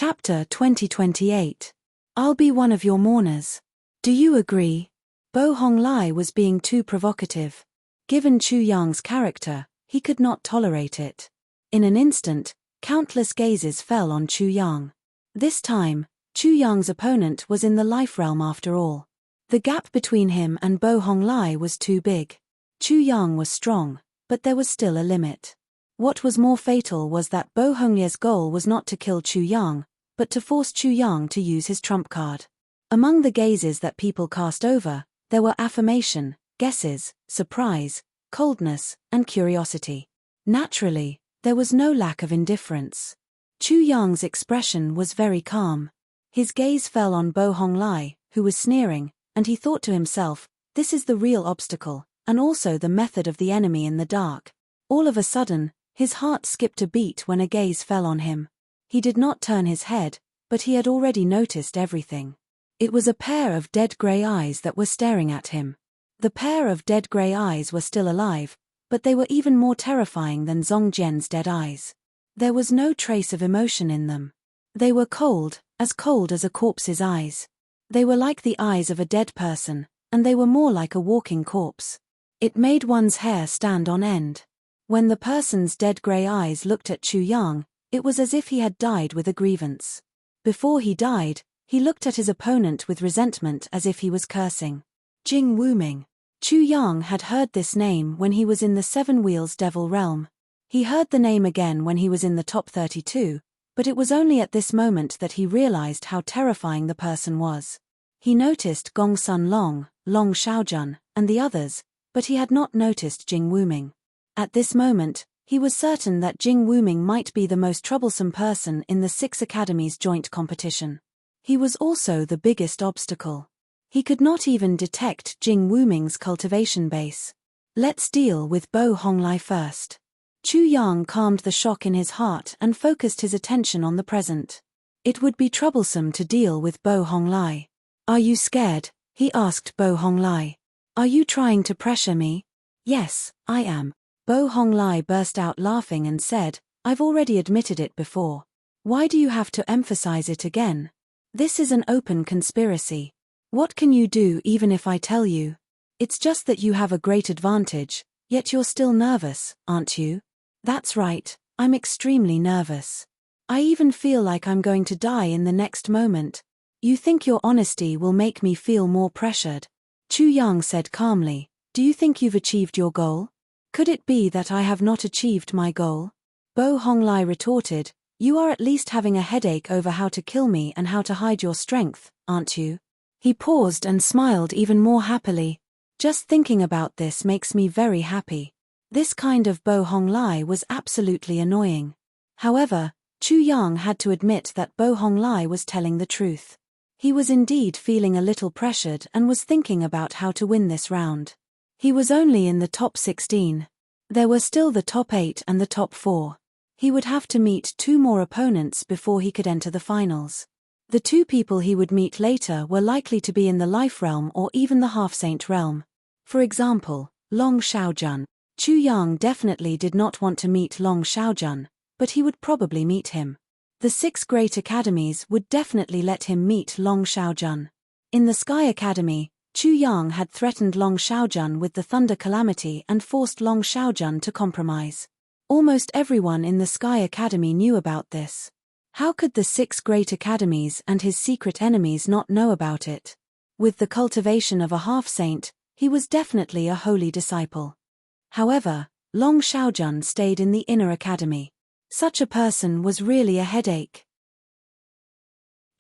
Chapter 2028. I'll be one of your mourners. Do you agree? Bo Honglai was being too provocative. Given Chu Yang's character, he could not tolerate it. In an instant, countless gazes fell on Chu Yang. This time, Chu Yang's opponent was in the life realm after all. The gap between him and Bo Honglai was too big. Chu Yang was strong, but there was still a limit. What was more fatal was that Bo Honglai's goal was not to kill Chu Yang, but to force Chu Yang to use his trump card. Among the gazes that people cast over, there were affirmation, guesses, surprise, coldness, and curiosity. Naturally, there was no lack of indifference. Chu Yang's expression was very calm. His gaze fell on Bo Honglai, who was sneering, and he thought to himself, this is the real obstacle, and also the method of the enemy in the dark. All of a sudden, his heart skipped a beat when a gaze fell on him. He did not turn his head, but he had already noticed everything. It was a pair of dead grey eyes that were staring at him. The pair of dead grey eyes were still alive, but they were even more terrifying than Zong Jian's dead eyes. There was no trace of emotion in them. They were cold as a corpse's eyes. They were like the eyes of a dead person, and they were more like a walking corpse. It made one's hair stand on end. When the person's dead grey eyes looked at Chu Yang, it was as if he had died with a grievance. Before he died, he looked at his opponent with resentment as if he was cursing. Jing Wuming. Chu Yang had heard this name when he was in the Seven Wheels Devil realm. He heard the name again when he was in the top 32, but it was only at this moment that he realized how terrifying the person was. He noticed Gong Sun Long, Long Xiaojun, and the others, but he had not noticed Jing Wuming. At this moment, he was certain that Jing Wuming might be the most troublesome person in the 6 academies' joint competition. He was also the biggest obstacle. He could not even detect Jing Wuming's cultivation base. Let's deal with Bo Honglai first. Chu Yang calmed the shock in his heart and focused his attention on the present. It would be troublesome to deal with Bo Honglai. Are you scared? He asked Bo Honglai. Are you trying to pressure me? Yes, I am. Bo Honglai burst out laughing and said, I've already admitted it before. Why do you have to emphasize it again? This is an open conspiracy. What can you do even if I tell you? It's just that you have a great advantage, yet you're still nervous, aren't you? That's right, I'm extremely nervous. I even feel like I'm going to die in the next moment. You think your honesty will make me feel more pressured? Chu Yang said calmly, do you think you've achieved your goal? Could it be that I have not achieved my goal? Bo Honglai retorted, you are at least having a headache over how to kill me and how to hide your strength, aren't you? He paused and smiled even more happily. Just thinking about this makes me very happy. This kind of Bo Honglai was absolutely annoying. However, Chu Yang had to admit that Bo Honglai was telling the truth. He was indeed feeling a little pressured and was thinking about how to win this round. He was only in the top 16. There were still the top 8 and the top 4. He would have to meet 2 more opponents before he could enter the finals. The 2 people he would meet later were likely to be in the life realm or even the half-saint realm. For example, Long Xiaojun. Chu Yang definitely did not want to meet Long Xiaojun, but he would probably meet him. The 6 great academies would definitely let him meet Long Xiaojun. In the Sky Academy, Chu Yang had threatened Long Xiaojun with the Thunder Calamity and forced Long Xiaojun to compromise. Almost everyone in the Sky Academy knew about this. How could the 6 great academies and his secret enemies not know about it? With the cultivation of a half-saint, he was definitely a holy disciple. However, Long Xiaojun stayed in the inner academy. Such a person was really a headache.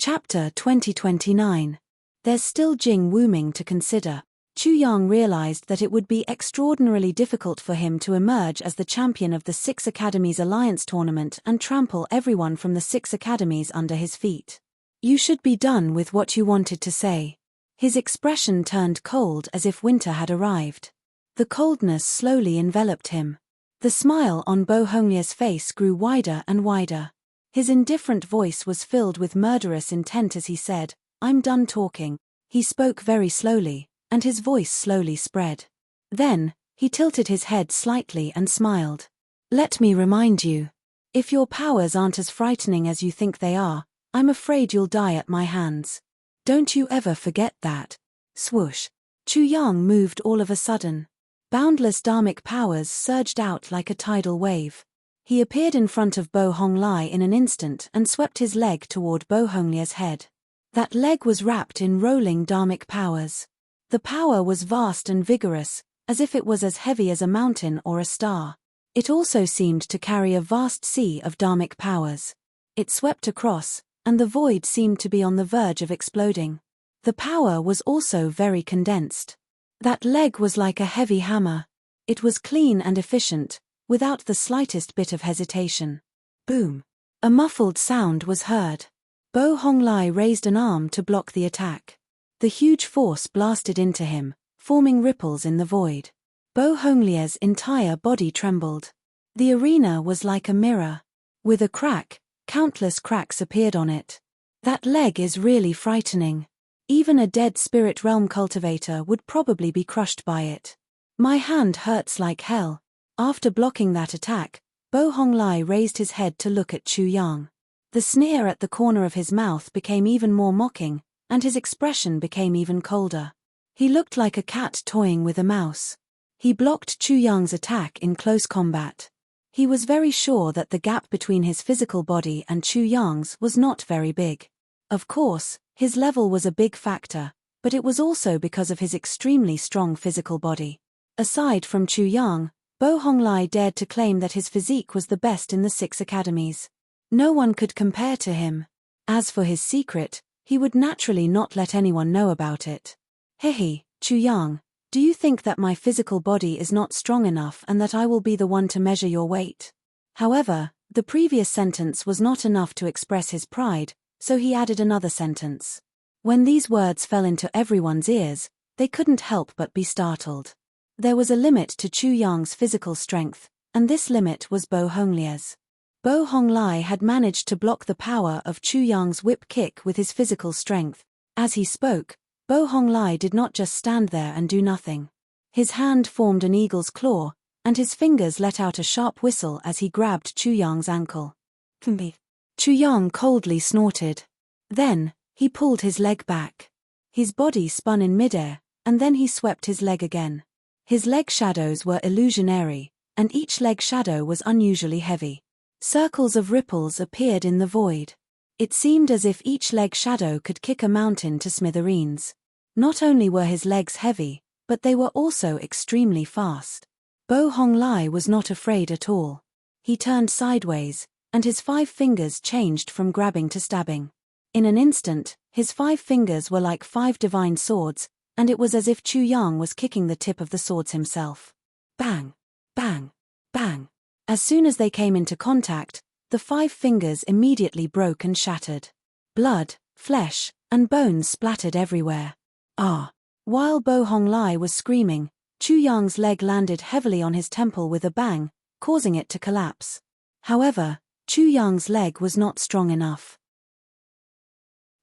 Chapter 2029. There's still Jing Wuming to consider. Chu Yang realized that it would be extraordinarily difficult for him to emerge as the champion of the 6 Academies Alliance tournament and trample everyone from the 6 Academies under his feet. You should be done with what you wanted to say. His expression turned cold as if winter had arrived. The coldness slowly enveloped him. The smile on Bo Honglai's face grew wider and wider. His indifferent voice was filled with murderous intent as he said, I'm done talking. He spoke very slowly, and his voice slowly spread. Then, he tilted his head slightly and smiled. Let me remind you. If your powers aren't as frightening as you think they are, I'm afraid you'll die at my hands. Don't you ever forget that. Swoosh. Chu Yang moved all of a sudden. Boundless dharmic powers surged out like a tidal wave. He appeared in front of Bo Honglai in an instant and swept his leg toward Bo Honglia's head. That leg was wrapped in rolling dharmic powers. The power was vast and vigorous, as if it was as heavy as a mountain or a star. It also seemed to carry a vast sea of dharmic powers. It swept across, and the void seemed to be on the verge of exploding. The power was also very condensed. That leg was like a heavy hammer. It was clean and efficient, without the slightest bit of hesitation. Boom. A muffled sound was heard. Bo Honglai raised an arm to block the attack. The huge force blasted into him, forming ripples in the void. Bo Honglia's entire body trembled. The arena was like a mirror. With a crack, countless cracks appeared on it. That leg is really frightening. Even a dead spirit realm cultivator would probably be crushed by it. My hand hurts like hell. After blocking that attack, Bo Honglai raised his head to look at Chu Yang. The sneer at the corner of his mouth became even more mocking, and his expression became even colder. He looked like a cat toying with a mouse. He blocked Chu Yang's attack in close combat. He was very sure that the gap between his physical body and Chu Yang's was not very big. Of course, his level was a big factor, but it was also because of his extremely strong physical body. Aside from Chu Yang, Bo Honglai dared to claim that his physique was the best in the 6 academies. No one could compare to him. As for his secret, he would naturally not let anyone know about it. Hehe, Chu Yang, do you think that my physical body is not strong enough and that I will be the one to measure your weight? However, the previous sentence was not enough to express his pride, so he added another sentence. When these words fell into everyone's ears, they couldn't help but be startled. There was a limit to Chu Yang's physical strength, and this limit was Bo Honglia's. Bo Honglai had managed to block the power of Chu Yang's whip kick with his physical strength. As he spoke, Bo Honglai did not just stand there and do nothing. His hand formed an eagle's claw, and his fingers let out a sharp whistle as he grabbed Chu Yang's ankle. Chu Yang coldly snorted. Then, he pulled his leg back. His body spun in midair, and then he swept his leg again. His leg shadows were illusionary, and each leg shadow was unusually heavy. Circles of ripples appeared in the void. It seemed as if each leg shadow could kick a mountain to smithereens. Not only were his legs heavy, but they were also extremely fast. Bo Honglai was not afraid at all. He turned sideways, and his 5 fingers changed from grabbing to stabbing. In an instant, his 5 fingers were like 5 divine swords, and it was as if Chu Yang was kicking the tip of the swords himself. Bang! Bang! Bang! As soon as they came into contact, the 5 fingers immediately broke and shattered. Blood, flesh, and bones splattered everywhere. Ah! While Bo Honglai was screaming, Chu Yang's leg landed heavily on his temple with a bang, causing it to collapse. However, Chu Yang's leg was not strong enough.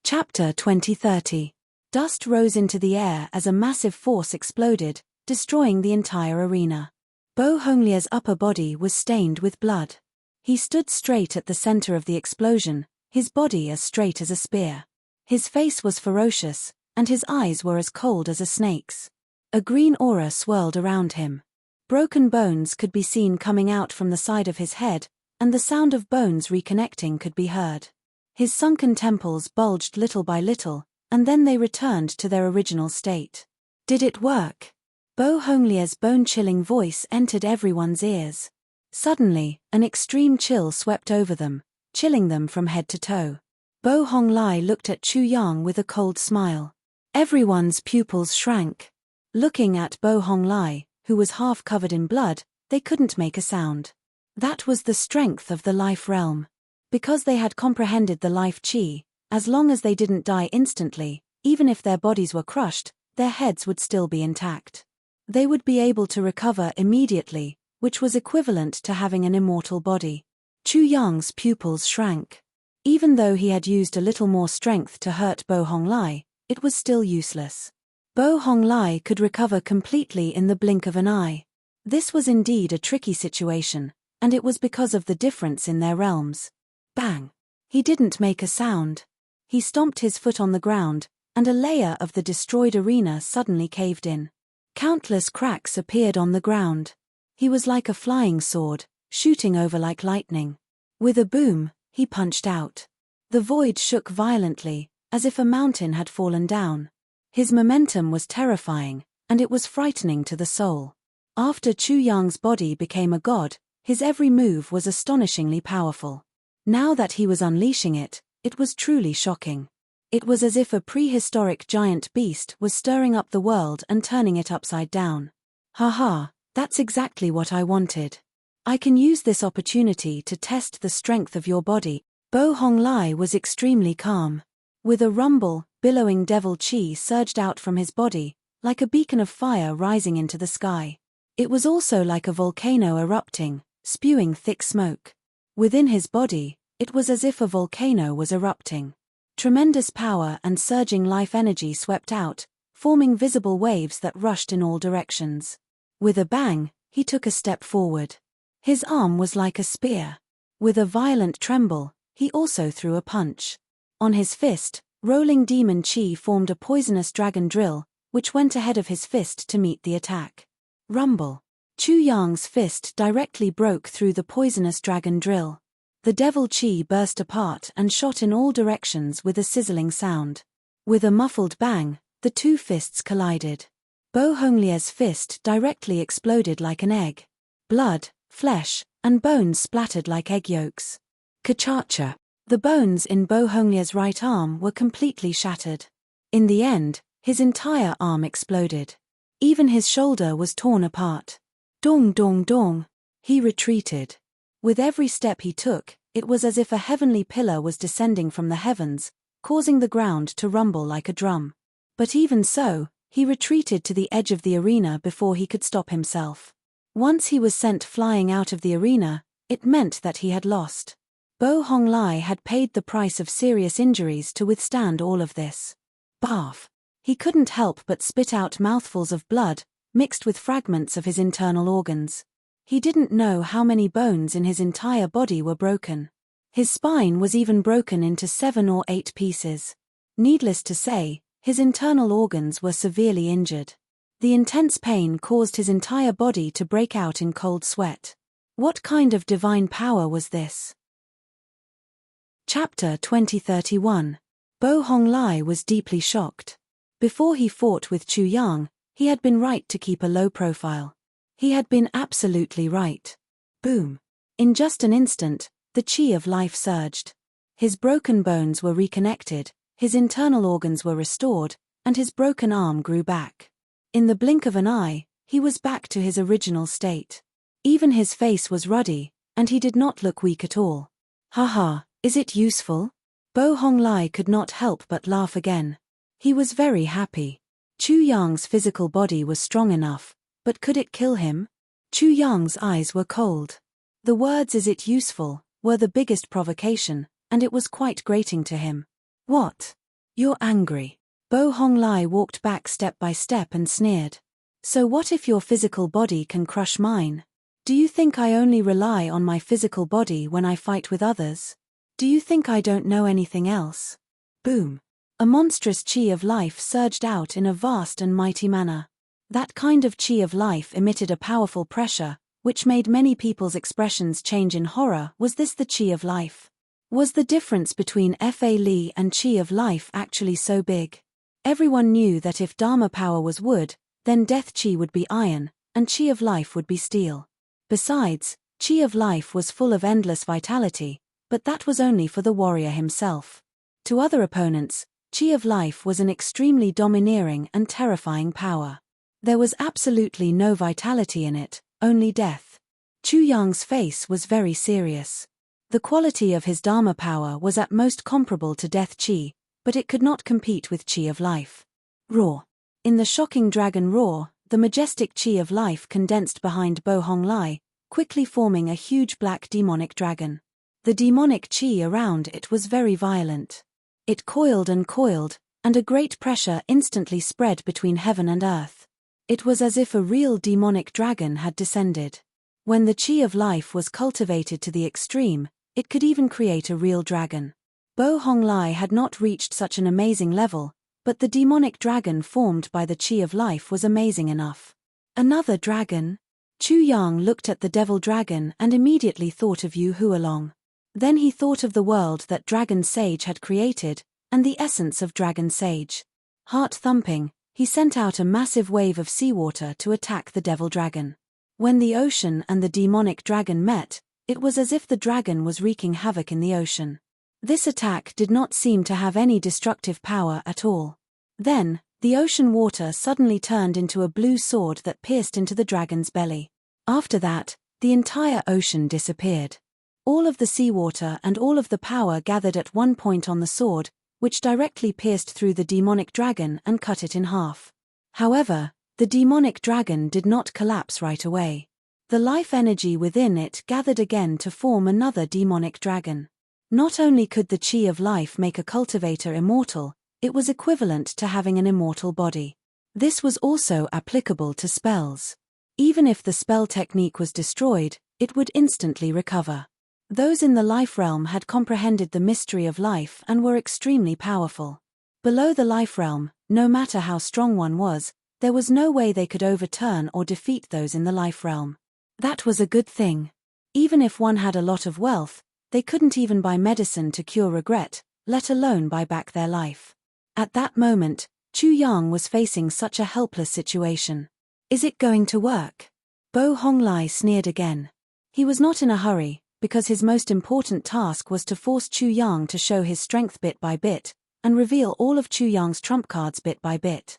Chapter 2030. Dust rose into the air as a massive force exploded, destroying the entire arena. Bo Honglia's upper body was stained with blood. He stood straight at the center of the explosion, his body as straight as a spear. His face was ferocious, and his eyes were as cold as a snake's. A green aura swirled around him. Broken bones could be seen coming out from the side of his head, and the sound of bones reconnecting could be heard. His sunken temples bulged little by little, and then they returned to their original state. Did it work? Bo Honglia's bone-chilling voice entered everyone's ears. Suddenly, an extreme chill swept over them, chilling them from head to toe. Bo Honglai looked at Chu Yang with a cold smile. Everyone's pupils shrank. Looking at Bo Honglai, who was half covered in blood, they couldn't make a sound. That was the strength of the life realm. Because they had comprehended the life chi, as long as they didn't die instantly, even if their bodies were crushed, their heads would still be intact. They would be able to recover immediately, which was equivalent to having an immortal body. Chu Yang's pupils shrank. Even though he had used a little more strength to hurt Bo Honglai, it was still useless. Bo Honglai could recover completely in the blink of an eye. This was indeed a tricky situation, and it was because of the difference in their realms. Bang! He didn't make a sound. He stomped his foot on the ground, and a layer of the destroyed arena suddenly caved in. Countless cracks appeared on the ground. He was like a flying sword, shooting over like lightning. With a boom, he punched out. The void shook violently, as if a mountain had fallen down. His momentum was terrifying, and it was frightening to the soul. After Chu Yang's body became a god, his every move was astonishingly powerful. Now that he was unleashing it, it was truly shocking. It was as if a prehistoric giant beast was stirring up the world and turning it upside down. Haha, that's exactly what I wanted. I can use this opportunity to test the strength of your body. Bo Honglai was extremely calm. With a rumble, billowing devil chi surged out from his body, like a beacon of fire rising into the sky. It was also like a volcano erupting, spewing thick smoke. Within his body, it was as if a volcano was erupting. Tremendous power and surging life energy swept out, forming visible waves that rushed in all directions. With a bang, he took a step forward. His arm was like a spear. With a violent tremble, he also threw a punch. On his fist, rolling demon chi formed a poisonous dragon drill, which went ahead of his fist to meet the attack. Rumble. Chu Yang's fist directly broke through the poisonous dragon drill. The devil chi burst apart and shot in all directions with a sizzling sound. With a muffled bang, the two fists collided. Bo Honglai's fist directly exploded like an egg. Blood, flesh, and bones splattered like egg yolks. Ka-cha-cha. The bones in Bo Honglai's right arm were completely shattered. In the end, his entire arm exploded. Even his shoulder was torn apart. Dong dong dong. He retreated. With every step he took, it was as if a heavenly pillar was descending from the heavens, causing the ground to rumble like a drum. But even so, he retreated to the edge of the arena before he could stop himself. Once he was sent flying out of the arena, it meant that he had lost. Bo Honglai had paid the price of serious injuries to withstand all of this. Barf. He couldn't help but spit out mouthfuls of blood, mixed with fragments of his internal organs. He didn't know how many bones in his entire body were broken. His spine was even broken into 7 or 8 pieces. Needless to say, his internal organs were severely injured. The intense pain caused his entire body to break out in cold sweat. What kind of divine power was this? Chapter 2031. Bo Honglai was deeply shocked. Before he fought with Chu Yang, he had been right to keep a low profile. He had been absolutely right. Boom. In just an instant, the chi of life surged. His broken bones were reconnected, his internal organs were restored, and his broken arm grew back. In the blink of an eye, he was back to his original state. Even his face was ruddy, and he did not look weak at all. Haha, is it useful? Bo Honglai could not help but laugh again. He was very happy. Chu Yang's physical body was strong enough, but could it kill him? Chu Yang's eyes were cold. The words "is it useful" were the biggest provocation, and it was quite grating to him. What? You're angry. Bo Honglai walked back step by step and sneered. So what if your physical body can crush mine? Do you think I only rely on my physical body when I fight with others? Do you think I don't know anything else? Boom. A monstrous chi of life surged out in a vast and mighty manner. That kind of chi of life emitted a powerful pressure, which made many people's expressions change in horror. Was this the chi of life? Was the difference between Fa Li and chi of life actually so big? Everyone knew that if Dharma power was wood, then death chi would be iron, and chi of life would be steel. Besides, chi of life was full of endless vitality, but that was only for the warrior himself. To other opponents, chi of life was an extremely domineering and terrifying power. There was absolutely no vitality in it, only death. Chu Yang's face was very serious. The quality of his Dharma power was at most comparable to death chi, but it could not compete with chi of life. Roar. In the shocking dragon roar, the majestic chi of life condensed behind Bo Honglai, quickly forming a huge black demonic dragon. The demonic chi around it was very violent. It coiled, and a great pressure instantly spread between heaven and earth. It was as if a real demonic dragon had descended. When the chi of life was cultivated to the extreme, it could even create a real dragon. Bo Honglai had not reached such an amazing level, but the demonic dragon formed by the chi of life was amazing enough. Another dragon? Chu Yang looked at the devil dragon and immediately thought of Yu Hualong. Then he thought of the world that Dragon Sage had created, and the essence of Dragon Sage. Heart thumping, he sent out a massive wave of seawater to attack the devil dragon. When the ocean and the demonic dragon met, it was as if the dragon was wreaking havoc in the ocean. This attack did not seem to have any destructive power at all. Then, the ocean water suddenly turned into a blue sword that pierced into the dragon's belly. After that, the entire ocean disappeared. All of the seawater and all of the power gathered at one point on the sword, which directly pierced through the demonic dragon and cut it in half. However, the demonic dragon did not collapse right away. The life energy within it gathered again to form another demonic dragon. Not only could the chi of life make a cultivator immortal, it was equivalent to having an immortal body. This was also applicable to spells. Even if the spell technique was destroyed, it would instantly recover. Those in the life realm had comprehended the mystery of life and were extremely powerful. Below the life realm, no matter how strong one was, there was no way they could overturn or defeat those in the life realm. That was a good thing. Even if one had a lot of wealth, they couldn't even buy medicine to cure regret, let alone buy back their life. At that moment, Chu Yang was facing such a helpless situation. Is it going to work? Bo Honglai sneered again. He was not in a hurry, because his most important task was to force Chu Yang to show his strength bit by bit, and reveal all of Chu Yang's trump cards bit by bit.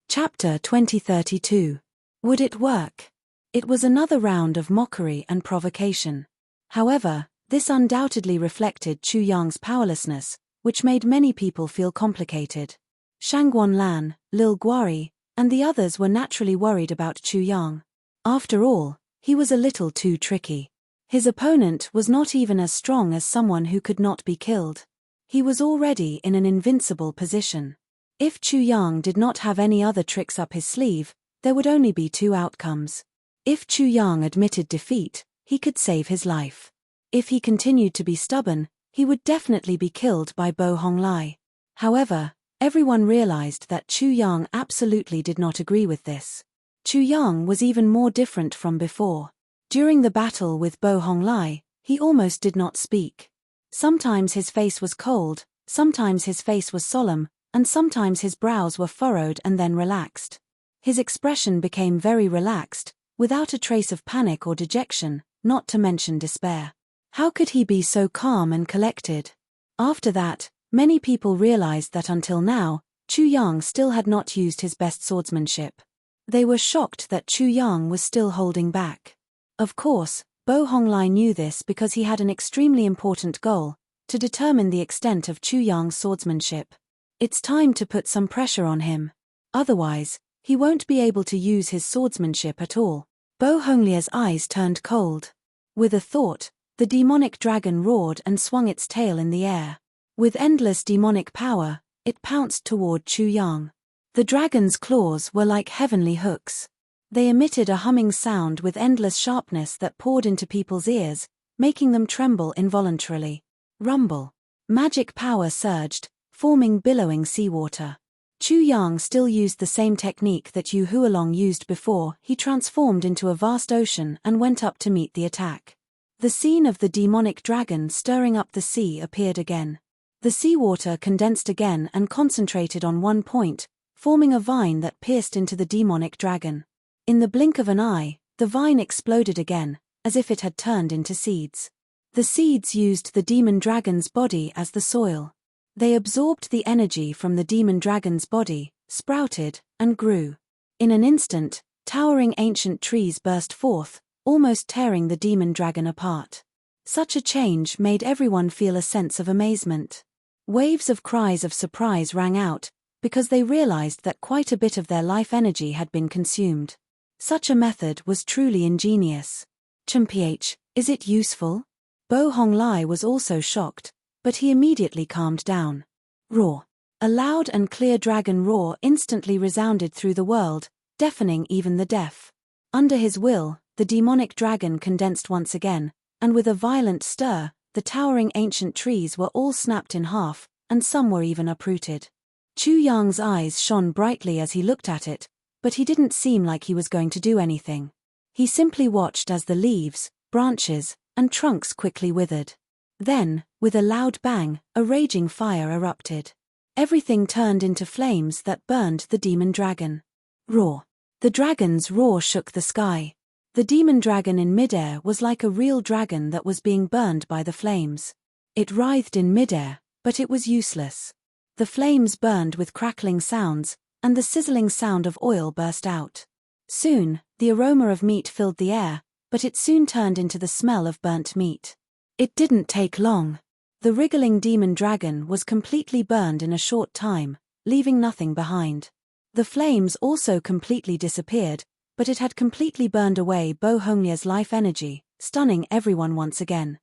Chapter 2032. Would it work? It was another round of mockery and provocation. However, this undoubtedly reflected Chu Yang's powerlessness, which made many people feel complicated. Shangguan Lan, Lil Guari, and the others were naturally worried about Chu Yang. After all, he was a little too tricky. His opponent was not even as strong as someone who could not be killed. He was already in an invincible position. If Chu Yang did not have any other tricks up his sleeve, there would only be two outcomes. If Chu Yang admitted defeat, he could save his life. If he continued to be stubborn, he would definitely be killed by Bo Honglai. However, everyone realized that Chu Yang absolutely did not agree with this. Chu Yang was even more different from before. During the battle with Bo Honglai, he almost did not speak. Sometimes his face was cold, sometimes his face was solemn, and sometimes his brows were furrowed and then relaxed. His expression became very relaxed, without a trace of panic or dejection, not to mention despair. How could he be so calm and collected? After that, many people realized that until now, Chu Yang still had not used his best swordsmanship. They were shocked that Chu Yang was still holding back. Of course, Bo Honglai knew this because he had an extremely important goal, to determine the extent of Chu Yang's swordsmanship. It's time to put some pressure on him. Otherwise, he won't be able to use his swordsmanship at all. Bo Honglia's eyes turned cold. With a thought, the demonic dragon roared and swung its tail in the air. With endless demonic power, it pounced toward Chu Yang. The dragon's claws were like heavenly hooks. They emitted a humming sound with endless sharpness that poured into people's ears, making them tremble involuntarily. Rumble. Magic power surged, forming billowing seawater. Chu Yang still used the same technique that Yu Hualong used before. He transformed into a vast ocean and went up to meet the attack. The scene of the demonic dragon stirring up the sea appeared again. The seawater condensed again and concentrated on one point, forming a vine that pierced into the demonic dragon. In the blink of an eye, the vine exploded again, as if it had turned into seeds. The seeds used the demon dragon's body as the soil. They absorbed the energy from the demon dragon's body, sprouted, and grew. In an instant, towering ancient trees burst forth, almost tearing the demon dragon apart. Such a change made everyone feel a sense of amazement. Waves of cries of surprise rang out, because they realized that quite a bit of their life energy had been consumed. Such a method was truly ingenious. Chumph, is it useful? Bo Honglai was also shocked, but he immediately calmed down. Roar. A loud and clear dragon roar instantly resounded through the world, deafening even the deaf. Under his will, the demonic dragon condensed once again, and with a violent stir, the towering ancient trees were all snapped in half, and some were even uprooted. Chu Yang's eyes shone brightly as he looked at it, but he didn't seem like he was going to do anything. He simply watched as the leaves, branches, and trunks quickly withered. Then, with a loud bang, a raging fire erupted. Everything turned into flames that burned the demon dragon. Roar! The dragon's roar shook the sky. The demon dragon in midair was like a real dragon that was being burned by the flames. It writhed in midair, but it was useless. The flames burned with crackling sounds, and the sizzling sound of oil burst out. Soon, the aroma of meat filled the air, but it soon turned into the smell of burnt meat. It didn't take long. The wriggling demon dragon was completely burned in a short time, leaving nothing behind. The flames also completely disappeared, but it had completely burned away Bo Honglia's life energy, stunning everyone once again.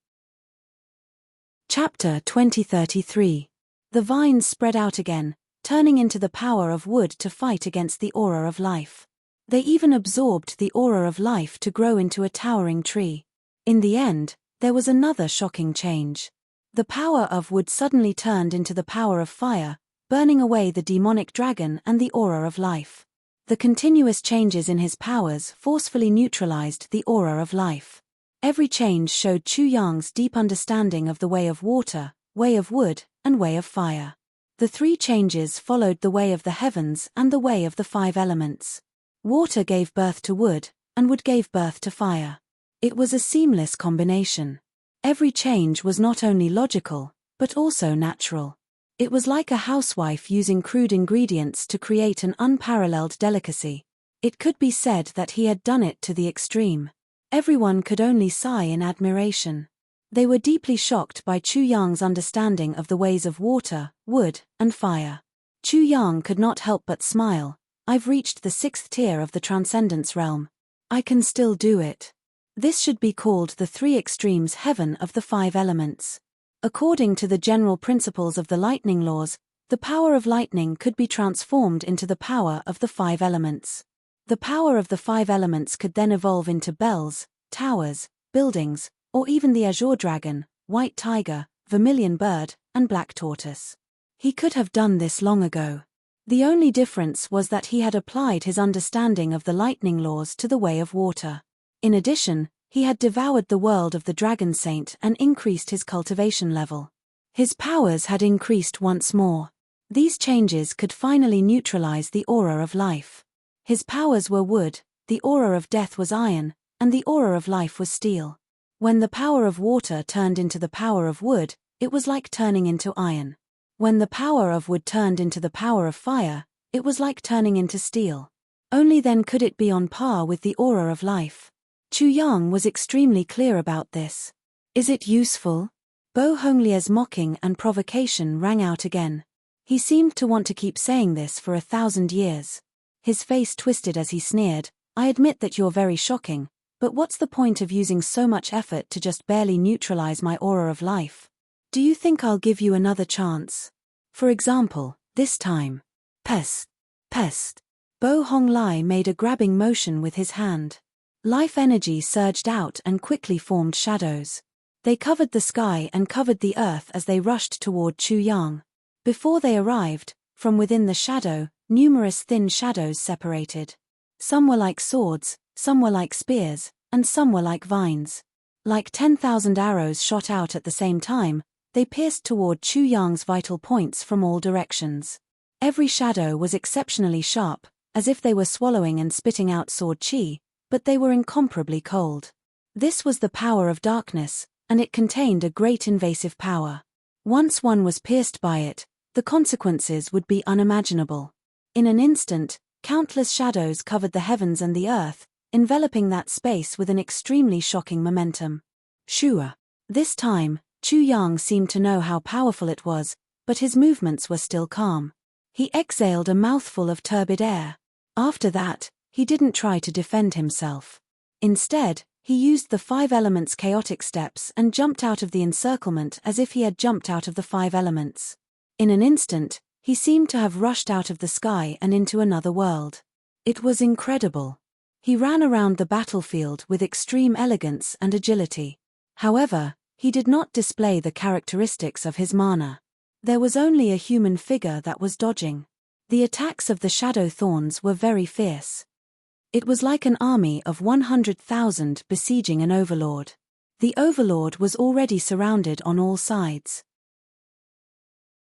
Chapter 2033. The vines spread out again, turning into the power of wood to fight against the aura of life. They even absorbed the aura of life to grow into a towering tree. In the end, there was another shocking change. The power of wood suddenly turned into the power of fire, burning away the demonic dragon and the aura of life. The continuous changes in his powers forcefully neutralized the aura of life. Every change showed Chu Yang's deep understanding of the way of water, way of wood, and way of fire. The three changes followed the way of the heavens and the way of the five elements. Water gave birth to wood, and wood gave birth to fire. It was a seamless combination. Every change was not only logical, but also natural. It was like a housewife using crude ingredients to create an unparalleled delicacy. It could be said that he had done it to the extreme. Everyone could only sigh in admiration. They were deeply shocked by Chu Yang's understanding of the ways of water, wood, and fire. Chu Yang could not help but smile. I've reached the 6th tier of the Transcendence realm. I can still do it. This should be called the three extremes heaven of the five elements. According to the general principles of the lightning laws, the power of lightning could be transformed into the power of the five elements. The power of the five elements could then evolve into bells, towers, buildings, or even the azure dragon, white tiger, vermilion bird, and black tortoise. He could have done this long ago. The only difference was that he had applied his understanding of the lightning laws to the way of water. In addition, he had devoured the world of the dragon saint and increased his cultivation level. His powers had increased once more. These changes could finally neutralize the aura of life. His powers were wood, the aura of death was iron, and the aura of life was steel. When the power of water turned into the power of wood, it was like turning into iron. When the power of wood turned into the power of fire, it was like turning into steel. Only then could it be on par with the aura of life. Chu Yang was extremely clear about this. Is it useful? Bo Honglia's mocking and provocation rang out again. He seemed to want to keep saying this for 1,000 years. His face twisted as he sneered. I admit that you're very shocking, but what's the point of using so much effort to just barely neutralize my aura of life? Do you think I'll give you another chance? For example, this time. Pest. Pest. Bo Hongli made a grabbing motion with his hand. Life energy surged out and quickly formed shadows. They covered the sky and covered the earth as they rushed toward Chu Yang. Before they arrived, from within the shadow, numerous thin shadows separated. Some were like swords, some were like spears, and some were like vines. Like 10,000 arrows shot out at the same time, they pierced toward Chu Yang's vital points from all directions. Every shadow was exceptionally sharp, as if they were swallowing and spitting out sword chi, but they were incomparably cold. This was the power of darkness, and it contained a great invasive power. Once one was pierced by it, the consequences would be unimaginable. In an instant, countless shadows covered the heavens and the earth, enveloping that space with an extremely shocking momentum. Shua. This time, Chu Yang seemed to know how powerful it was, but his movements were still calm. He exhaled a mouthful of turbid air. After that, he didn't try to defend himself. Instead, he used the five elements' chaotic steps and jumped out of the encirclement as if he had jumped out of the five elements. In an instant, he seemed to have rushed out of the sky and into another world. It was incredible. He ran around the battlefield with extreme elegance and agility. However, He did not display the characteristics of his mana. There was only a human figure that was dodging. The attacks of the shadow thorns were very fierce. It was like an army of 100,000 besieging an overlord. The overlord was already surrounded on all sides.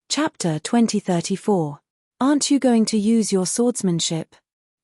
Chapter 2034. Aren't you going to use your swordsmanship?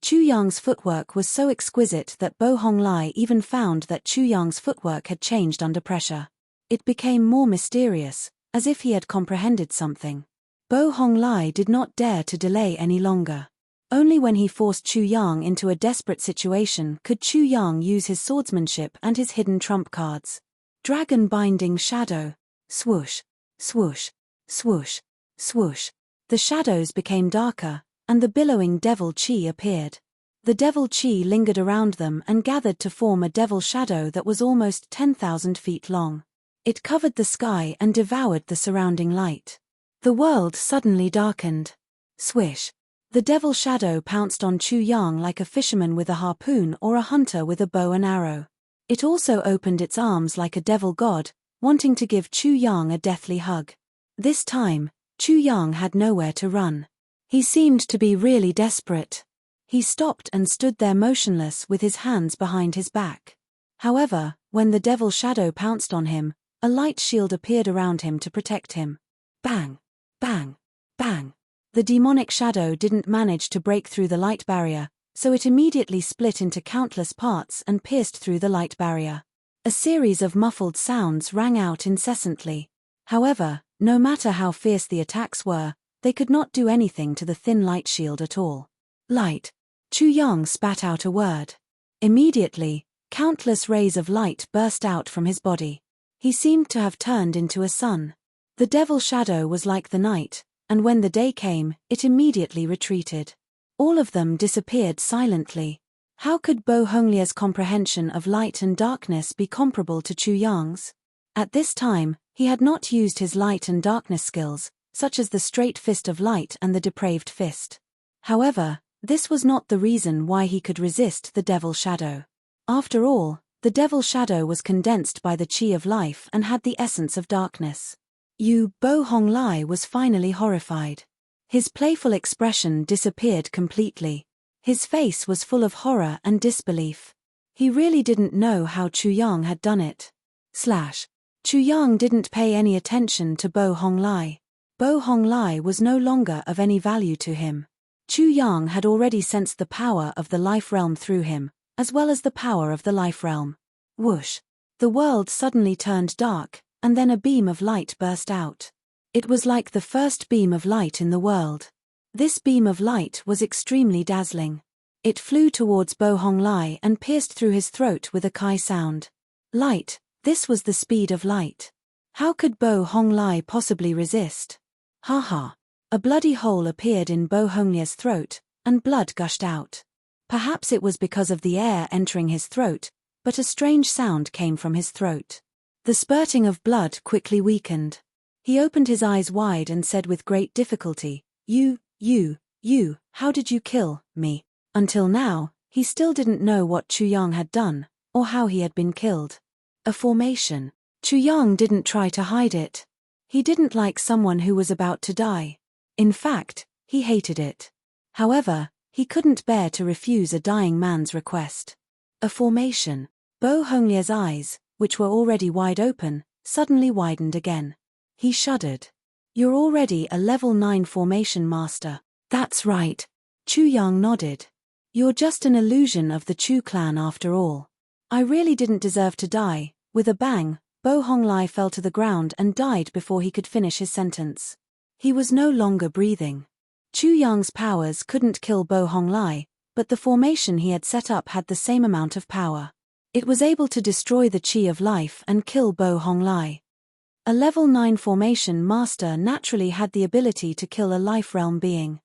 Chu Yang's footwork was so exquisite that Bo Honglai even found that Chu Yang's footwork had changed under pressure. It became more mysterious, as if he had comprehended something. Bo Honglai did not dare to delay any longer. Only when he forced Chu Yang into a desperate situation could Chu Yang use his swordsmanship and his hidden trump cards. Dragon Binding Shadow. Swoosh, swoosh, swoosh, swoosh. The shadows became darker, and the billowing devil chi appeared. The devil chi lingered around them and gathered to form a devil shadow that was almost 10,000 feet long. It covered the sky and devoured the surrounding light. The world suddenly darkened. Swish. The devil shadow pounced on Chu Yang like a fisherman with a harpoon or a hunter with a bow and arrow. It also opened its arms like a devil god, wanting to give Chu Yang a deathly hug. This time, Chu Yang had nowhere to run. He seemed to be really desperate. He stopped and stood there motionless with his hands behind his back. However, when the devil shadow pounced on him, a light shield appeared around him to protect him. Bang! Bang! Bang! The demonic shadow didn't manage to break through the light barrier, so it immediately split into countless parts and pierced through the light barrier. A series of muffled sounds rang out incessantly. However, no matter how fierce the attacks were, they could not do anything to the thin light shield at all. Light. Chu Yang spat out a word. Immediately, countless rays of light burst out from his body. He seemed to have turned into a sun. The devil shadow was like the night, and when the day came, it immediately retreated. All of them disappeared silently. How could Bo Honglia's comprehension of light and darkness be comparable to Chu Yang's? At this time, he had not used his light and darkness skills, such as the straight fist of light and the depraved fist. However, this was not the reason why he could resist the devil shadow. After all, the devil shadow was condensed by the chi of life and had the essence of darkness. Bo Honglai was finally horrified. His playful expression disappeared completely. His face was full of horror and disbelief. He really didn't know how Chu Yang had done it. Chu Yang didn't pay any attention to Bo Honglai. Bo Honglai was no longer of any value to him. Chu Yang had already sensed the power of the life realm through him, as well as the power of the life realm. Whoosh! The world suddenly turned dark, and then a beam of light burst out. It was like the first beam of light in the world. This beam of light was extremely dazzling. It flew towards Bo Honglai and pierced through his throat with a kai sound. Light, this was the speed of light. How could Bo Honglai possibly resist? Ha ha! A bloody hole appeared in Bo Honglia's throat, and blood gushed out. Perhaps it was because of the air entering his throat, but a strange sound came from his throat. The spurting of blood quickly weakened. He opened his eyes wide and said with great difficulty, You, how did you kill me? Until now, he still didn't know what Chu Yang had done, or how he had been killed. A formation. Chu Yang didn't try to hide it. He didn't like someone who was about to die. In fact, he hated it. However, he couldn't bear to refuse a dying man's request. A formation. Bo Honglia's eyes, which were already wide open, suddenly widened again. He shuddered. You're already a level 9 formation master. That's right. Chu Yang nodded. You're just an illusion of the Chu clan after all. I really didn't deserve to die. With a bang, Bo Honglai fell to the ground and died before he could finish his sentence. He was no longer breathing. Chu Yang's powers couldn't kill Bo Honglai, but the formation he had set up had the same amount of power. It was able to destroy the chi of life and kill Bo Honglai. A level 9 formation master naturally had the ability to kill a life realm being.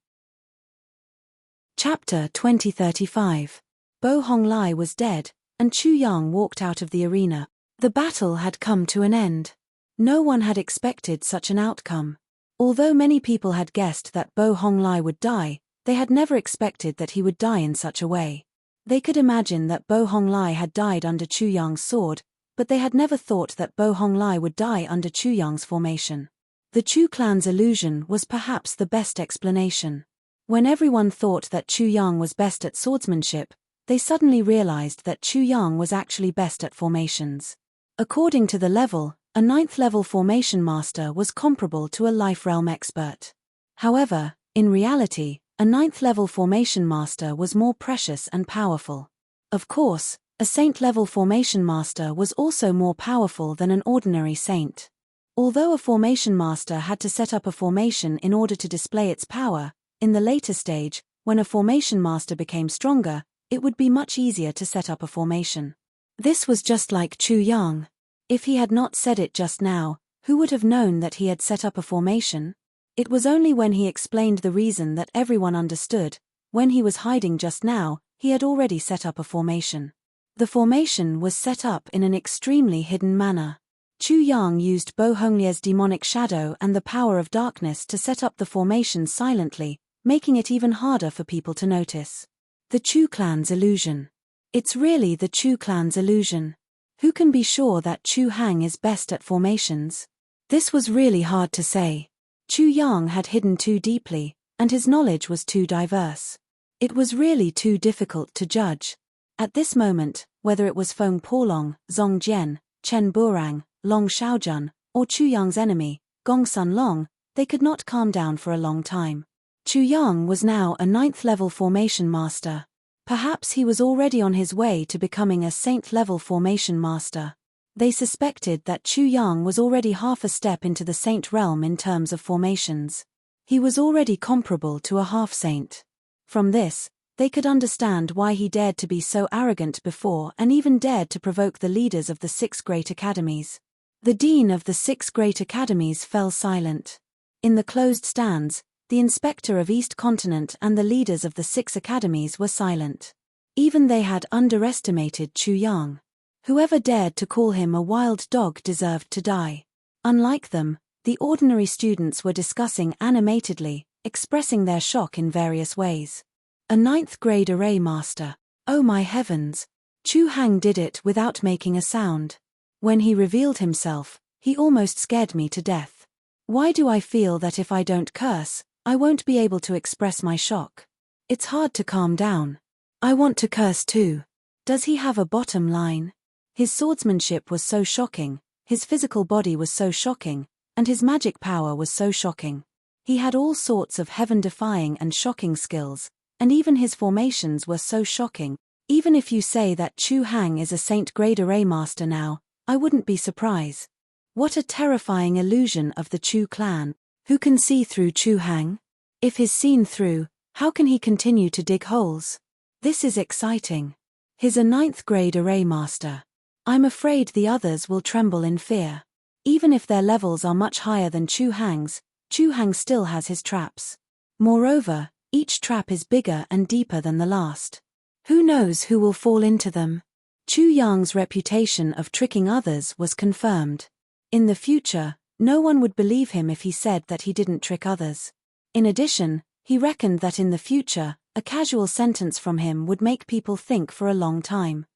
Chapter 2035. Bo Honglai was dead, and Chu Yang walked out of the arena. The battle had come to an end. No one had expected such an outcome. Although many people had guessed that Bo Honglai would die, they had never expected that he would die in such a way. They could imagine that Bo Honglai had died under Chu Yang's sword, but they had never thought that Bo Honglai would die under Chu Yang's formation. The Chu clan's illusion was perhaps the best explanation. When everyone thought that Chu Yang was best at swordsmanship, they suddenly realized that Chu Yang was actually best at formations. According to the level, a 9th level formation master was comparable to a life realm expert. However, in reality, a 9th level formation master was more precious and powerful. Of course, a saint level formation master was also more powerful than an ordinary saint. Although a formation master had to set up a formation in order to display its power, in the later stage, when a formation master became stronger, it would be much easier to set up a formation. This was just like Chu Yang. If he had not said it just now, who would have known that he had set up a formation? It was only when he explained the reason that everyone understood. When he was hiding just now, he had already set up a formation. The formation was set up in an extremely hidden manner. Chu Yang used Bo Honglai's demonic shadow and the power of darkness to set up the formation silently, making it even harder for people to notice. The Chu clan's illusion. It's really the Chu clan's illusion. Who can be sure that Chu Hang is best at formations? This was really hard to say. Chu Yang had hidden too deeply, and his knowledge was too diverse. It was really too difficult to judge. At this moment, whether it was Feng Porlong, Zong Jian, Chen Burang, Long Xiaojun, or Chu Yang's enemy, Gong Sun Long, they could not calm down for a long time. Chu Yang was now a 9th level formation master. Perhaps he was already on his way to becoming a saint level formation master. They suspected that Chu Yang was already half a step into the saint realm in terms of formations. He was already comparable to a half-saint. From this, they could understand why he dared to be so arrogant before and even dared to provoke the leaders of the 6 great academies. The dean of the 6 great academies fell silent. In the closed stands, the inspector of East Continent and the leaders of the 6 academies were silent. Even they had underestimated Chu Yang. Whoever dared to call him a wild dog deserved to die. Unlike them, the ordinary students were discussing animatedly, expressing their shock in various ways. A 9th grade array master. Oh my heavens! Chu Hang did it without making a sound. When he revealed himself, he almost scared me to death. Why do I feel that if I don't curse, I won't be able to express my shock? It's hard to calm down. I want to curse too. Does he have a bottom line? His swordsmanship was so shocking, his physical body was so shocking, and his magic power was so shocking. He had all sorts of heaven-defying and shocking skills, and even his formations were so shocking. Even if you say that Chu Hang is a saint-grade array master now, I wouldn't be surprised. What a terrifying illusion of the Chu clan. Who can see through Chu Hang? If he's seen through, how can he continue to dig holes? This is exciting. He's a 9th grade array master. I'm afraid the others will tremble in fear. Even if their levels are much higher than Chu Hang's, Chu Hang still has his traps. Moreover, each trap is bigger and deeper than the last. Who knows who will fall into them? Chu Yang's reputation of tricking others was confirmed. In the future, no one would believe him if he said that he didn't trick others. In addition, he reckoned that in the future, a casual sentence from him would make people think for a long time.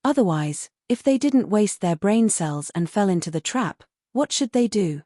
Otherwise, if they didn't waste their brain cells and fell into the trap, what should they do?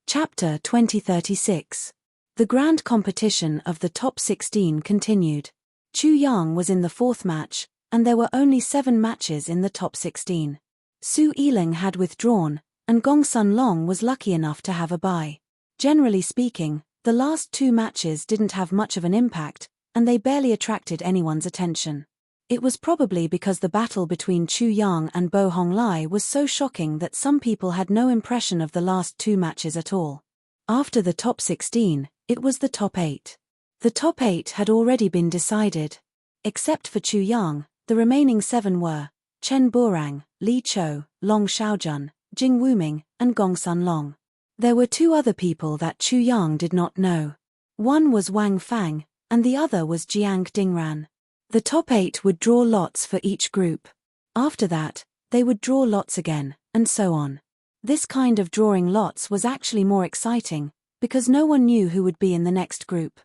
Chapter 2036. The grand competition of the top 16 continued. Chu Yang was in the 4th match, and there were only 7 matches in the top 16. Su Yiling had withdrawn, and Gong Sun Long was lucky enough to have a bye. Generally speaking, the last 2 matches didn't have much of an impact, and they barely attracted anyone's attention. It was probably because the battle between Chu Yang and Bo Honglai was so shocking that some people had no impression of the last 2 matches at all. After the top 16, it was the top 8. The top 8 had already been decided. Except for Chu Yang, the remaining 7 were Chen Burang, Li Chou, Long Xiaojun, Jing Wuming, and Gong Sun Long. There were 2 other people that Chu Yang did not know. One was Wang Fang, and the other was Jiang Dingran. The top 8 would draw lots for each group. After that, they would draw lots again, and so on. This kind of drawing lots was actually more exciting, because no one knew who would be in the next group.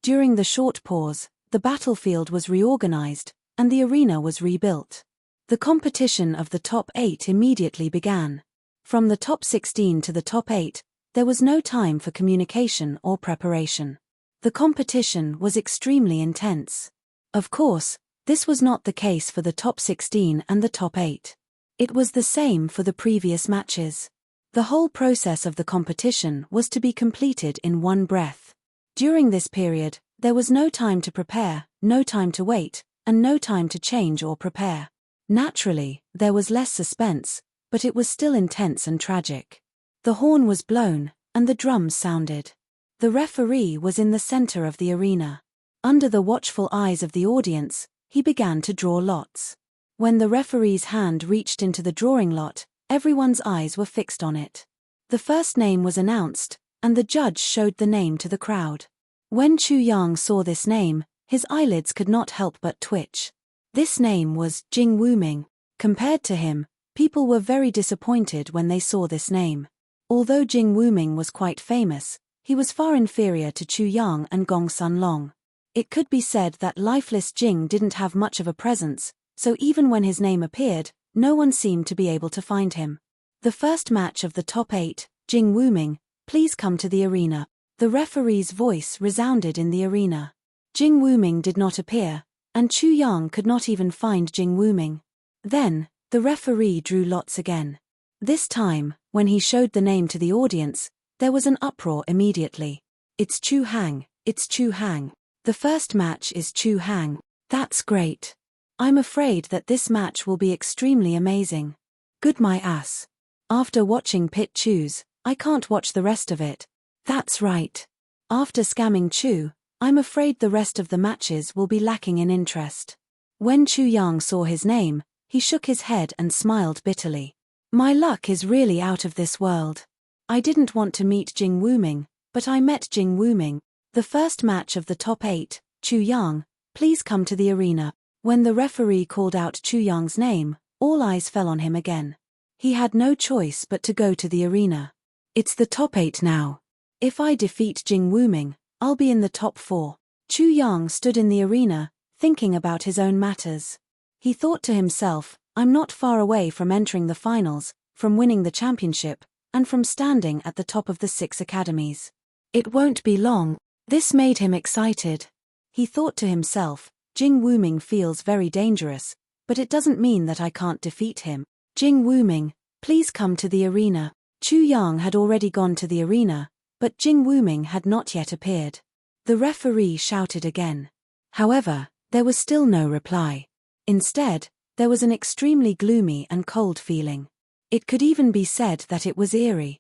During the short pause, the battlefield was reorganized, and the arena was rebuilt. The competition of the top 8 immediately began. From the top 16 to the top 8, there was no time for communication or preparation. The competition was extremely intense. Of course, this was not the case for the top 16 and the top 8. It was the same for the previous matches. The whole process of the competition was to be completed in one breath. During this period, there was no time to prepare, no time to wait, and no time to change or prepare. Naturally, there was less suspense, but it was still intense and tragic. The horn was blown, and the drums sounded. The referee was in the center of the arena. Under the watchful eyes of the audience, he began to draw lots. When the referee's hand reached into the drawing lot, everyone's eyes were fixed on it. The first name was announced, and the judge showed the name to the crowd. When Chu Yang saw this name, his eyelids could not help but twitch. This name was Jing Wuming. Compared to him, people were very disappointed when they saw this name. Although Jing Wuming was quite famous, he was far inferior to Chu Yang and Gong Sun Long. It could be said that lifeless Jing didn't have much of a presence, so even when his name appeared, no one seemed to be able to find him. The first match of the top 8, Jing Wuming, please come to the arena. The referee's voice resounded in the arena. Jing Wuming did not appear, and Chu Yang could not even find Jing Wuming. Then, the referee drew lots again. This time, when he showed the name to the audience, there was an uproar immediately. It's Chu Hang, it's Chu Hang. The first match is Chu Hang. That's great. I'm afraid that this match will be extremely amazing. Good my ass. After watching Pit choose, I can't watch the rest of it. That's right. After scamming Chu, I'm afraid the rest of the matches will be lacking in interest. When Chu Yang saw his name, he shook his head and smiled bitterly. My luck is really out of this world. I didn't want to meet Jing Wuming, but I met Jing Wuming. The first match of the top 8, Chu Yang, please come to the arena. When the referee called out Chu Yang's name, all eyes fell on him again. He had no choice but to go to the arena. It's the top 8 now. If I defeat Jing Wuming, I'll be in the top 4. Chu Yang stood in the arena, thinking about his own matters. He thought to himself, I'm not far away from entering the finals, from winning the championship, and from standing at the top of the 6 academies. It won't be long. This made him excited. He thought to himself, Jing Wuming feels very dangerous, but it doesn't mean that I can't defeat him. Jing Wuming, please come to the arena. Chu Yang had already gone to the arena, but Jing Wuming had not yet appeared. The referee shouted again. However, there was still no reply. Instead, there was an extremely gloomy and cold feeling. It could even be said that it was eerie.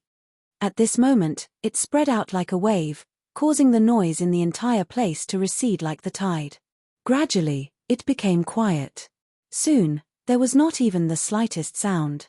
At this moment, it spread out like a wave, causing the noise in the entire place to recede like the tide. Gradually, it became quiet. Soon, there was not even the slightest sound.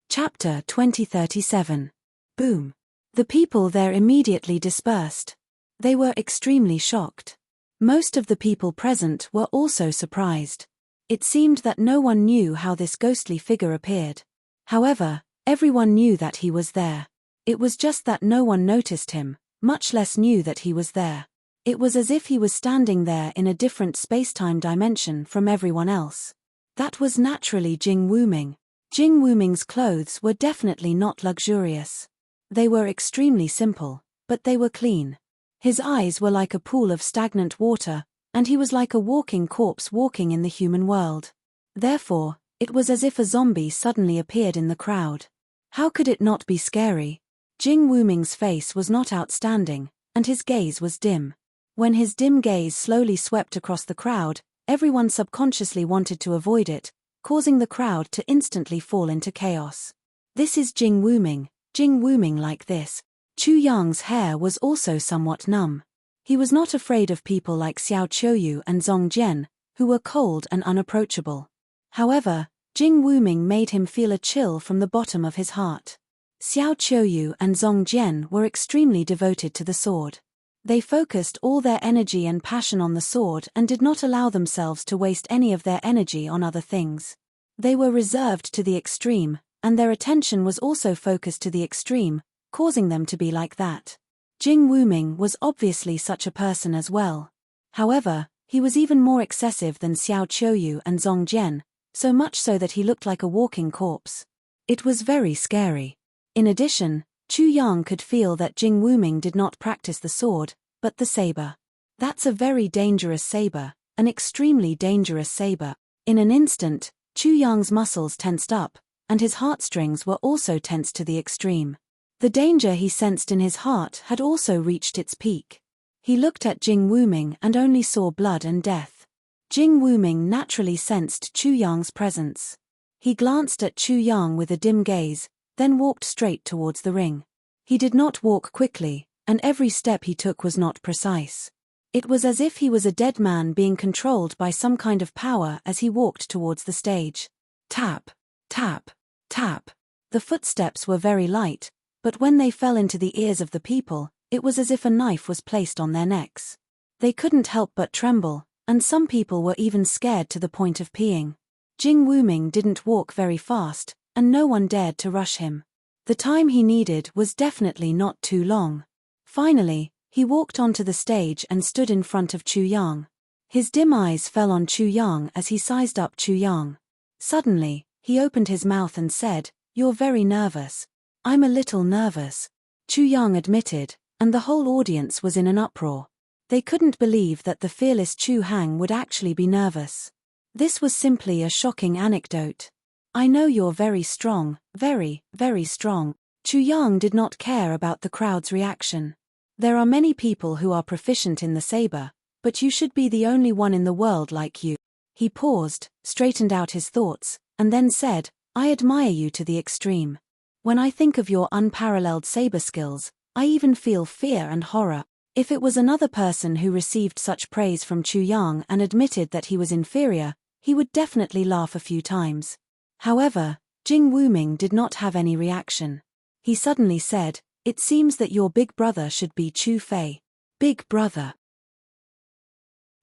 Chapter 2037. Boom. The people there immediately dispersed. They were extremely shocked. Most of the people present were also surprised. It seemed that no one knew how this ghostly figure appeared. However, everyone knew that he was there. It was just that no one noticed him, much less knew that he was there. It was as if he was standing there in a different space-time dimension from everyone else. That was naturally Jing Wuming. Jing Wuming's clothes were definitely not luxurious. They were extremely simple, but they were clean. His eyes were like a pool of stagnant water, and he was like a walking corpse walking in the human world. Therefore, it was as if a zombie suddenly appeared in the crowd. How could it not be scary? Jing Wuming's face was not outstanding, and his gaze was dim. When his dim gaze slowly swept across the crowd, everyone subconsciously wanted to avoid it, causing the crowd to instantly fall into chaos. This is Jing Wuming like this. Chu Yang's hair was also somewhat numb. He was not afraid of people like Xiao Qiuyu and Zong Jian, who were cold and unapproachable. However, Jing Wuming made him feel a chill from the bottom of his heart. Xiao Qiuyu and Zong Jian were extremely devoted to the sword. They focused all their energy and passion on the sword and did not allow themselves to waste any of their energy on other things. They were reserved to the extreme, and their attention was also focused to the extreme, causing them to be like that. Jing Wuming was obviously such a person as well. However, He was even more excessive than Xiao Qiuyu and Zong Jian, so much so that he looked like a walking corpse. It was very scary. In addition, Chu Yang could feel that Jing Wuming did not practice the sword, but the saber. That's a very dangerous saber, an extremely dangerous saber. In an instant, Chu Yang's muscles tensed up, and his heartstrings were also tensed to the extreme. The danger he sensed in his heart had also reached its peak. He looked at Jing Wuming and only saw blood and death. Jing Wuming naturally sensed Chu Yang's presence. He glanced at Chu Yang with a dim gaze, then walked straight towards the ring. He did not walk quickly, and every step he took was not precise. It was as if he was a dead man being controlled by some kind of power as he walked towards the stage. Tap, tap, tap. The footsteps were very light, but when they fell into the ears of the people, it was as if a knife was placed on their necks. They couldn't help but tremble, and some people were even scared to the point of peeing. Jing Wuming didn't walk very fast, and no one dared to rush him. The time he needed was definitely not too long. Finally, he walked onto the stage and stood in front of Chu Yang. His dim eyes fell on Chu Yang as he sized up Chu Yang. Suddenly, he opened his mouth and said, "You're very nervous." "I'm a little nervous," Chu Yang admitted, and the whole audience was in an uproar. They couldn't believe that the fearless Chu Hang would actually be nervous. This was simply a shocking anecdote. "I know you're very strong, very, very strong." Chu Yang did not care about the crowd's reaction. "There are many people who are proficient in the saber, but you should be the only one in the world like you." He paused, straightened out his thoughts, and then said, "I admire you to the extreme. When I think of your unparalleled saber skills, I even feel fear and horror." If it was another person who received such praise from Chu Yang and admitted that he was inferior, he would definitely laugh a few times. However, Jing Wuming did not have any reaction. He suddenly said, "It seems that your big brother should be Chu Fei." Big brother.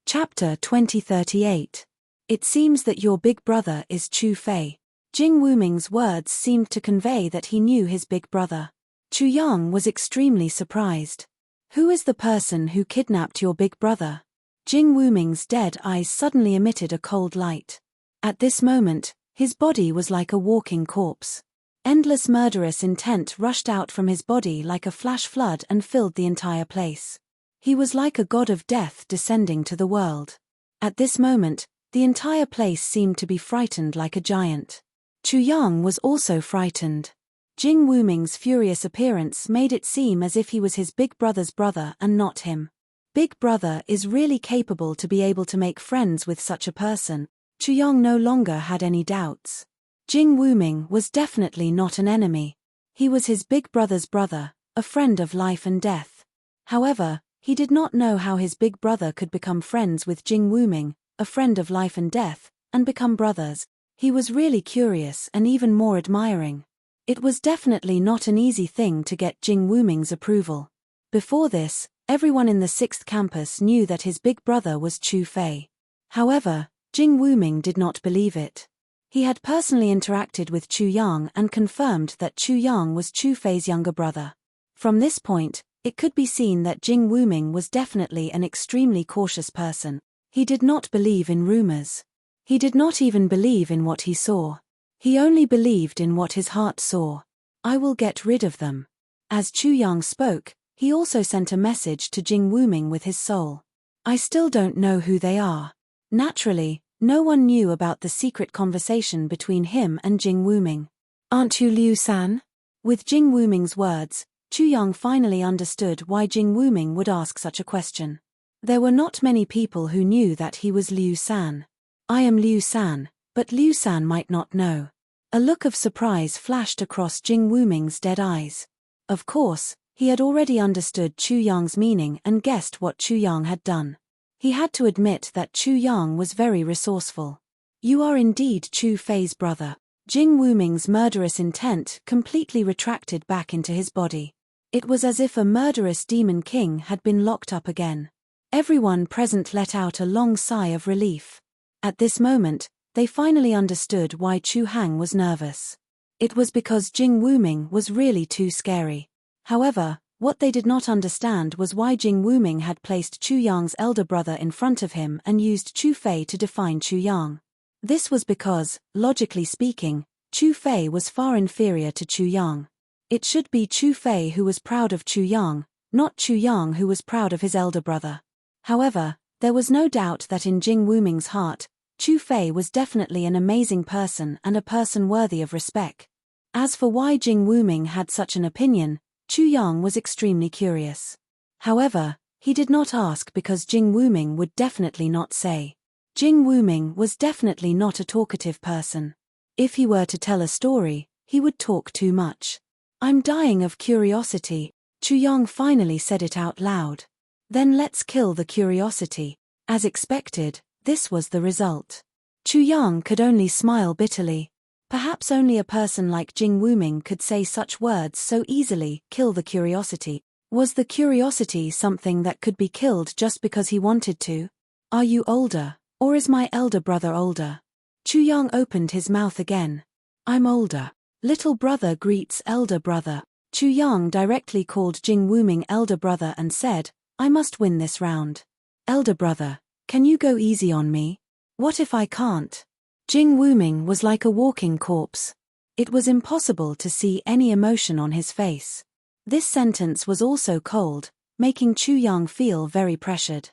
Chapter 2038. It seems that your big brother is Chu Fei. Jing Wuming's words seemed to convey that he knew his big brother. Chu Yang was extremely surprised. "Who is the person who kidnapped your big brother?" Jing Wuming's dead eyes suddenly emitted a cold light. At this moment, his body was like a walking corpse. Endless murderous intent rushed out from his body like a flash flood and filled the entire place. He was like a god of death descending to the world. At this moment, the entire place seemed to be frightened like a giant. Chu Yang was also frightened. Jing Wuming's furious appearance made it seem as if he was his big brother's brother and not him. Big brother is really capable to be able to make friends with such a person. Chu Yang no longer had any doubts. Jing Wuming was definitely not an enemy. He was his big brother's brother, a friend of life and death. However, he did not know how his big brother could become friends with Jing Wuming, a friend of life and death, and become brothers. He was really curious and even more admiring. It was definitely not an easy thing to get Jing Wuming's approval. Before this, everyone in the 6th campus knew that his big brother was Chu Fei. However, Jing Wuming did not believe it. He had personally interacted with Chu Yang and confirmed that Chu Yang was Chu Fei's younger brother. From this point, it could be seen that Jing Wuming was definitely an extremely cautious person. He did not believe in rumors. He did not even believe in what he saw. He only believed in what his heart saw. "I will get rid of them." As Chu Yang spoke, he also sent a message to Jing Wuming with his soul. "I still don't know who they are." Naturally, no one knew about the secret conversation between him and Jing Wuming. "Aren't you Liu San?" With Jing Wuming's words, Chu Yang finally understood why Jing Wuming would ask such a question. There were not many people who knew that he was Liu San. "I am Liu San, but Liu San might not know." A look of surprise flashed across Jing Wuming's dead eyes. Of course, he had already understood Chu Yang's meaning and guessed what Chu Yang had done. He had to admit that Chu Yang was very resourceful. "You are indeed Chu Fei's brother." Jing Wuming's murderous intent completely retracted back into his body. It was as if a murderous demon king had been locked up again. Everyone present let out a long sigh of relief. At this moment, they finally understood why Chu Hang was nervous. It was because Jing Wuming was really too scary. However, What they did not understand was why Jing Wuming had placed Chu Yang's elder brother in front of him and used Chu Fei to define Chu Yang. This was because, logically speaking, Chu Fei was far inferior to Chu Yang. It should be Chu Fei who was proud of Chu Yang, not Chu Yang who was proud of his elder brother. However, there was no doubt that in Jing Wuming's heart, Chu Fei was definitely an amazing person and a person worthy of respect. As for why Jing Wuming had such an opinion, Chu Yang was extremely curious. However, he did not ask because Jing Wuming would definitely not say. Jing Wuming was definitely not a talkative person. If he were to tell a story, he would talk too much. "I'm dying of curiosity," Chu Yang finally said it out loud. "Then let's kill the curiosity." As expected, this was the result. Chu Yang could only smile bitterly. Perhaps only a person like Jing Wuming could say such words so easily. Kill the curiosity. Was the curiosity something that could be killed just because he wanted to? "Are you older, or is my elder brother older?" Chu Yang opened his mouth again. "I'm older." Little brother greets elder brother. Chu Yang directly called Jing Wuming elder brother and said, "I must win this round. Elder brother, can you go easy on me? What if I can't?" Jing Wuming was like a walking corpse. It was impossible to see any emotion on his face. This sentence was also cold, making Chu Yang feel very pressured.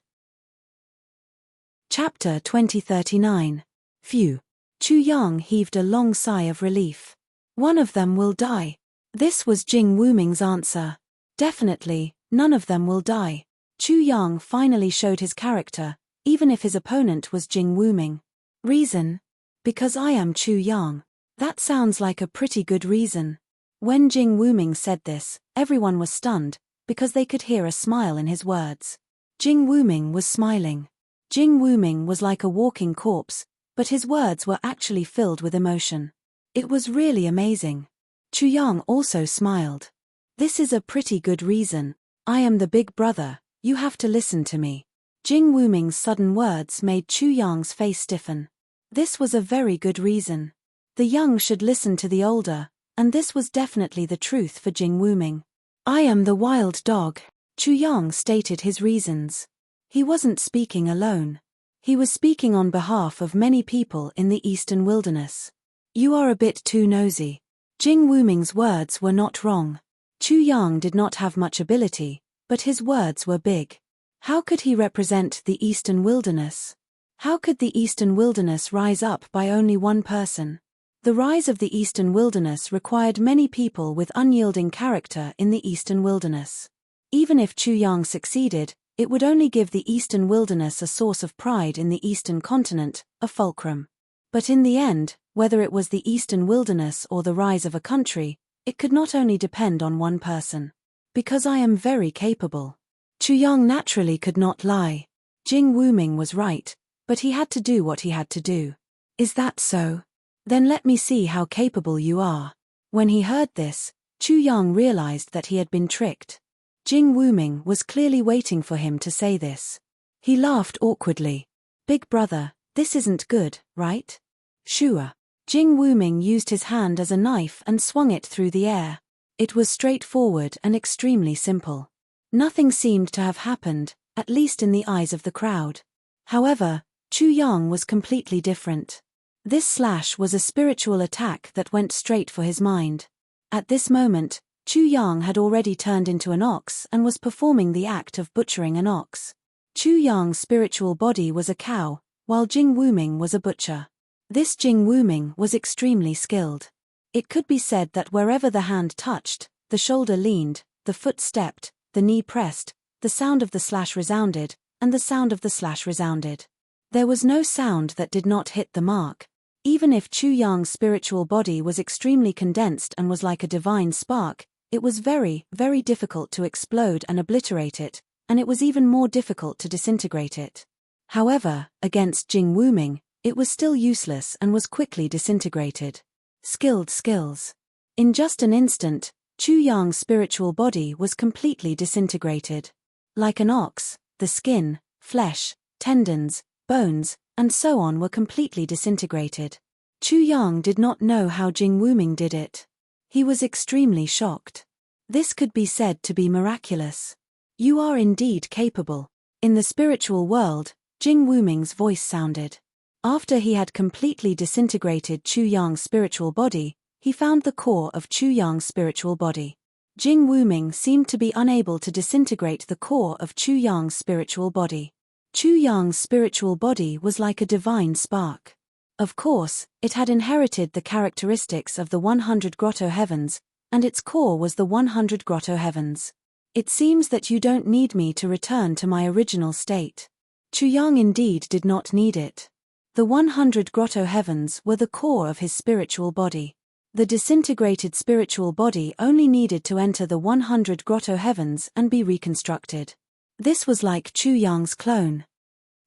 Chapter 2039. Phew. Chu Yang heaved a long sigh of relief. "One of them will die." This was Jing Wuming's answer. "Definitely, none of them will die." Chu Yang finally showed his character, even if his opponent was Jing Wuming. "Reason? Because I am Chu Yang." That sounds like a pretty good reason. When Jing Wuming said this, everyone was stunned, because they could hear a smile in his words. Jing Wuming was smiling. Jing Wuming was like a walking corpse, but his words were actually filled with emotion. It was really amazing. Chu Yang also smiled. "This is a pretty good reason. I am the big brother, you have to listen to me." Jing Wuming's sudden words made Chu Yang's face stiffen. This was a very good reason. The young should listen to the older, and this was definitely the truth for Jing Wuming. "I am the wild dog." Chu Yang stated his reasons. He wasn't speaking alone. He was speaking on behalf of many people in the eastern wilderness. "You are a bit too nosy." Jing Wuming's words were not wrong. Chu Yang did not have much ability, but his words were big. How could he represent the eastern wilderness? How could the eastern wilderness rise up by only one person? The rise of the eastern wilderness required many people with unyielding character in the eastern wilderness. Even if Chu Yang succeeded, it would only give the eastern wilderness a source of pride in the eastern continent, a fulcrum. But in the end, whether it was the eastern wilderness or the rise of a country, it could not only depend on one person. "Because I am very capable." Chu Yang naturally could not lie. Jing Wuming was right, but he had to do what he had to do. "Is that so? Then let me see how capable you are." When he heard this, Chu Yang realized that he had been tricked. Jing Wuming was clearly waiting for him to say this. He laughed awkwardly. "Big brother, this isn't good, right?" "Sure." Jing Wuming used his hand as a knife and swung it through the air. It was straightforward and extremely simple. Nothing seemed to have happened, at least in the eyes of the crowd. However, Chu Yang was completely different. This slash was a spiritual attack that went straight for his mind. At this moment, Chu Yang had already turned into an ox and was performing the act of butchering an ox. Chu Yang's spiritual body was a cow, while Jing Wuming was a butcher. This Jing Wuming was extremely skilled. It could be said that wherever the hand touched, the shoulder leaned, the foot stepped, the knee pressed, the sound of the slash resounded, and the sound of the slash resounded. There was no sound that did not hit the mark. Even if Chu Yang's spiritual body was extremely condensed and was like a divine spark, it was very, very difficult to explode and obliterate it, and it was even more difficult to disintegrate it. However, against Jing Wuming, it was still useless and was quickly disintegrated. Skilled skills. In just an instant, Chu Yang's spiritual body was completely disintegrated. Like an ox, the skin, flesh, tendons, bones, and so on were completely disintegrated. Chu Yang did not know how Jing Wuming did it. He was extremely shocked. This could be said to be miraculous. You are indeed capable. In the spiritual world, Jing Wuming's voice sounded. After he had completely disintegrated Chu Yang's spiritual body, he found the core of Chu Yang's spiritual body. Jing Wuming seemed to be unable to disintegrate the core of Chu Yang's spiritual body. Chu Yang's spiritual body was like a divine spark. Of course, it had inherited the characteristics of the 100 grotto heavens, and its core was the 100 grotto heavens. It seems that you don't need me to return to my original state. Chu Yang indeed did not need it. The 100 grotto heavens were the core of his spiritual body. The disintegrated spiritual body only needed to enter the 100 grotto heavens and be reconstructed. This was like Chu Yang's clone.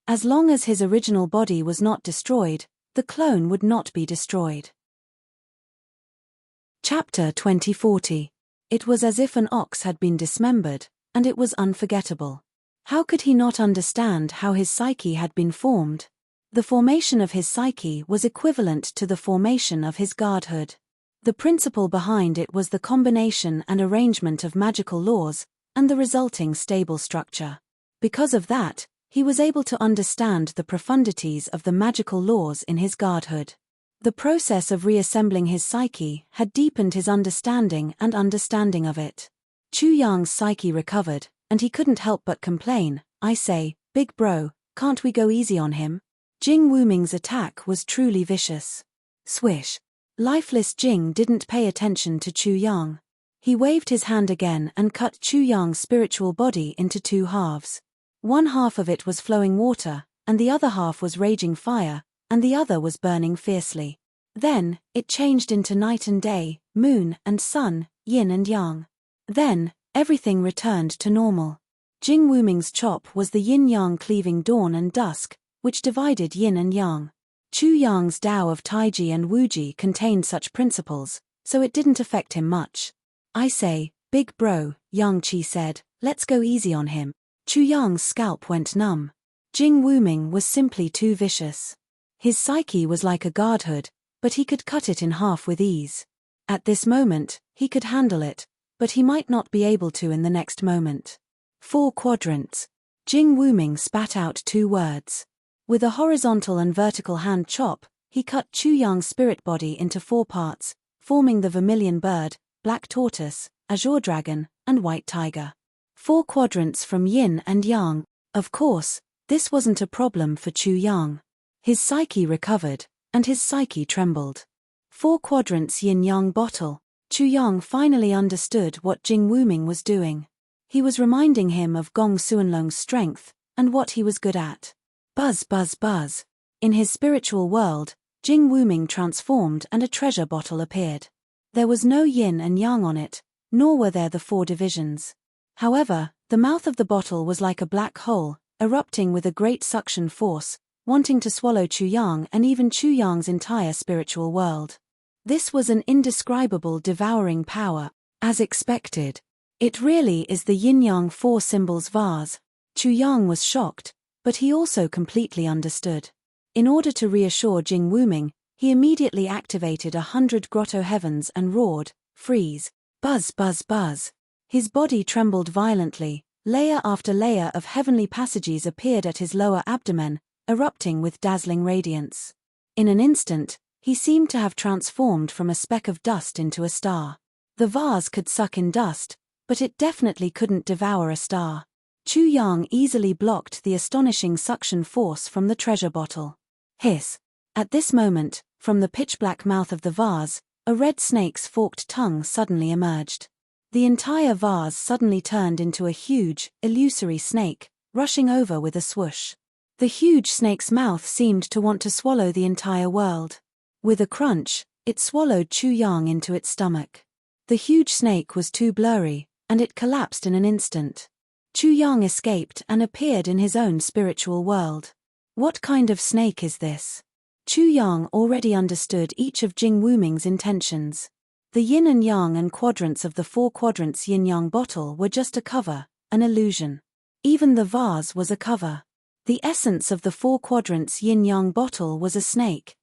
As long as his original body was not destroyed, the clone would not be destroyed. Chapter 2040. It was as if an ox had been dismembered, and it was unforgettable. How could he not understand how his psyche had been formed? The formation of his psyche was equivalent to the formation of his godhood. The principle behind it was the combination and arrangement of magical laws, and the resulting stable structure. Because of that, he was able to understand the profundities of the magical laws in his godhood. The process of reassembling his psyche had deepened his understanding of it. Chu Yang's psyche recovered, and he couldn't help but complain, "I say, big bro, can't we go easy on him?" Jing Wuming's attack was truly vicious. Swish. Lifeless Jing didn't pay attention to Chu Yang. He waved his hand again and cut Chu Yang's spiritual body into two halves. One half of it was flowing water, and the other half was raging fire, and the other was burning fiercely. Then, it changed into night and day, moon and sun, yin and yang. Then, everything returned to normal. Jing Wuming's chop was the yin-yang cleaving dawn and dusk, which divided yin and yang. Chu Yang's Tao of Taiji and Wuji contained such principles, so it didn't affect him much. "I say, big bro," Yang Qi said, "let's go easy on him." Chu Yang's scalp went numb. Jing Wuming was simply too vicious. His psyche was like a godhood, but he could cut it in half with ease. At this moment, he could handle it, but he might not be able to in the next moment. 4 quadrants. Jing Wuming spat out 2 words. With a horizontal and vertical hand chop, he cut Chu Yang's spirit body into 4 parts, forming the vermilion bird, black tortoise, azure dragon, and white tiger. 4 quadrants from yin and yang. Of course, this wasn't a problem for Chu Yang. His psyche recovered, and his psyche trembled. 4 quadrants yin-yang bottle. Chu Yang finally understood what Jing Wuming was doing. He was reminding him of Gong Suanlong's strength, and what he was good at. Buzz buzz buzz. In his spiritual world, Jing Wuming transformed and a treasure bottle appeared. There was no yin and yang on it, nor were there the 4 divisions. However, the mouth of the bottle was like a black hole, erupting with a great suction force, wanting to swallow Chu Yang and even Chu Yang's entire spiritual world. This was an indescribable devouring power, as expected. It really is the yin-yang 4 symbols vase. Chu Yang was shocked, but he also completely understood. In order to reassure Jing Wuming, he immediately activated 100 grotto heavens and roared, "Freeze! Buzz buzz buzz!" His body trembled violently, layer after layer of heavenly passages appeared at his lower abdomen, erupting with dazzling radiance. In an instant, he seemed to have transformed from a speck of dust into a star. The vase could suck in dust, but it definitely couldn't devour a star. Chu Yang easily blocked the astonishing suction force from the treasure bottle. Hiss! At this moment, from the pitch-black mouth of the vase, a red snake's forked tongue suddenly emerged. The entire vase suddenly turned into a huge, illusory snake, rushing over with a swoosh. The huge snake's mouth seemed to want to swallow the entire world. With a crunch, it swallowed Chu Yang into its stomach. The huge snake was too blurry, and it collapsed in an instant. Chu Yang escaped and appeared in his own spiritual world. What kind of snake is this? Chu Yang already understood each of Jing Wuming's intentions. The yin and yang and quadrants of the 4 quadrants yin-yang bottle were just a cover, an illusion. Even the vase was a cover. The essence of the 4 quadrants yin-yang bottle was a snake.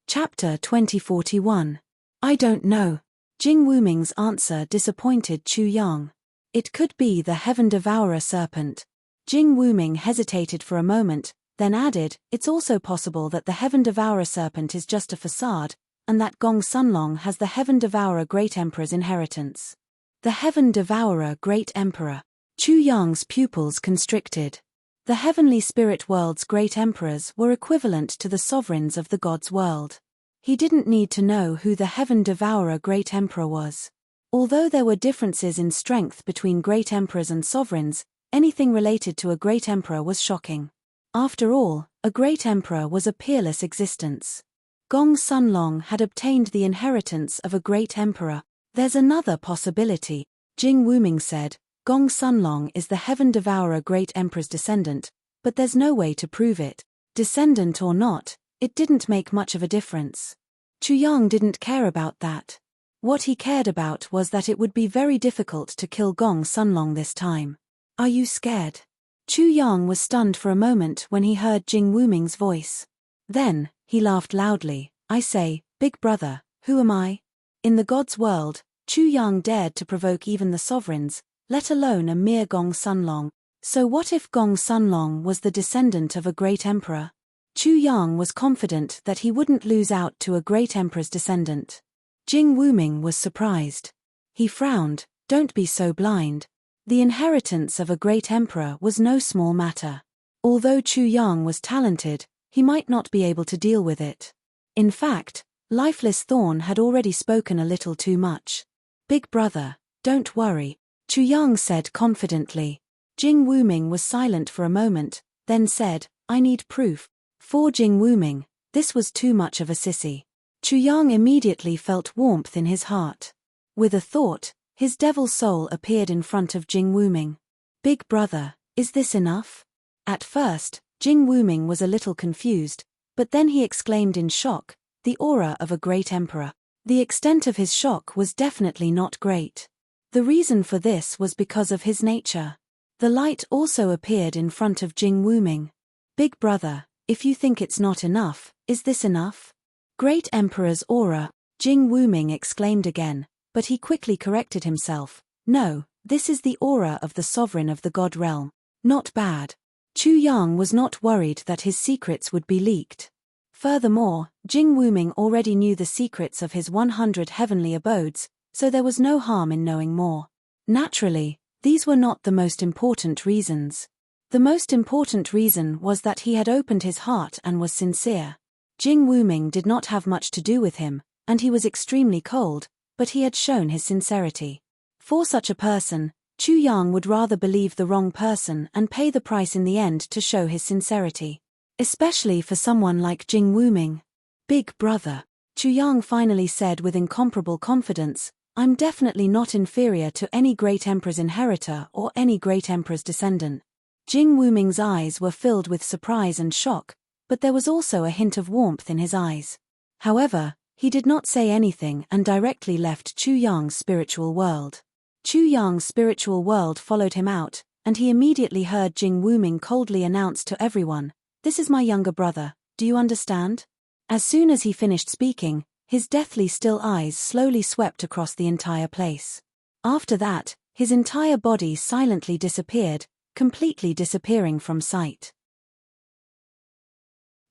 Chapter 2041. I don't know. Jing Wuming's answer disappointed Chu Yang. It could be the Heaven Devourer serpent. Jing Wuming hesitated for a moment, then added, it's also possible that the Heaven Devourer serpent is just a facade, and that Gong Sunlong has the Heaven Devourer Great Emperor's inheritance. The Heaven Devourer Great Emperor. Chu Yang's pupils constricted. The heavenly spirit world's great emperors were equivalent to the sovereigns of the gods' world. He didn't need to know who the Heaven Devourer Great Emperor was. Although there were differences in strength between great emperors and sovereigns, anything related to a great emperor was shocking. After all, a great emperor was a peerless existence. Gong Sunlong had obtained the inheritance of a great emperor. There's another possibility, Jing Wuming said. Gong Sunlong is the Heaven Devourer Great Emperor's descendant, but there's no way to prove it. Descendant or not, it didn't make much of a difference. Chu Yang didn't care about that. What he cared about was that it would be very difficult to kill Gong Sunlong this time. Are you scared? Chu Yang was stunned for a moment when he heard Jing Wuming's voice. Then, he laughed loudly. I say, big brother, who am I? In the gods' world, Chu Yang dared to provoke even the sovereigns, let alone a mere Gong Sunlong. So what if Gong Sunlong was the descendant of a great emperor? Chu Yang was confident that he wouldn't lose out to a great emperor's descendant. Jing Wuming was surprised. He frowned. Don't be so blind. The inheritance of a great emperor was no small matter. Although Chu Yang was talented, he might not be able to deal with it. In fact, Lifeless Thorn had already spoken a little too much. Big brother, don't worry, Chu Yang said confidently. Jing Wuming was silent for a moment, then said, I need proof. For Jing Wuming, this was too much of a sissy. Chu Yang immediately felt warmth in his heart. With a thought, his devil soul appeared in front of Jing Wuming. Big brother, is this enough? At first, Jing Wuming was a little confused, but then he exclaimed in shock, the aura of a great emperor. The extent of his shock was definitely not great. The reason for this was because of his nature. The light also appeared in front of Jing Wuming. Big brother, if you think it's not enough, is this enough? Great Emperor's aura, Jing Wuming exclaimed again, but he quickly corrected himself. No, this is the aura of the sovereign of the god realm. Not bad. Chu Yang was not worried that his secrets would be leaked. Furthermore, Jing Wuming already knew the secrets of his 100 heavenly abodes, so there was no harm in knowing more. Naturally, these were not the most important reasons. The most important reason was that he had opened his heart and was sincere. Jing Wuming did not have much to do with him, and he was extremely cold, but he had shown his sincerity. For such a person, Chu Yang would rather believe the wrong person and pay the price in the end to show his sincerity. Especially for someone like Jing Wuming. Big brother, Chu Yang finally said with incomparable confidence, I'm definitely not inferior to any great emperor's inheritor or any great emperor's descendant. Jing Wuming's eyes were filled with surprise and shock, but there was also a hint of warmth in his eyes. However, he did not say anything and directly left Chu Yang's spiritual world. Chu Yang's spiritual world followed him out, and he immediately heard Jing Wuming coldly announce to everyone, This is my younger brother, do you understand? As soon as he finished speaking, his deathly still eyes slowly swept across the entire place. After that, his entire body silently disappeared, completely disappearing from sight.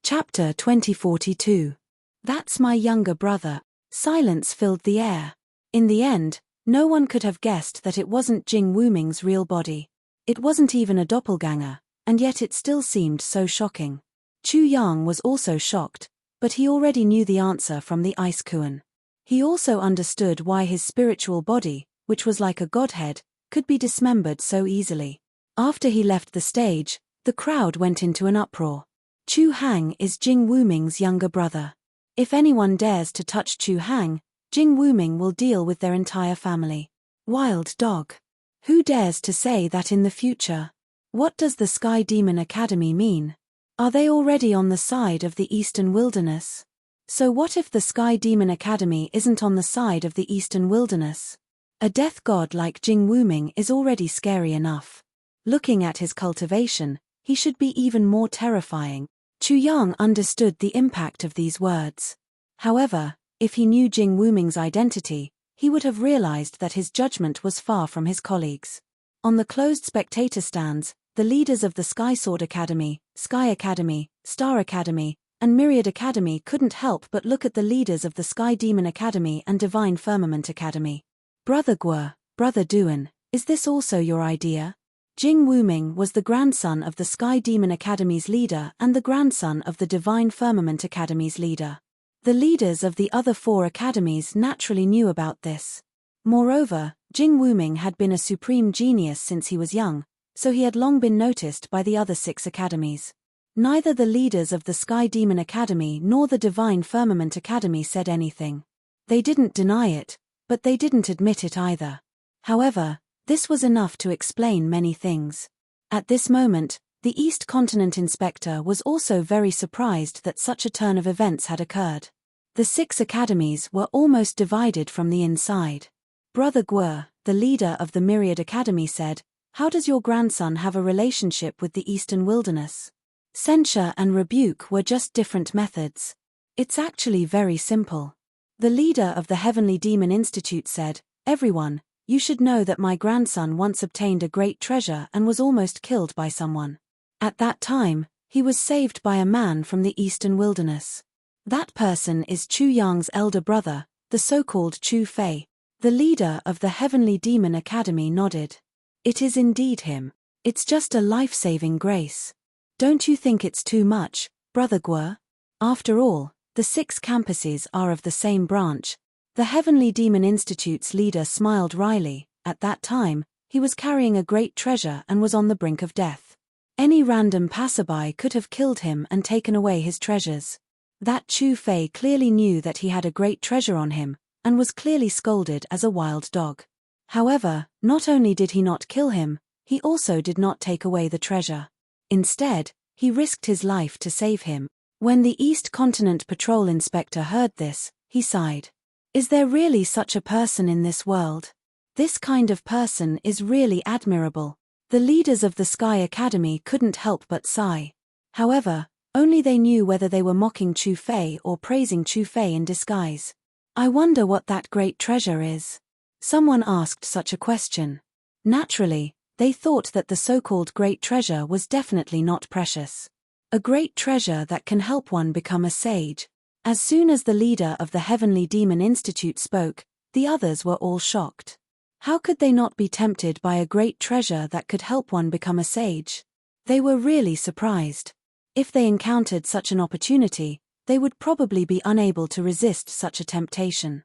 Chapter 2042. That's my younger brother. Silence filled the air. In the end, no one could have guessed that it wasn't Jing Wuming's real body. It wasn't even a doppelganger, and yet it still seemed so shocking. Chu Yang was also shocked, but he already knew the answer from the ice koan. He also understood why his spiritual body, which was like a godhead, could be dismembered so easily. After he left the stage, the crowd went into an uproar. Chu Hang is Jing Wuming's younger brother. If anyone dares to touch Chu Hang, Jing Wuming will deal with their entire family. Wild dog. Who dares to say that in the future? What does the Sky Demon Academy mean? Are they already on the side of the Eastern Wilderness? So what if the Sky Demon Academy isn't on the side of the Eastern Wilderness? A death god like Jing Wuming is already scary enough. Looking at his cultivation, he should be even more terrifying. Chu Yang understood the impact of these words. However, if he knew Jing Wuming's identity, he would have realized that his judgment was far from his colleagues. On the closed spectator stands, the leaders of the Sky Sword Academy, Sky Academy, Star Academy, and Myriad Academy couldn't help but look at the leaders of the Sky Demon Academy and Divine Firmament Academy. Brother Guo, Brother Duan, is this also your idea? Jing Wuming was the grandson of the Sky Demon Academy's leader and the grandson of the Divine Firmament Academy's leader. The leaders of the other 4 academies naturally knew about this. Moreover, Jing Wuming had been a supreme genius since he was young, so he had long been noticed by the other 6 academies. Neither the leaders of the Sky Demon Academy nor the Divine Firmament Academy said anything. They didn't deny it, but they didn't admit it either. However, this was enough to explain many things. At this moment, the East Continent Inspector was also very surprised that such a turn of events had occurred. The 6 academies were almost divided from the inside. Brother Guo, the leader of the Myriad Academy, said, "How does your grandson have a relationship with the Eastern Wilderness?" Censure and rebuke were just different methods. It's actually very simple. The leader of the Heavenly Demon Institute said, "Everyone, you should know that my grandson once obtained a great treasure and was almost killed by someone. At that time, he was saved by a man from the Eastern Wilderness. That person is Chu Yang's elder brother, the so-called Chu Fei." The leader of the Heavenly Demon Academy nodded. "It is indeed him. It's just a life-saving grace. Don't you think it's too much, Brother Guo? After all, the 6 campuses are of the same branch." The Heavenly Demon Institute's leader smiled wryly. At that time, he was carrying a great treasure and was on the brink of death. Any random passerby could have killed him and taken away his treasures. That Chu Fei clearly knew that he had a great treasure on him, and was clearly scolded as a wild dog. However, not only did he not kill him, he also did not take away the treasure. Instead, he risked his life to save him. When the East Continent Patrol Inspector heard this, he sighed. Is there really such a person in this world? This kind of person is really admirable. The leaders of the Sky Academy couldn't help but sigh. However, only they knew whether they were mocking Chu Fei or praising Chu Fei in disguise. I wonder what that great treasure is. Someone asked such a question. Naturally, they thought that the so-called great treasure was definitely not precious. A great treasure that can help one become a sage. As soon as the leader of the Heavenly Demon Institute spoke, the others were all shocked. How could they not be tempted by a great treasure that could help one become a sage? They were really surprised. If they encountered such an opportunity, they would probably be unable to resist such a temptation.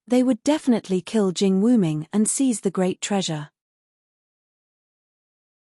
They would definitely kill Jing Wuming and seize the great treasure.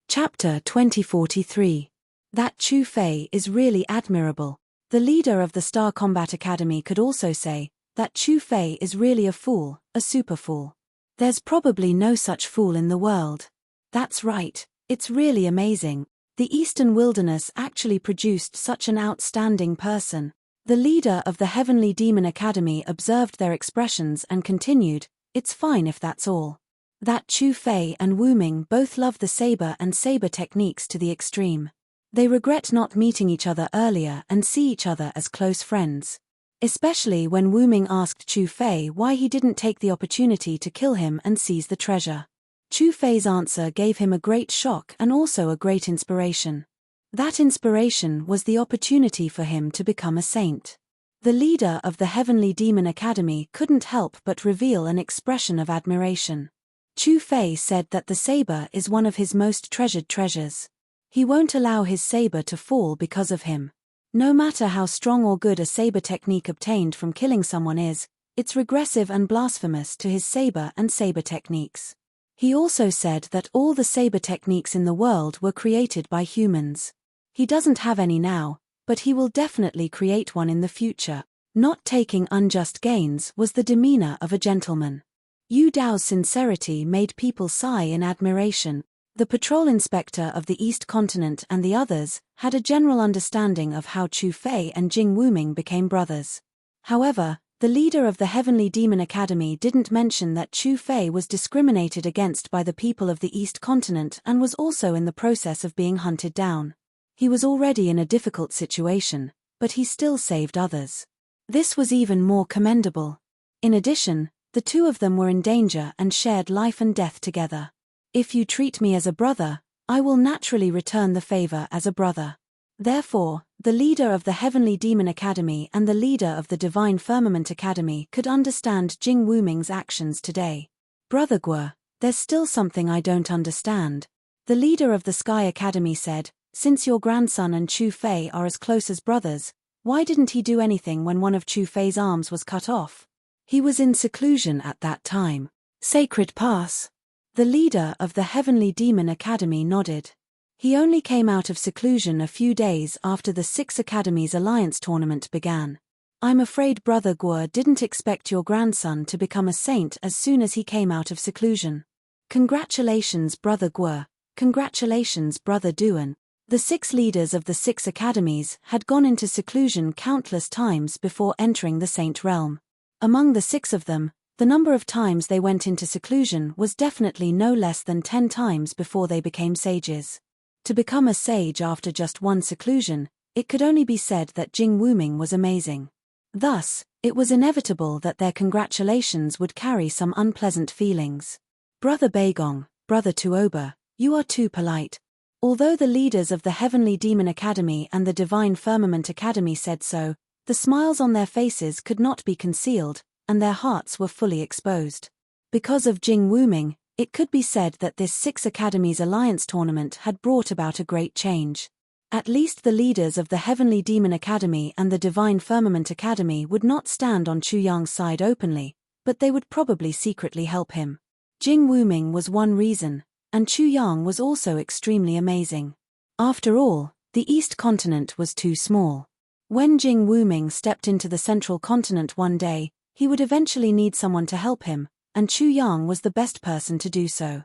Chapter 2043. That Chu Fei is really admirable. The leader of the Star Combat Academy could also say, that Chu Fei is really a fool, a super fool. There's probably no such fool in the world. That's right, it's really amazing. The Eastern Wilderness actually produced such an outstanding person. The leader of the Heavenly Demon Academy observed their expressions and continued, it's fine if that's all. That Chu Fei and Wuming both love the saber and saber techniques to the extreme. They regret not meeting each other earlier and see each other as close friends. Especially when Wuming asked Chu Fei why he didn't take the opportunity to kill him and seize the treasure. Chu Fei's answer gave him a great shock and also a great inspiration. That inspiration was the opportunity for him to become a saint. The leader of the Heavenly Demon Academy couldn't help but reveal an expression of admiration. Chu Fei said that the saber is one of his most treasured treasures. He won't allow his saber to fall because of him. No matter how strong or good a saber technique obtained from killing someone is, it's regressive and blasphemous to his saber and saber techniques. He also said that all the saber techniques in the world were created by humans. He doesn't have any now, but he will definitely create one in the future. Not taking unjust gains was the demeanor of a gentleman. Yu Dao's sincerity made people sigh in admiration. The patrol inspector of the East Continent and the others had a general understanding of how Chu Fei and Jing Wuming became brothers. However, the leader of the Heavenly Demon Academy didn't mention that Chu Fei was discriminated against by the people of the East Continent and was also in the process of being hunted down. He was already in a difficult situation, but he still saved others. This was even more commendable. In addition, The two of them were in danger and shared life and death together. If you treat me as a brother, I will naturally return the favor as a brother. Therefore, the leader of the Heavenly Demon Academy and the leader of the Divine Firmament Academy could understand Jing Wuming's actions today. Brother Guo, there's still something I don't understand. The leader of the Sky Academy said, since your grandson and Chu Fei are as close as brothers, why didn't he do anything when one of Chu Fei's arms was cut off? He was in seclusion at that time. Sacred Pass. The leader of the Heavenly Demon Academy nodded. He only came out of seclusion a few days after the Six Academies Alliance tournament began. I'm afraid Brother Guo didn't expect your grandson to become a saint as soon as he came out of seclusion. Congratulations, Brother Guo. Congratulations, Brother Duan. The 6 leaders of the 6 academies had gone into seclusion countless times before entering the saint realm. Among the 6 of them, the number of times they went into seclusion was definitely no less than 10 times before they became sages. To become a sage after just one seclusion, it could only be said that Jing Wuming was amazing. Thus, it was inevitable that their congratulations would carry some unpleasant feelings. Brother Beigong, Brother Tuoba, you are too polite. Although the leaders of the Heavenly Demon Academy and the Divine Firmament Academy said so, the smiles on their faces could not be concealed, and their hearts were fully exposed. Because of Jing Wuming, it could be said that this 6 Academies Alliance tournament had brought about a great change. At least the leaders of the Heavenly Demon Academy and the Divine Firmament Academy would not stand on Chu Yang's side openly, but they would probably secretly help him. Jing Wuming was one reason, and Chu Yang was also extremely amazing. After all, the East Continent was too small. When Jing Wuming stepped into the Central Continent one day, he would eventually need someone to help him, and Chu Yang was the best person to do so.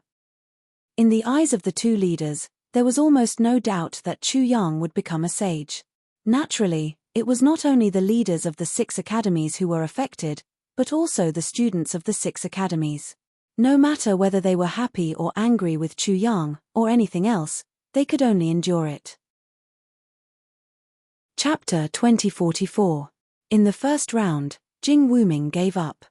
In the eyes of the two leaders, there was almost no doubt that Chu Yang would become a sage. Naturally, it was not only the leaders of the 6 academies who were affected, but also the students of the 6 academies. No matter whether they were happy or angry with Chu Yang, or anything else, they could only endure it. Chapter 2044. In the first round, Jing Wuming gave up.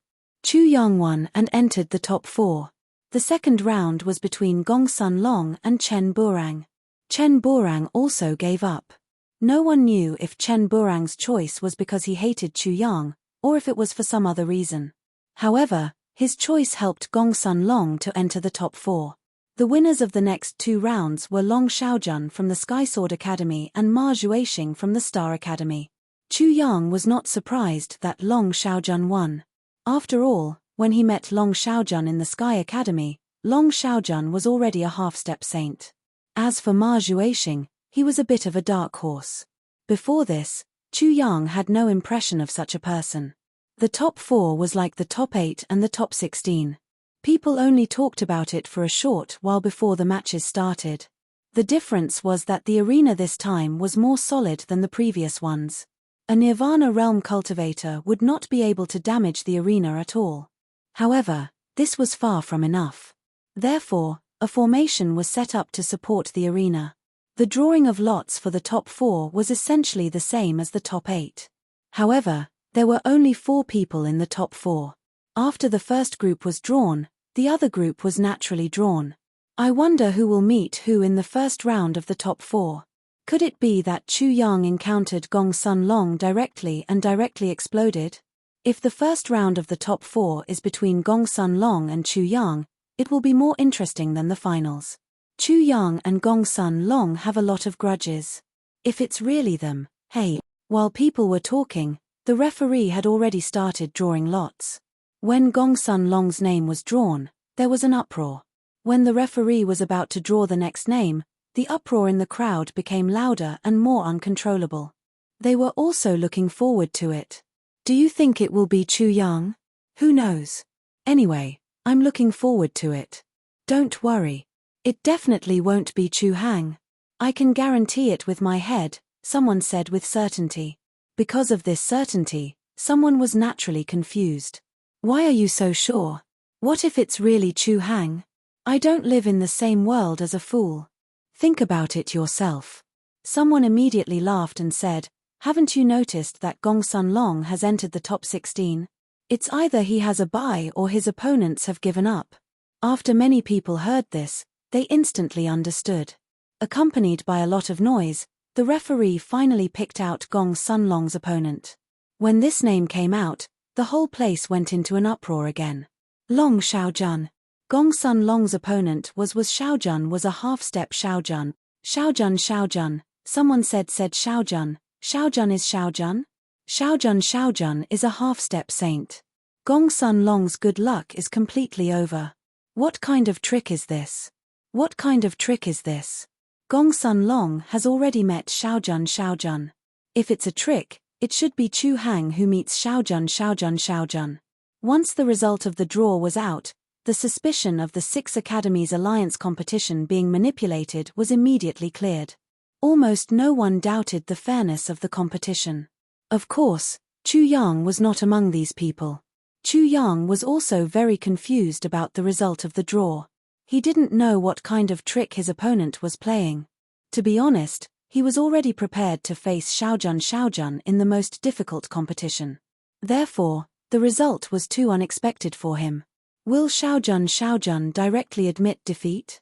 Chu Yang won and entered the top 4. The second round was between Gong Sun Long and Chen Burang. Chen Burang also gave up. No one knew if Chen Burang's choice was because he hated Chu Yang, or if it was for some other reason. However, his choice helped Gong Sun Long to enter the top 4. The winners of the next 2 rounds were Long Xiaojun from the Sky Sword Academy and Ma Zhuixing from the Star Academy. Chu Yang was not surprised that Long Xiaojun won. After all, when he met Long Xiaojun in the Sky Academy, Long Xiaojun was already a half-step saint. As for Ma Zhuixing, he was a bit of a dark horse. Before this, Chu Yang had no impression of such a person. The top 4 was like the top 8 and the top 16. People only talked about it for a short while before the matches started. The difference was that the arena this time was more solid than the previous ones. A Nirvana Realm cultivator would not be able to damage the arena at all. However, this was far from enough. Therefore, a formation was set up to support the arena. The drawing of lots for the top 4 was essentially the same as the top 8. However, there were only 4 people in the top 4. After the first group was drawn, the other group was naturally drawn. I wonder who will meet who in the first round of the top 4. Could it be that Chu Yang encountered Gong Sun Long directly and directly exploded? If the first round of the top 4 is between Gong Sun Long and Chu Yang, it will be more interesting than the finals. Chu Yang and Gong Sun Long have a lot of grudges. If it's really them, hey. While people were talking, the referee had already started drawing lots. When Gong Sun Long's name was drawn, there was an uproar. When the referee was about to draw the next name, the uproar in the crowd became louder and more uncontrollable. They were also looking forward to it. Do you think it will be Chu Yang? Who knows? Anyway, I'm looking forward to it. Don't worry. It definitely won't be Chu Hang. I can guarantee it with my head, someone said with certainty. Because of this certainty, someone was naturally confused. Why are you so sure? What if it's really Chu Hang? I don't live in the same world as a fool. Think about it yourself. Someone immediately laughed and said, haven't you noticed that Gong Sun Long has entered the top 16? It's either he has a bye or his opponents have given up. After many people heard this, they instantly understood. Accompanied by a lot of noise, the referee finally picked out Gong Sun Long's opponent. When this name came out, the whole place went into an uproar again. Long Xiaojun. Gong Sun Long's opponent was Xiaojun was a half-step Xiaojun. Xiaojun. Someone said Xiaojun. Xiaojun is Xiaojun? Xiaojun is a half-step saint. Gong Sun Long's good luck is completely over. What kind of trick is this? What kind of trick is this? Gong Sun Long has already met Xiaojun. If it's a trick, it should be Chu Hang who meets Xiaojun. Once the result of the draw was out, the suspicion of the 6 Academies Alliance competition being manipulated was immediately cleared. Almost no one doubted the fairness of the competition. Of course, Chu Yang was not among these people. Chu Yang was also very confused about the result of the draw. He didn't know what kind of trick his opponent was playing. To be honest, he was already prepared to face Xiaojun in the most difficult competition. Therefore, the result was too unexpected for him. Will Xiaojun directly admit defeat?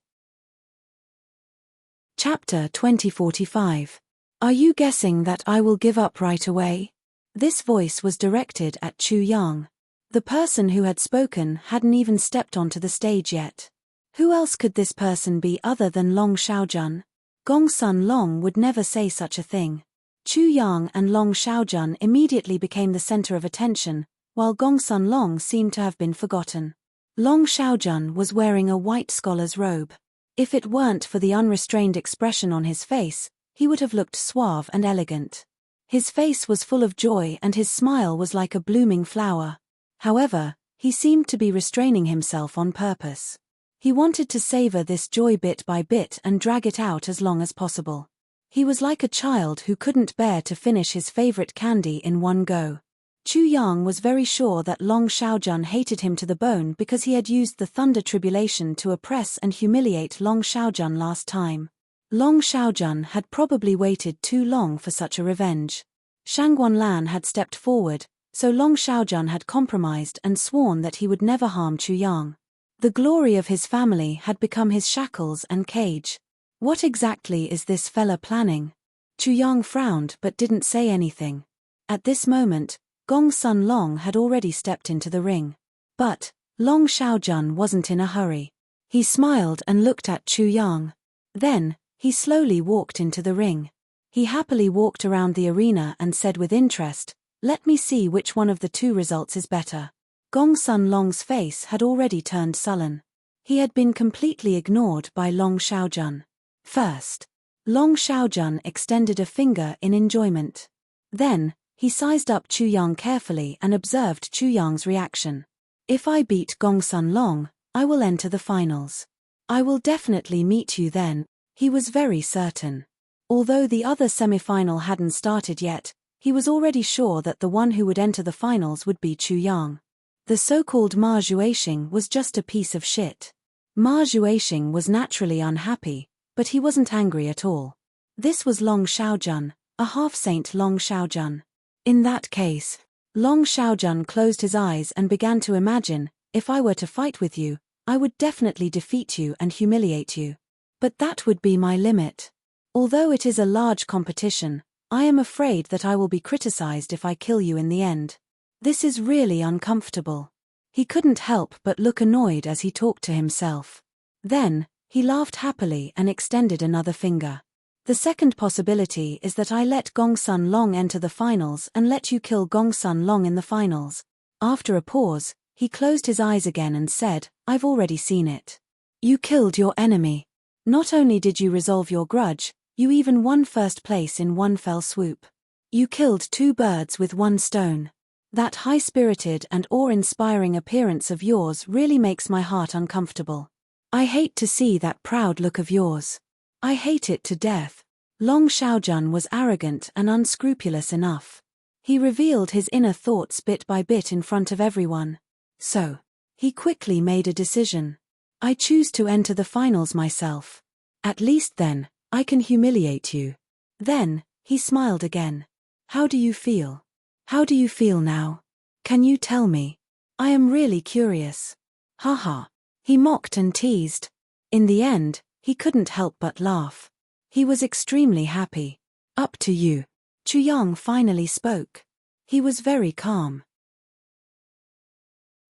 Chapter 2045. Are you guessing that I will give up right away? This voice was directed at Chu Yang. The person who had spoken hadn't even stepped onto the stage yet. Who else could this person be other than Long Xiaojun? Gong Sun Long would never say such a thing. Chu Yang and Long Xiaojun immediately became the center of attention, while Gong Sun Long seemed to have been forgotten. Long Xiaojun was wearing a white scholar's robe. If it weren't for the unrestrained expression on his face, he would have looked suave and elegant. His face was full of joy and his smile was like a blooming flower. However, he seemed to be restraining himself on purpose. He wanted to savor this joy bit by bit and drag it out as long as possible. He was like a child who couldn't bear to finish his favorite candy in one go. Chu Yang was very sure that Long Xiaojun hated him to the bone because he had used the Thunder Tribulation to oppress and humiliate Long Xiaojun last time. Long Xiaojun had probably waited too long for such a revenge. Shangguan Lan had stepped forward, so Long Xiaojun had compromised and sworn that he would never harm Chu Yang. The glory of his family had become his shackles and cage. What exactly is this fella planning? Chu Yang frowned but didn't say anything. At this moment, Gong Sun Long had already stepped into the ring. But Long Xiaojun wasn't in a hurry. He smiled and looked at Chu Yang. Then, he slowly walked into the ring. He happily walked around the arena and said with interest, "Let me see which one of the two results is better." Gong Sun Long's face had already turned sullen. He had been completely ignored by Long Xiaojun. First, Long Xiaojun extended a finger in enjoyment. Then, he sized up Chu Yang carefully and observed Chu Yang's reaction. If I beat Gong Sun Long, I will enter the finals. I will definitely meet you then, he was very certain. Although the other semi-final hadn't started yet, he was already sure that the one who would enter the finals would be Chu Yang. The so-called Ma Juexing was just a piece of shit. Ma Juexing was naturally unhappy, but he wasn't angry at all. This was Long Xiaojun, a half-saint Long Xiaojun. In that case, Long Xiaojun closed his eyes and began to imagine, if I were to fight with you, I would definitely defeat you and humiliate you. But that would be my limit. Although it is a large competition, I am afraid that I will be criticized if I kill you in the end. This is really uncomfortable. He couldn't help but look annoyed as he talked to himself. Then, he laughed happily and extended another finger. The second possibility is that I let Gong Sun Long enter the finals and let you kill Gong Sun Long in the finals. After a pause, he closed his eyes again and said, I've already seen it. You killed your enemy. Not only did you resolve your grudge, you even won first place in one fell swoop. You killed 2 birds with 1 stone. That high-spirited and awe-inspiring appearance of yours really makes my heart uncomfortable. I hate to see that proud look of yours. I hate it to death. Long Xiaojun was arrogant and unscrupulous enough. He revealed his inner thoughts bit by bit in front of everyone. So, he quickly made a decision. I choose to enter the finals myself. At least then, I can humiliate you. Then, he smiled again. How do you feel? How do you feel now? Can you tell me? I am really curious. Haha. He mocked and teased. In the end, he couldn't help but laugh. He was extremely happy. Up to you. Chu Yang finally spoke. He was very calm.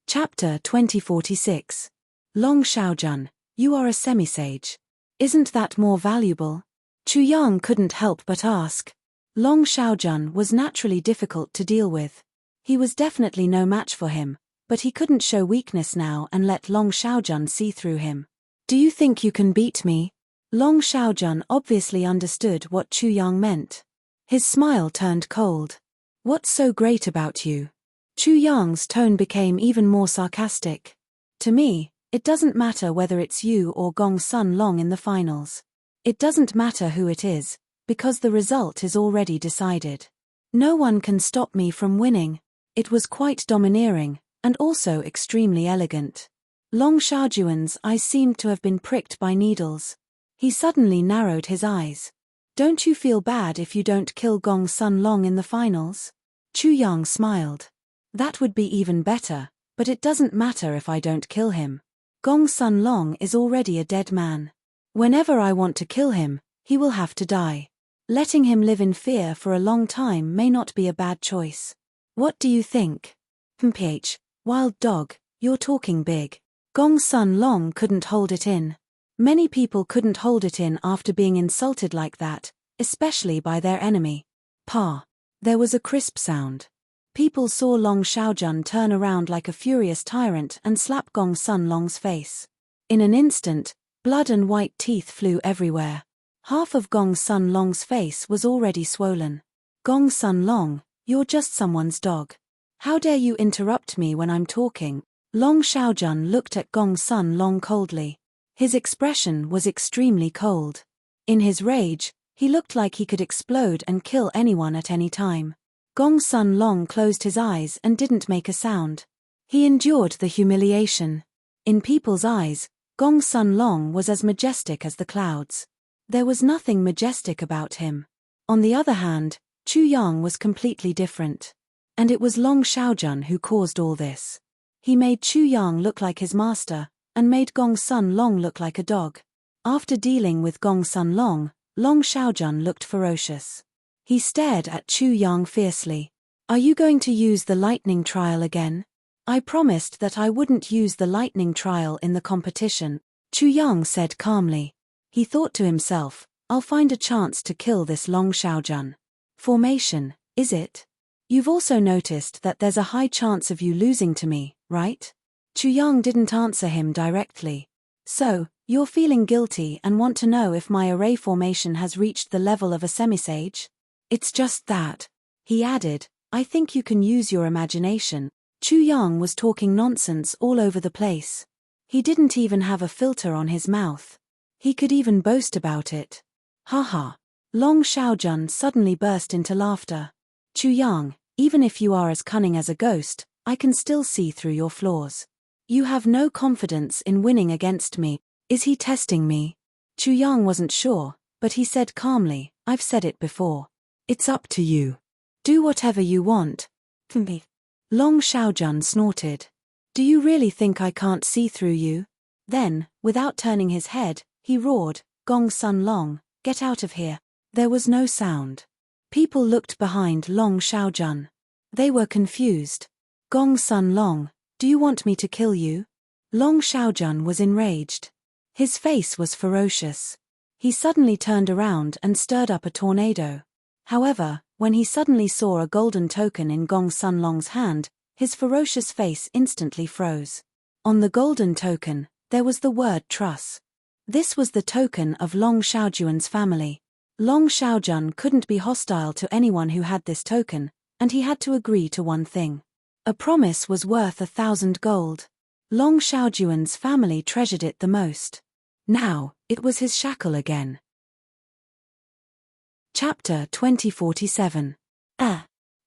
Chapter 2046. Long Xiaojun, you are a semisage. Isn't that more valuable? Chu Yang couldn't help but ask. Long Xiaojun was naturally difficult to deal with. He was definitely no match for him, but he couldn't show weakness now and let Long Xiaojun see through him. Do you think you can beat me? Long Xiaojun obviously understood what Chu Yang meant. His smile turned cold. What's so great about you? Chu Yang's tone became even more sarcastic. To me, it doesn't matter whether it's you or Gong Sun Long in the finals. It doesn't matter who it is, because the result is already decided. No one can stop me from winning. It was quite domineering, and also extremely elegant. Long Xiaojun's eyes seemed to have been pricked by needles. He suddenly narrowed his eyes. Don't you feel bad if you don't kill Gong Sun Long in the finals? Chu Yang smiled. That would be even better, but it doesn't matter if I don't kill him. Gong Sun Long is already a dead man. Whenever I want to kill him, he will have to die. Letting him live in fear for a long time may not be a bad choice. What do you think? Wild dog, you're talking big. Gong Sun Long couldn't hold it in. Many people couldn't hold it in after being insulted like that, especially by their enemy. Pa. There was a crisp sound. People saw Long Xiaojun turn around like a furious tyrant and slap Gong Sun Long's face. In an instant, blood and white teeth flew everywhere. Half of Gong Sun Long's face was already swollen. Gong Sun Long, you're just someone's dog. How dare you interrupt me when I'm talking? Long Xiaojun looked at Gong Sun Long coldly. His expression was extremely cold. In his rage, he looked like he could explode and kill anyone at any time. Gong Sun Long closed his eyes and didn't make a sound. He endured the humiliation. In people's eyes, Gong Sun Long was as majestic as the clouds. There was nothing majestic about him. On the other hand, Chu Yang was completely different. And it was Long Xiaojun who caused all this. He made Chu Yang look like his master, and made Gong Sun Long look like a dog. After dealing with Gong Sun Long, Long Xiaojun looked ferocious. He stared at Chu Yang fiercely. Are you going to use the lightning trial again? I promised that I wouldn't use the lightning trial in the competition, Chu Yang said calmly. He thought to himself, I'll find a chance to kill this Long Xiaojun. Formation, is it? You've also noticed that there's a high chance of you losing to me, right? Chu Yang didn't answer him directly. So, you're feeling guilty and want to know if my array formation has reached the level of a semisage? It's just that. He added, I think you can use your imagination. Chu Yang was talking nonsense all over the place. He didn't even have a filter on his mouth. He could even boast about it. Haha. Long Xiaojun suddenly burst into laughter. Chu Yang, even if you are as cunning as a ghost, I can still see through your flaws. You have no confidence in winning against me. Is he testing me? Chu Yang wasn't sure, but he said calmly, I've said it before. It's up to you. Do whatever you want. Long Xiaojun snorted. Do you really think I can't see through you? Then, without turning his head, he roared, Gong Sun Long, get out of here. There was no sound. People looked behind Long Xiaojun. They were confused. Gong Sun Long, do you want me to kill you? Long Xiaojun was enraged. His face was ferocious. He suddenly turned around and stirred up a tornado. However, when he suddenly saw a golden token in Gong Sun Long's hand, his ferocious face instantly froze. On the golden token, there was the word truss. This was the token of Long Xiaojun's family. Long Xiaojun couldn't be hostile to anyone who had this token, and he had to agree to one thing. A promise was worth 1,000 gold. Long Xiaojun's family treasured it the most. Now, it was his shackle again. Chapter 2047.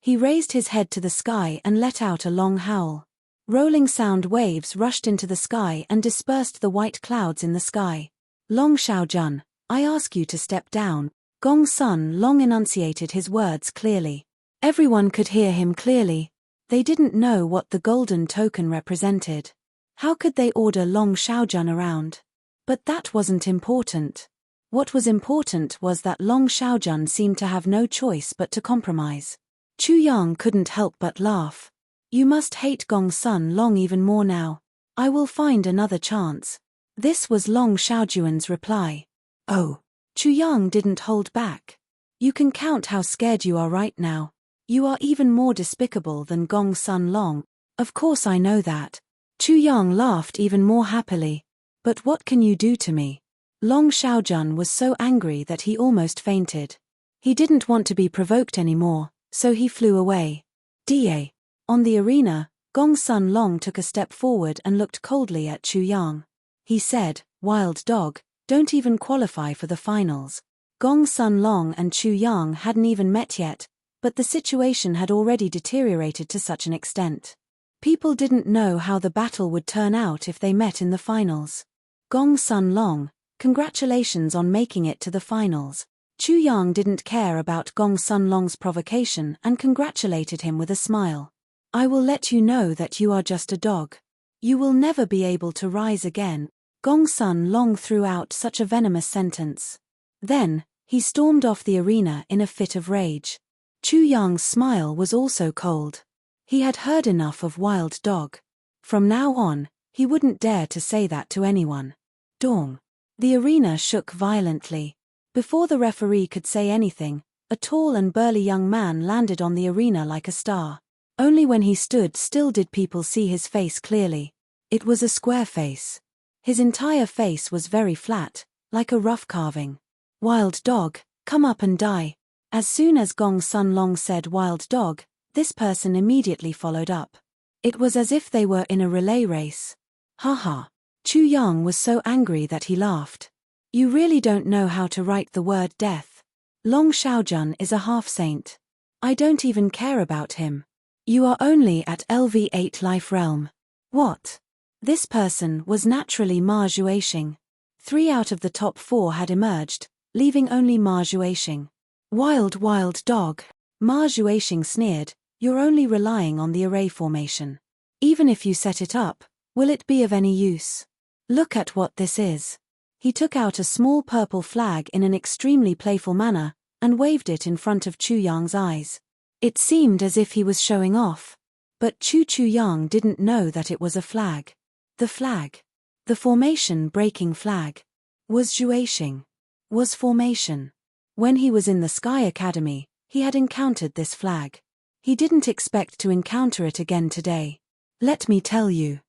He raised his head to the sky and let out a long howl. Rolling sound waves rushed into the sky and dispersed the white clouds in the sky. Long Xiaojun, I ask you to step down. Gong Sun Long enunciated his words clearly. Everyone could hear him clearly. They didn't know what the golden token represented. How could they order Long Xiaojun around? But that wasn't important. What was important was that Long Xiaojun seemed to have no choice but to compromise. Chu Yang couldn't help but laugh. You must hate Gong Sun Long even more now. I will find another chance. This was Long Xiaojuan's reply. Oh. Chu Yang didn't hold back. You can count how scared you are right now. You are even more despicable than Gong Sun Long. Of course I know that. Chu Yang laughed even more happily. But what can you do to me? Long Xiaojun was so angry that he almost fainted. He didn't want to be provoked anymore, so he flew away. Da. On the arena, Gong Sun Long took a step forward and looked coldly at Chu Yang. He said, "Wild dog, don't even qualify for the finals." Gong Sun Long and Chu Yang hadn't even met yet, but the situation had already deteriorated to such an extent. People didn't know how the battle would turn out if they met in the finals. Gong Sun Long, congratulations on making it to the finals. Chu Yang didn't care about Gong Sun Long's provocation and congratulated him with a smile. I will let you know that you are just a dog. You will never be able to rise again. Gong Sun Long threw out such a venomous sentence. Then, he stormed off the arena in a fit of rage. Chu Yang's smile was also cold. He had heard enough of wild dog. From now on, he wouldn't dare to say that to anyone. Dong. The arena shook violently. Before the referee could say anything, a tall and burly young man landed on the arena like a star. Only when he stood still did people see his face clearly. It was a square face. His entire face was very flat, like a rough carving. Wild dog, come up and die. As soon as Gong Sun Long said wild dog, this person immediately followed up. It was as if they were in a relay race. Haha. Chu Yang was so angry that he laughed. You really don't know how to write the word death. Long Xiaojun is a half-saint. I don't even care about him. You are only at LV8 life realm. What? This person was naturally Ma Juexing. 3 out of the top 4 had emerged, leaving only Ma Juexing. Wild dog. Ma Juexing sneered, you're only relying on the array formation. Even if you set it up, will it be of any use? Look at what this is. He took out a small purple flag in an extremely playful manner, and waved it in front of Chu Yang's eyes. It seemed as if he was showing off. But Chu Yang didn't know that it was a flag. The flag. The formation-breaking flag. Was Juexing. Was formation. When he was in the Sky Academy, he had encountered this flag. He didn't expect to encounter it again today. Let me tell you.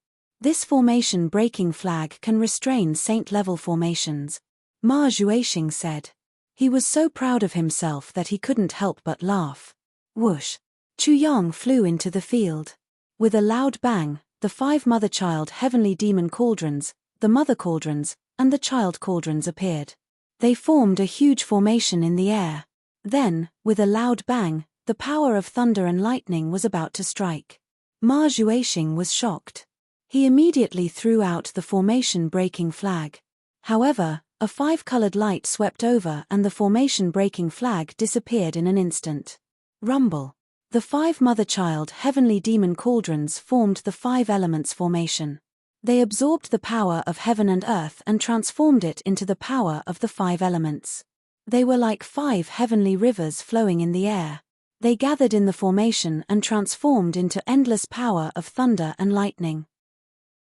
This formation-breaking flag can restrain saint-level formations, Ma Juexing said. He was so proud of himself that he couldn't help but laugh. Whoosh! Chu Yang flew into the field. With a loud bang, the 5 mother-child heavenly demon cauldrons, the mother cauldrons, and the child cauldrons appeared. They formed a huge formation in the air. Then, with a loud bang, the power of thunder and lightning was about to strike. Ma Juexing was shocked. He immediately threw out the formation-breaking flag. However, a 5-colored light swept over and the formation-breaking flag disappeared in an instant. Rumble. The 5 mother-child heavenly demon cauldrons formed the 5 elements formation. They absorbed the power of heaven and earth and transformed it into the power of the 5 elements. They were like 5 heavenly rivers flowing in the air. They gathered in the formation and transformed into endless power of thunder and lightning.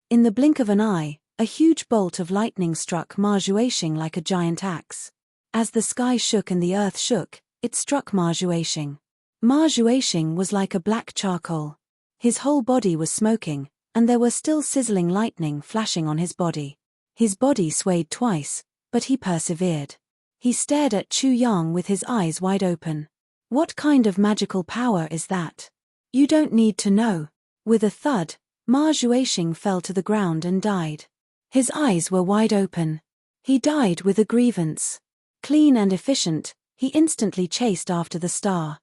In the blink of an eye, a huge bolt of lightning struck Ma Juexing like a giant axe. As the sky shook and the earth shook, it struck Ma Juexing. Ma Juexing was like a black charcoal. His whole body was smoking, and there was still sizzling lightning flashing on his body. His body swayed twice, but he persevered. He stared at Chu Yang with his eyes wide open. What kind of magical power is that? You don't need to know. With a thud, Ma Juexing fell to the ground and died. His eyes were wide open. He died with a grievance. Clean and efficient, he instantly chased after the star.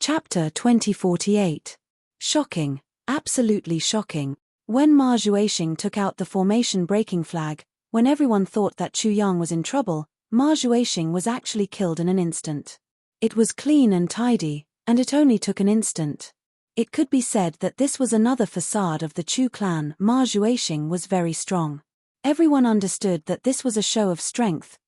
Chapter 2048. Shocking, absolutely shocking. When Ma Juexing took out the formation-breaking flag, when everyone thought that Chu Yang was in trouble, Ma Juexing was actually killed in an instant. It was clean and tidy, And it only took an instant. It could be said that this was another facade of the Chu clan. Ma Juexing was very strong. Everyone understood that this was a show of strength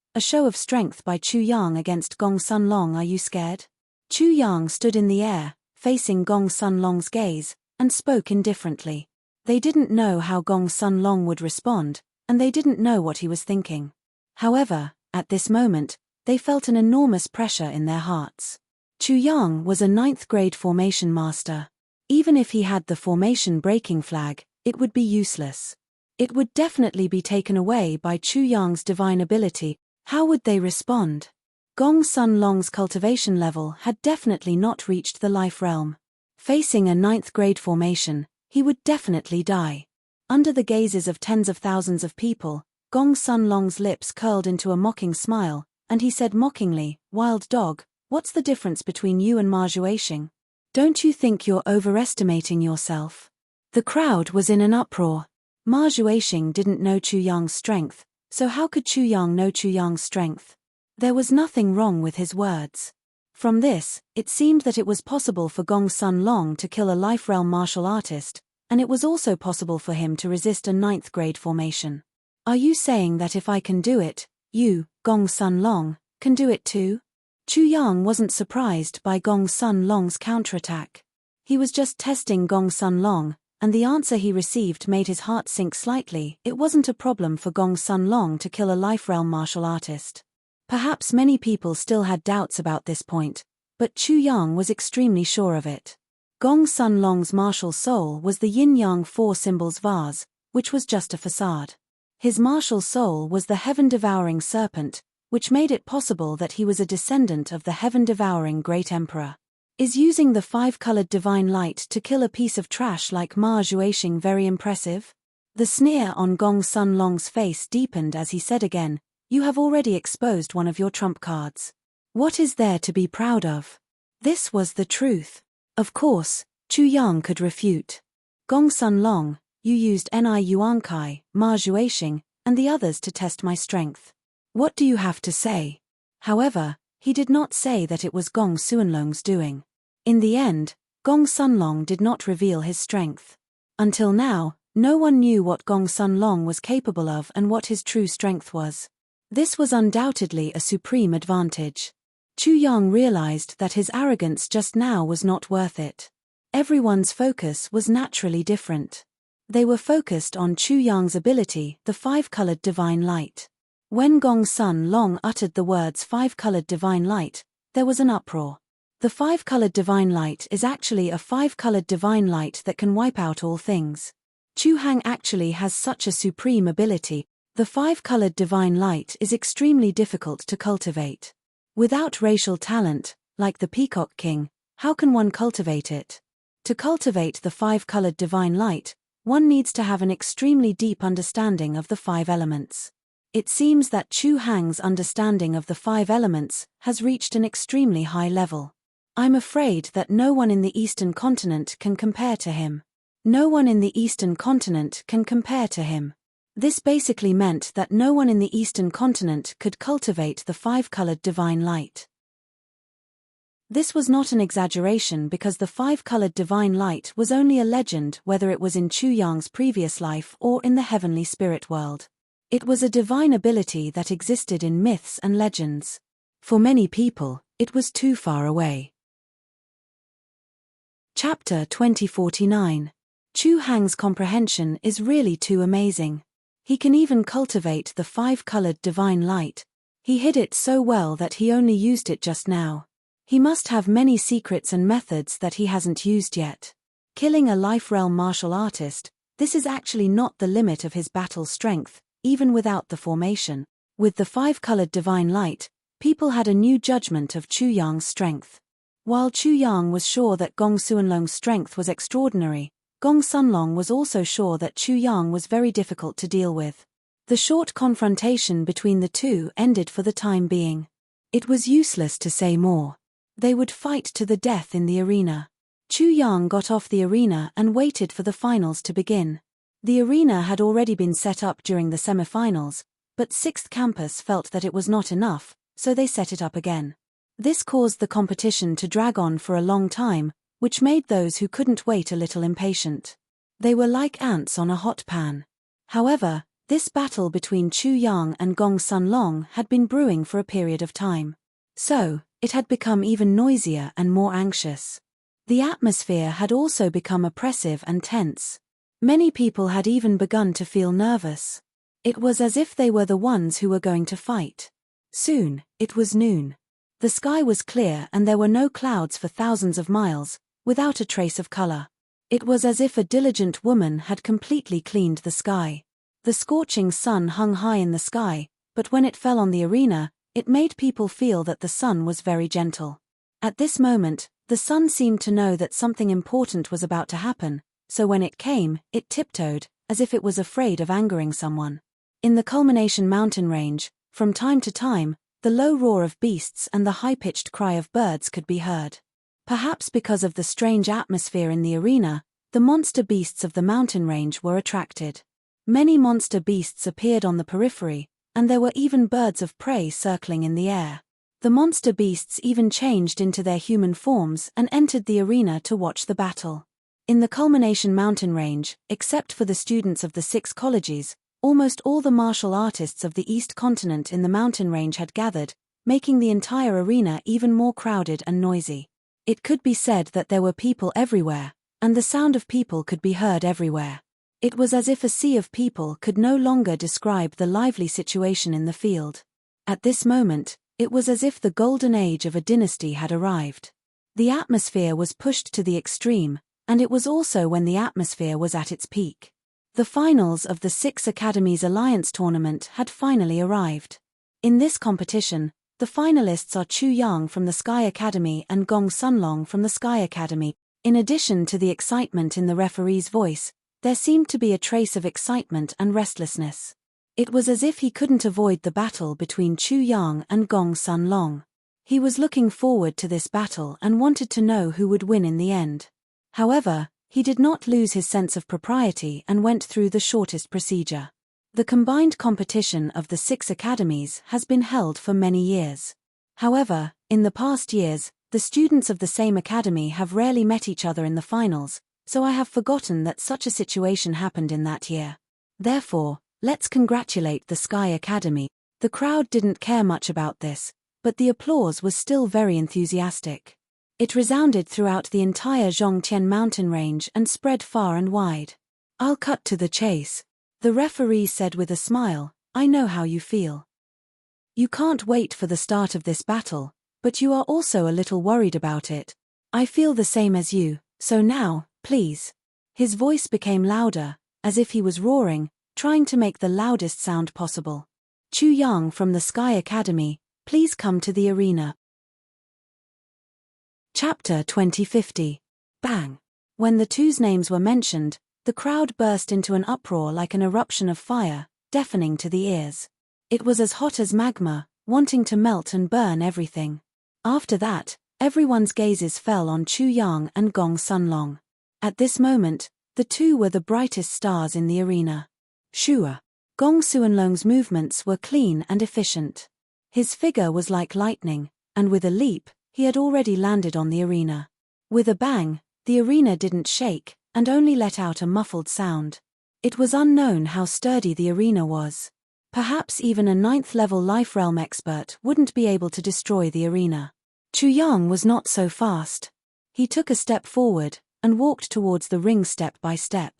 by Chu Yang against Gong Sun Long. Are you scared? Chu Yang stood in the air, facing Gong Sun Long's gaze, and spoke indifferently. They didn't know how Gong Sun Long would respond, and they didn't know what he was thinking. However, at this moment, they felt an enormous pressure in their hearts. Chu Yang was a 9th grade formation master. Even if he had the formation breaking flag, it would be useless. It would definitely be taken away by Chu Yang's divine ability. How would they respond? Gong Sun Long's cultivation level had definitely not reached the life realm. Facing a 9th grade formation, he would definitely die. Under the gazes of tens of thousands of people, Gong Sun Long's lips curled into a mocking smile, and he said mockingly, "Wild dog, what's the difference between you and Ma Juexing? Don't you think you're overestimating yourself?" The crowd was in an uproar. Ma Juexing didn't know Chu Yang's strength, so how could Chu Yang know Chu Yang's strength? There was nothing wrong with his words. From this, it seemed that it was possible for Gong Sun Long to kill a life realm martial artist, and it was also possible for him to resist a 9th grade formation. Are you saying that if I can do it, you, Gong Sun Long, can do it too? Chu Yang wasn't surprised by Gong Sun Long's counterattack. He was just testing Gong Sun Long, and the answer he received made his heart sink slightly. It wasn't a problem for Gong Sun Long to kill a life realm martial artist. Perhaps many people still had doubts about this point, but Chu Yang was extremely sure of it. Gong Sun Long's martial soul was the yin-yang 4 symbols vase, which was just a facade. His martial soul was the heaven-devouring serpent, which made it possible that he was a descendant of the heaven-devouring great emperor. Is using the 5-colored divine light to kill a piece of trash like Ma Juexing very impressive? The sneer on Gong Sun Long's face deepened as he said again, "You have already exposed one of your trump cards. What is there to be proud of?" This was the truth. Of course, Chu Yang could refute. "Gong Sun Long, you used Ni Yuankai, Ma Juexing, and the others to test my strength. What do you have to say?" However, he did not say that it was Gong Sunlong's doing. In the end, Gong Sunlong did not reveal his strength. Until now, no one knew what Gong Sunlong was capable of and what his true strength was. This was undoubtedly a supreme advantage. Chu Yang realized that his arrogance just now was not worth it. Everyone's focus was naturally different. They were focused on Chu Yang's ability, the 5-colored divine light. When Gong Sun Long uttered the words 5-colored divine light, there was an uproar. The 5-colored divine light is actually a 5-colored divine light that can wipe out all things. Chu Hang actually has such a supreme ability. The 5-colored divine light is extremely difficult to cultivate. Without racial talent, like the Peacock King, how can one cultivate it? To cultivate the 5-colored divine light, one needs to have an extremely deep understanding of the 5 elements. It seems that Chu Hang's understanding of the 5 elements has reached an extremely high level. I'm afraid that no one in the Eastern continent can compare to him. No one in the Eastern continent can compare to him. This basically meant that no one in the Eastern continent could cultivate the 5-colored divine light. This was not an exaggeration because the 5-colored divine light was only a legend whether it was in Chu Yang's previous life or in the heavenly spirit world. It was a divine ability that existed in myths and legends. For many people, it was too far away. Chapter 2049. Chu Hang's comprehension is really too amazing. He can even cultivate the 5-colored divine light. He hid it so well that he only used it just now. He must have many secrets and methods that he hasn't used yet. Killing a life realm martial artist, this is actually not the limit of his battle strength. Even without the formation, with the 5-colored divine light, people had a new judgment of Chu Yang's strength. While Chu Yang was sure that Gong Sunlong's strength was extraordinary, Gong Sunlong was also sure that Chu Yang was very difficult to deal with. The short confrontation between the two ended for the time being. It was useless to say more. They would fight to the death in the arena. Chu Yang got off the arena and waited for the finals to begin. The arena had already been set up during the semifinals, but 6th Campus felt that it was not enough, so they set it up again. This caused the competition to drag on for a long time, which made those who couldn't wait a little impatient. They were like ants on a hot pan. However, this battle between Chu Yang and Gong Sunlong had been brewing for a period of time. So, it had become even noisier and more anxious. The atmosphere had also become oppressive and tense. Many people had even begun to feel nervous. It was as if they were the ones who were going to fight. Soon, it was noon. The sky was clear and there were no clouds for thousands of miles, without a trace of color. It was as if a diligent woman had completely cleaned the sky. The scorching sun hung high in the sky, but when it fell on the arena, it made people feel that the sun was very gentle. At this moment, the sun seemed to know that something important was about to happen, so when it came, it tiptoed, as if it was afraid of angering someone. In the culmination mountain range, from time to time, the low roar of beasts and the high-pitched cry of birds could be heard. Perhaps because of the strange atmosphere in the arena, the monster beasts of the mountain range were attracted. Many monster beasts appeared on the periphery, and there were even birds of prey circling in the air. The monster beasts even changed into their human forms and entered the arena to watch the battle. In the culmination mountain range, except for the students of the 6 colleges, almost all the martial artists of the East Continent in the mountain range had gathered, making the entire arena even more crowded and noisy. It could be said that there were people everywhere, and the sound of people could be heard everywhere. It was as if a sea of people could no longer describe the lively situation in the field. At this moment, it was as if the golden age of a dynasty had arrived. The atmosphere was pushed to the extreme, and it was also when the atmosphere was at its peak. The finals of the 6 Academies Alliance tournament had finally arrived. In this competition, the finalists are Chu Yang from the Sky Academy and Gong Sunlong from the Sky Academy. In addition to the excitement in the referee's voice, there seemed to be a trace of excitement and restlessness. It was as if he couldn't avoid the battle between Chu Yang and Gong Sunlong. He was looking forward to this battle and wanted to know who would win in the end. However, he did not lose his sense of propriety and went through the shortest procedure. The combined competition of the 6 academies has been held for many years. However, in the past years, the students of the same academy have rarely met each other in the finals, so I have forgotten that such a situation happened in that year. Therefore, let's congratulate the Sky Academy. The crowd didn't care much about this, but the applause was still very enthusiastic. It resounded throughout the entire Zhongtian mountain range and spread far and wide. I'll cut to the chase. The referee said with a smile, I know how you feel. You can't wait for the start of this battle, but you are also a little worried about it. I feel the same as you, so now, please. His voice became louder, as if he was roaring, trying to make the loudest sound possible. Chu Yang from the Sky Academy, please come to the arena. Chapter 2050. Bang! When the two's names were mentioned, the crowd burst into an uproar like an eruption of fire, deafening to the ears. It was as hot as magma, wanting to melt and burn everything. After that, everyone's gazes fell on Chu Yang and Gong Sunlong. At this moment, the two were the brightest stars in the arena. Shua. Gong Sunlong's movements were clean and efficient. His figure was like lightning, and with a leap, he had already landed on the arena. With a bang, the arena didn't shake, and only let out a muffled sound. It was unknown how sturdy the arena was. Perhaps even a 9th-level Life Realm expert wouldn't be able to destroy the arena. Chu Yang was not so fast. He took a step forward, and walked towards the ring step by step.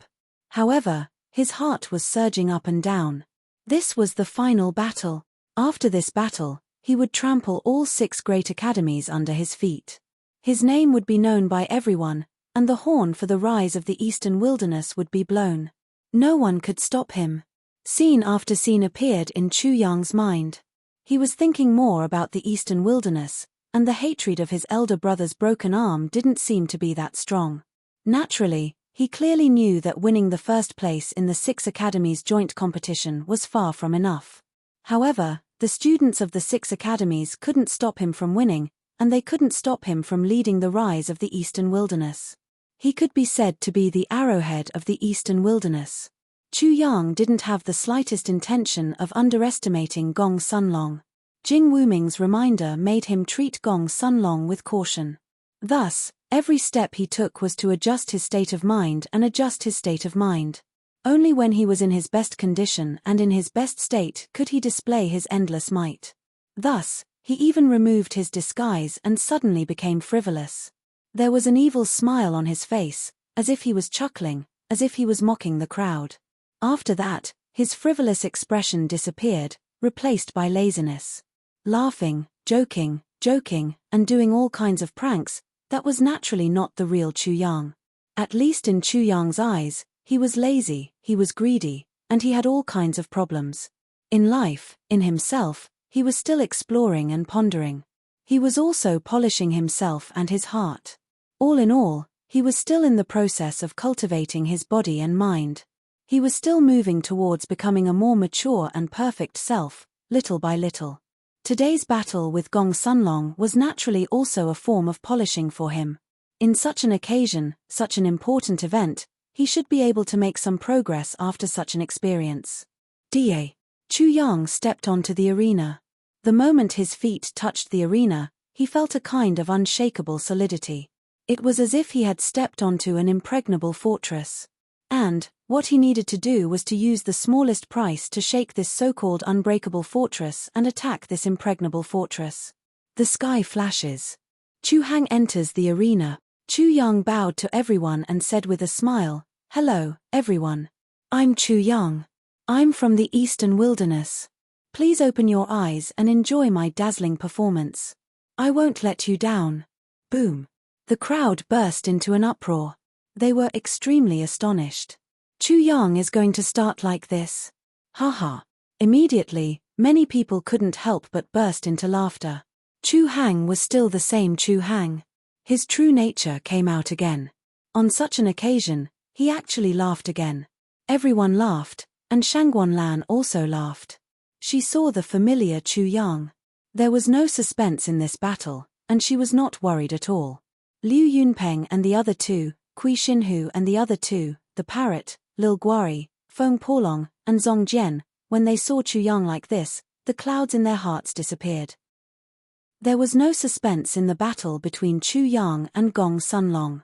However, his heart was surging up and down. This was the final battle. After this battle, he would trample all 6 great academies under his feet. His name would be known by everyone, and the horn for the rise of the Eastern Wilderness would be blown. No one could stop him. Scene after scene appeared in Chu Yang's mind. He was thinking more about the Eastern Wilderness, and the hatred of his elder brother's broken arm didn't seem to be that strong. Naturally, he clearly knew that winning the first place in the 6 academies' joint competition was far from enough. However, the students of the 6 academies couldn't stop him from winning, and they couldn't stop him from leading the rise of the Eastern Wilderness. He could be said to be the arrowhead of the Eastern Wilderness. Chu Yang didn't have the slightest intention of underestimating Gong Sunlong. Jing Wuming's reminder made him treat Gong Sunlong with caution. Thus, every step he took was to adjust his state of mind and adjust his state of mind. Only when he was in his best condition and in his best state could he display his endless might. Thus, he even removed his disguise and suddenly became frivolous. There was an evil smile on his face, as if he was chuckling, as if he was mocking the crowd. After that, his frivolous expression disappeared, replaced by laziness. Laughing, joking, and doing all kinds of pranks, that was naturally not the real Chu Yang. At least in Chu Yang's eyes, he was lazy, he was greedy, and he had all kinds of problems. In life, in himself, he was still exploring and pondering. He was also polishing himself and his heart. All in all, he was still in the process of cultivating his body and mind. He was still moving towards becoming a more mature and perfect self, little by little. Today's battle with Gong Sunlong was naturally also a form of polishing for him. In such an occasion, such an important event, he should be able to make some progress after such an experience. Da. Chu Yang stepped onto the arena. The moment his feet touched the arena, he felt a kind of unshakable solidity. It was as if he had stepped onto an impregnable fortress. And, what he needed to do was to use the smallest price to shake this so-called unbreakable fortress and attack this impregnable fortress. The sky flashes. Chu Hang enters the arena. Chu Yang bowed to everyone and said with a smile, "Hello, everyone. I'm Chu Yang. I'm from the Eastern Wilderness. Please open your eyes and enjoy my dazzling performance. I won't let you down." Boom. The crowd burst into an uproar. They were extremely astonished. Chu Yang is going to start like this? Haha. Immediately, many people couldn't help but burst into laughter. Chu Hang was still the same Chu Hang. His true nature came out again. On such an occasion, he actually laughed again. Everyone laughed, and Shangguanlan also laughed. She saw the familiar Chu Yang. There was no suspense in this battle, and she was not worried at all. Liu Yunpeng and the other two, Kui Xinhu and the other two, the parrot, Lil Guari, Feng Polong, and Zong Jian, when they saw Chu Yang like this, the clouds in their hearts disappeared. There was no suspense in the battle between Chu Yang and Gong Sunlong.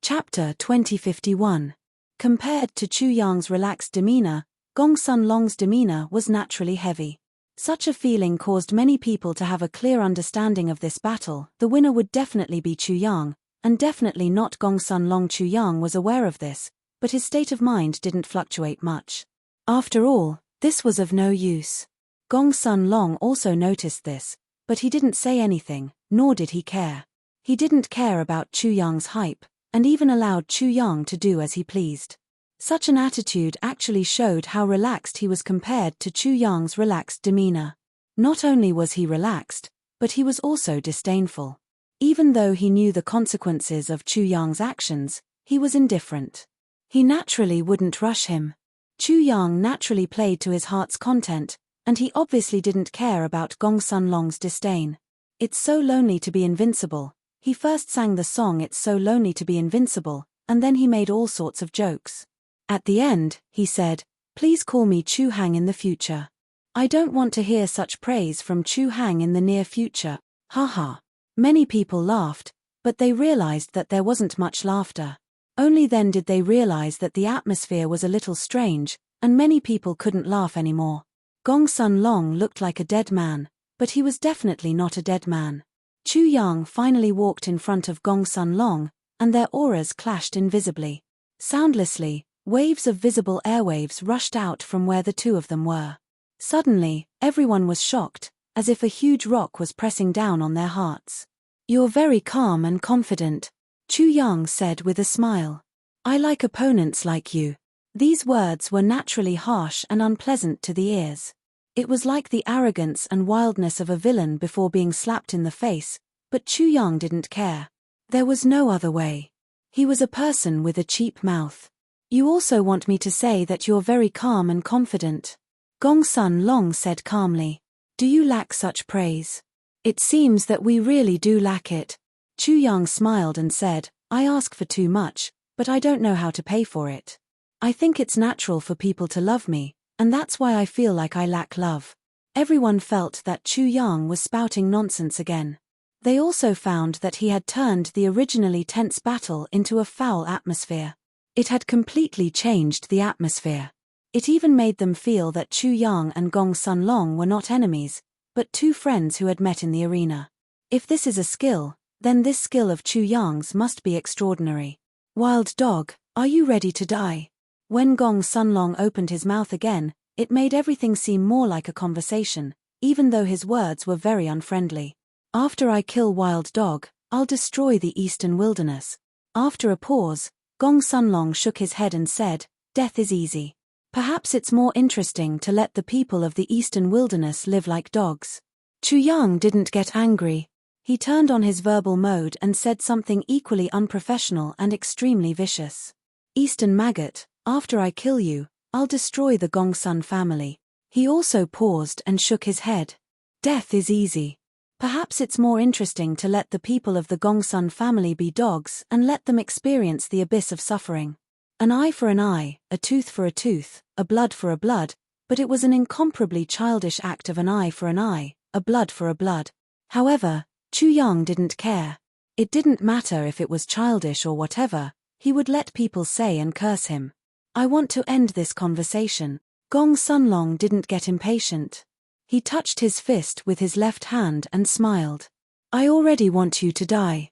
Chapter 2051. Compared to Chu Yang's relaxed demeanor, Gong Sunlong's demeanor was naturally heavy. Such a feeling caused many people to have a clear understanding of this battle. The winner would definitely be Chu Yang, and definitely not Gong Sunlong. Chu Yang was aware of this, but his state of mind didn't fluctuate much. After all, this was of no use. Gong Sunlong also noticed this, but he didn't say anything, nor did he care. He didn't care about Chu Yang's hype, and even allowed Chu Yang to do as he pleased. Such an attitude actually showed how relaxed he was compared to Chu Yang's relaxed demeanor. Not only was he relaxed, but he was also disdainful. Even though he knew the consequences of Chu Yang's actions, he was indifferent. He naturally wouldn't rush him. Chu Yang naturally played to his heart's content, and he obviously didn't care about Gong Sunlong's disdain. It's so lonely to be invincible. He first sang the song It's So Lonely to Be Invincible, and then he made all sorts of jokes. At the end, he said, "Please call me Chu Hang in the future. I don't want to hear such praise from Chu Hang in the near future." Haha. Many people laughed, but they realized that there wasn't much laughter. Only then did they realize that the atmosphere was a little strange, and many people couldn't laugh anymore. Gong Sunlong looked like a dead man, but he was definitely not a dead man. Chu Yang finally walked in front of Gong Sunlong, and their auras clashed invisibly. Soundlessly, waves of visible airwaves rushed out from where the two of them were. Suddenly, everyone was shocked, as if a huge rock was pressing down on their hearts. "You're very calm and confident," Chu Yang said with a smile. "I like opponents like you." These words were naturally harsh and unpleasant to the ears. It was like the arrogance and wildness of a villain before being slapped in the face, but Chu Yang didn't care. There was no other way. He was a person with a cheap mouth. "You also want me to say that you're very calm and confident?" Gong Sunlong said calmly. "Do you lack such praise?" "It seems that we really do lack it." Chu Yang smiled and said, "I ask for too much, but I don't know how to pay for it. I think it's natural for people to love me, And that's why I feel like I lack love. Everyone felt that Chu Yang was spouting nonsense again. They also found that he had turned the originally tense battle into a foul atmosphere. It had completely changed the atmosphere. It even made them feel that Chu Yang and Gong Sunlong were not enemies, but two friends who had met in the arena. If this is a skill, then this skill of Chu Yang's must be extraordinary. Wild dog, are you ready to die? When Gong Sunlong opened his mouth again, it made everything seem more like a conversation, even though his words were very unfriendly. After I kill Wild Dog, I'll destroy the eastern wilderness. After a pause, Gong Sunlong shook his head and said, death is easy. Perhaps it's more interesting to let the people of the eastern wilderness live like dogs. Chu Yang didn't get angry. He turned on his verbal mode and said something equally unprofessional and extremely vicious. Eastern maggot, after I kill you, I'll destroy the Gongsun family. He also paused and shook his head. Death is easy. Perhaps it's more interesting to let the people of the Gongsun family be dogs and let them experience the abyss of suffering. An eye for an eye, a tooth for a tooth, a blood for a blood, but it was an incomparably childish act of an eye for an eye, a blood for a blood. However, Chu Yang didn't care. It didn't matter if it was childish or whatever, he would let people say and curse him. I want to end this conversation. Gong Sunlong didn't get impatient. He touched his fist with his left hand and smiled. I already want you to die.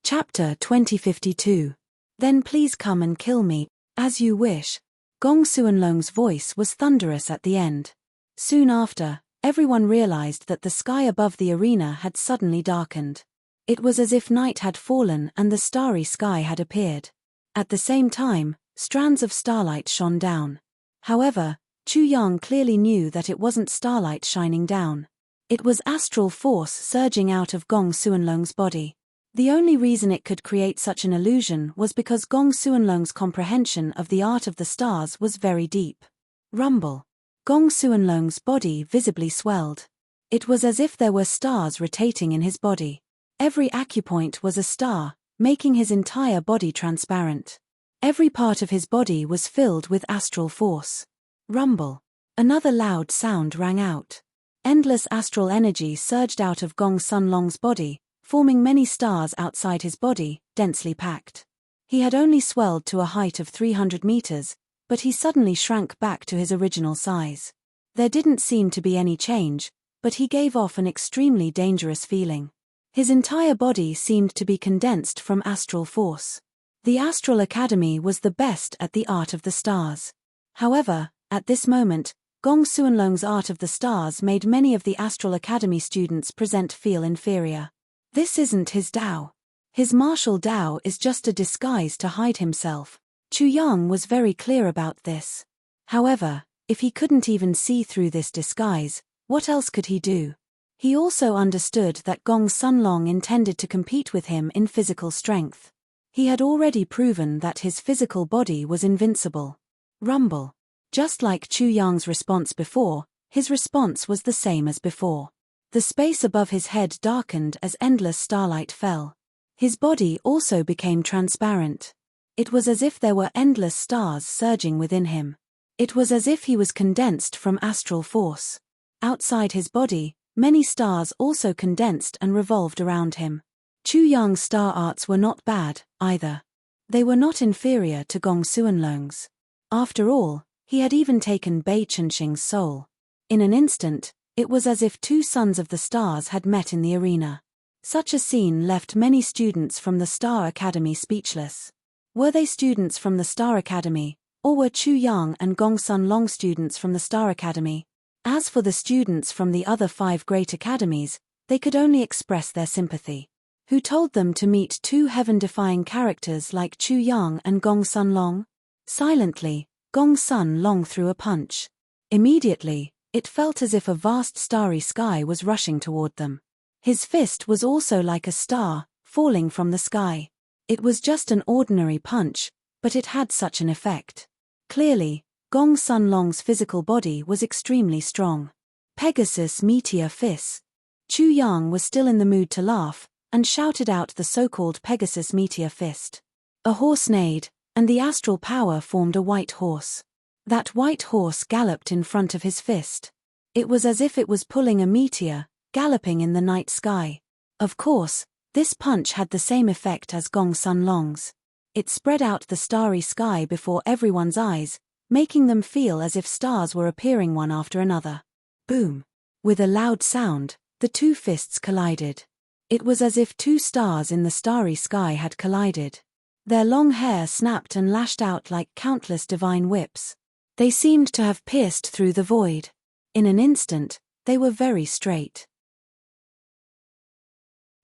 Chapter 2052. Then please come and kill me, as you wish. Gong Suanlong's voice was thunderous at the end. Soon after, everyone realized that the sky above the arena had suddenly darkened. It was as if night had fallen and the starry sky had appeared. At the same time, strands of starlight shone down. However, Chu Yang clearly knew that it wasn't starlight shining down. It was astral force surging out of Gong Suanlong's body. The only reason it could create such an illusion was because Gong Suanlong's comprehension of the art of the stars was very deep. Rumble. Gong Suanlong's body visibly swelled. It was as if there were stars rotating in his body. Every acupoint was a star, making his entire body transparent. Every part of his body was filled with astral force. Rumble. Another loud sound rang out. Endless astral energy surged out of Gong Sunlong's body, forming many stars outside his body, densely packed. He had only swelled to a height of 300 meters, but he suddenly shrank back to his original size. There didn't seem to be any change, but he gave off an extremely dangerous feeling. His entire body seemed to be condensed from astral force. The Astral Academy was the best at the art of the stars. However, at this moment, Gong Suanlong's art of the stars made many of the Astral Academy students present feel inferior. This isn't his Tao. His martial Tao is just a disguise to hide himself. Chu Yang was very clear about this. However, if he couldn't even see through this disguise, what else could he do? He also understood that Gong Sunlong intended to compete with him in physical strength. He had already proven that his physical body was invincible. Rumble. Just like Chu Yang's response before, his response was the same as before. The space above his head darkened as endless starlight fell. His body also became transparent. It was as if there were endless stars surging within him. It was as if he was condensed from astral force. Outside his body, many stars also condensed and revolved around him. Chu Yang's star arts were not bad, either. They were not inferior to Gong Suanlong's. After all, he had even taken Bei Chunxing's soul. In an instant, it was as if two sons of the stars had met in the arena. Such a scene left many students from the Star Academy speechless. Were they students from the Star Academy, or were Chu Yang and Gong Sunlong students from the Star Academy? As for the students from the other 5 great academies, they could only express their sympathy. Who told them to meet two heaven-defying characters like Chu Yang and Gong Sunlong? Silently, Gong Sunlong threw a punch. Immediately, it felt as if a vast starry sky was rushing toward them. His fist was also like a star, falling from the sky. It was just an ordinary punch, but it had such an effect. Clearly, Gong Sunlong's physical body was extremely strong. Pegasus Meteor Fist. Chu Yang was still in the mood to laugh, and shouted out the so-called Pegasus Meteor Fist. A horse neighed, and the astral power formed a white horse. That white horse galloped in front of his fist. It was as if it was pulling a meteor, galloping in the night sky. Of course, this punch had the same effect as Gong Sun Long's. It spread out the starry sky before everyone's eyes, making them feel as if stars were appearing one after another. Boom! With a loud sound, the two fists collided. It was as if two stars in the starry sky had collided. Their long hair snapped and lashed out like countless divine whips. They seemed to have pierced through the void. In an instant, they were very straight.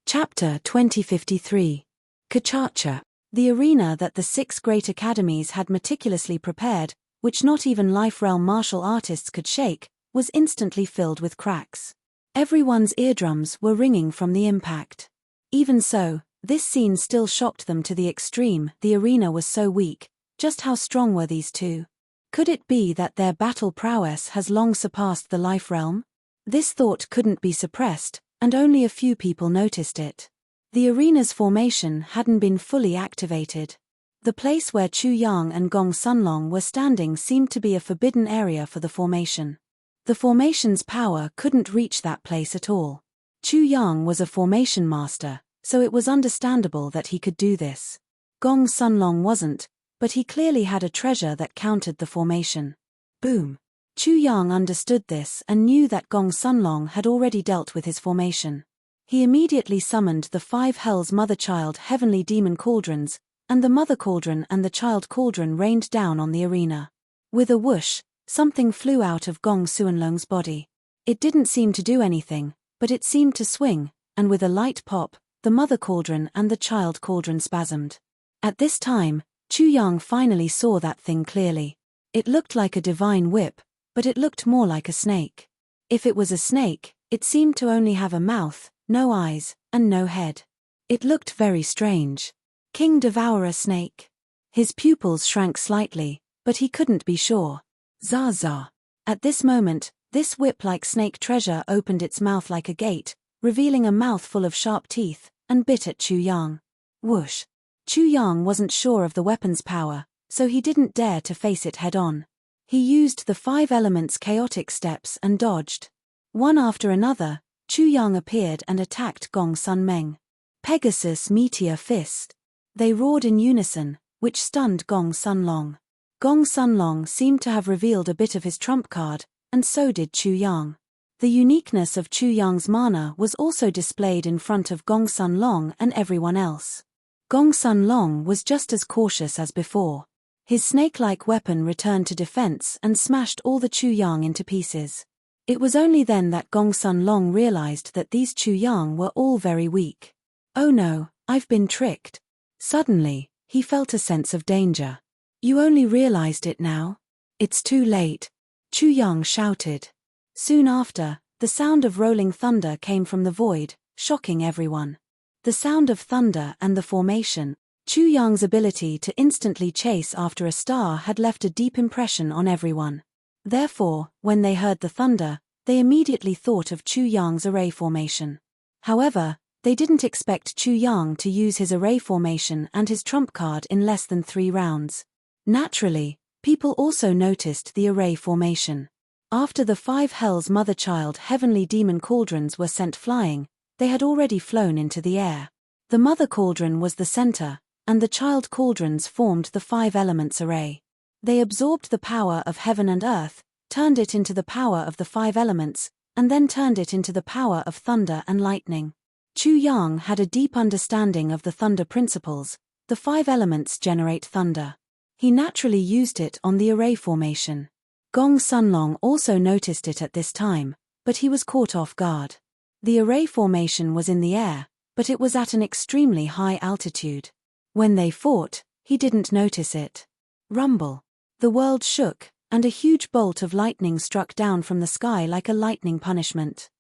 Chapter 2053. Kachacha. The arena that the 6 great academies had meticulously prepared, which not even life-realm martial artists could shake, was instantly filled with cracks. Everyone's eardrums were ringing from the impact. Even so, this scene still shocked them to the extreme. The arena was so weak. Just how strong were these two? Could it be that their battle prowess has long surpassed the life realm? This thought couldn't be suppressed, and only a few people noticed it. The arena's formation hadn't been fully activated. The place where Chu Yang and Gong Sunlong were standing seemed to be a forbidden area for the formation. The formation's power couldn't reach that place at all. Chu Yang was a formation master, so it was understandable that he could do this. Gong Sunlong wasn't, but he clearly had a treasure that countered the formation. Boom! Chu Yang understood this and knew that Gong Sunlong had already dealt with his formation. He immediately summoned the 5 Hell's mother-child heavenly demon cauldrons, and the mother cauldron and the child cauldron rained down on the arena. With a whoosh, something flew out of Gong Sunlong's body. It didn't seem to do anything, but it seemed to swing, and with a light pop, the mother cauldron and the child cauldron spasmed. At this time, Chu Yang finally saw that thing clearly. It looked like a divine whip, but it looked more like a snake. If it was a snake, it seemed to only have a mouth, no eyes, and no head. It looked very strange. King Devourer Snake. His pupils shrank slightly, but he couldn't be sure. Zah. At this moment, this whip-like snake treasure opened its mouth like a gate, revealing a mouth full of sharp teeth, and bit at Chu Yang. Whoosh! Chu Yang wasn't sure of the weapon's power, so he didn't dare to face it head-on. He used the 5 elements' chaotic steps and dodged. One after another, Chu Yang appeared and attacked Gong Sun Meng. Pegasus Meteor Fist. They roared in unison, which stunned Gong Sunlong. Gong Sunlong seemed to have revealed a bit of his trump card, and so did Chu Yang. The uniqueness of Chu Yang's mana was also displayed in front of Gong Sunlong and everyone else. Gong Sunlong was just as cautious as before. His snake-like weapon returned to defense and smashed all the Chu Yang into pieces. It was only then that Gong Sunlong realized that these Chu Yang were all very weak. Oh no, I've been tricked. Suddenly, he felt a sense of danger. You only realized it now? It's too late, Chu Yang shouted. Soon after, the sound of rolling thunder came from the void, shocking everyone. The sound of thunder and the formation, Chu Yang's ability to instantly chase after a star had left a deep impression on everyone. Therefore, when they heard the thunder, they immediately thought of Chu Yang's array formation. However, they didn't expect Chu Yang to use his array formation and his trump card in less than 3 rounds. Naturally, people also noticed the array formation. After the 5 Hell's mother-child heavenly demon cauldrons were sent flying, they had already flown into the air. The mother cauldron was the center, and the child cauldrons formed the 5 elements array. They absorbed the power of heaven and earth, turned it into the power of the 5 elements, and then turned it into the power of thunder and lightning. Chu Yang had a deep understanding of the thunder principles. The 5 elements generate thunder. He naturally used it on the array formation. Gong Sunlong also noticed it at this time, but he was caught off guard. The array formation was in the air, but it was at an extremely high altitude. When they fought, he didn't notice it. Rumble. The world shook, and a huge bolt of lightning struck down from the sky like a lightning punishment.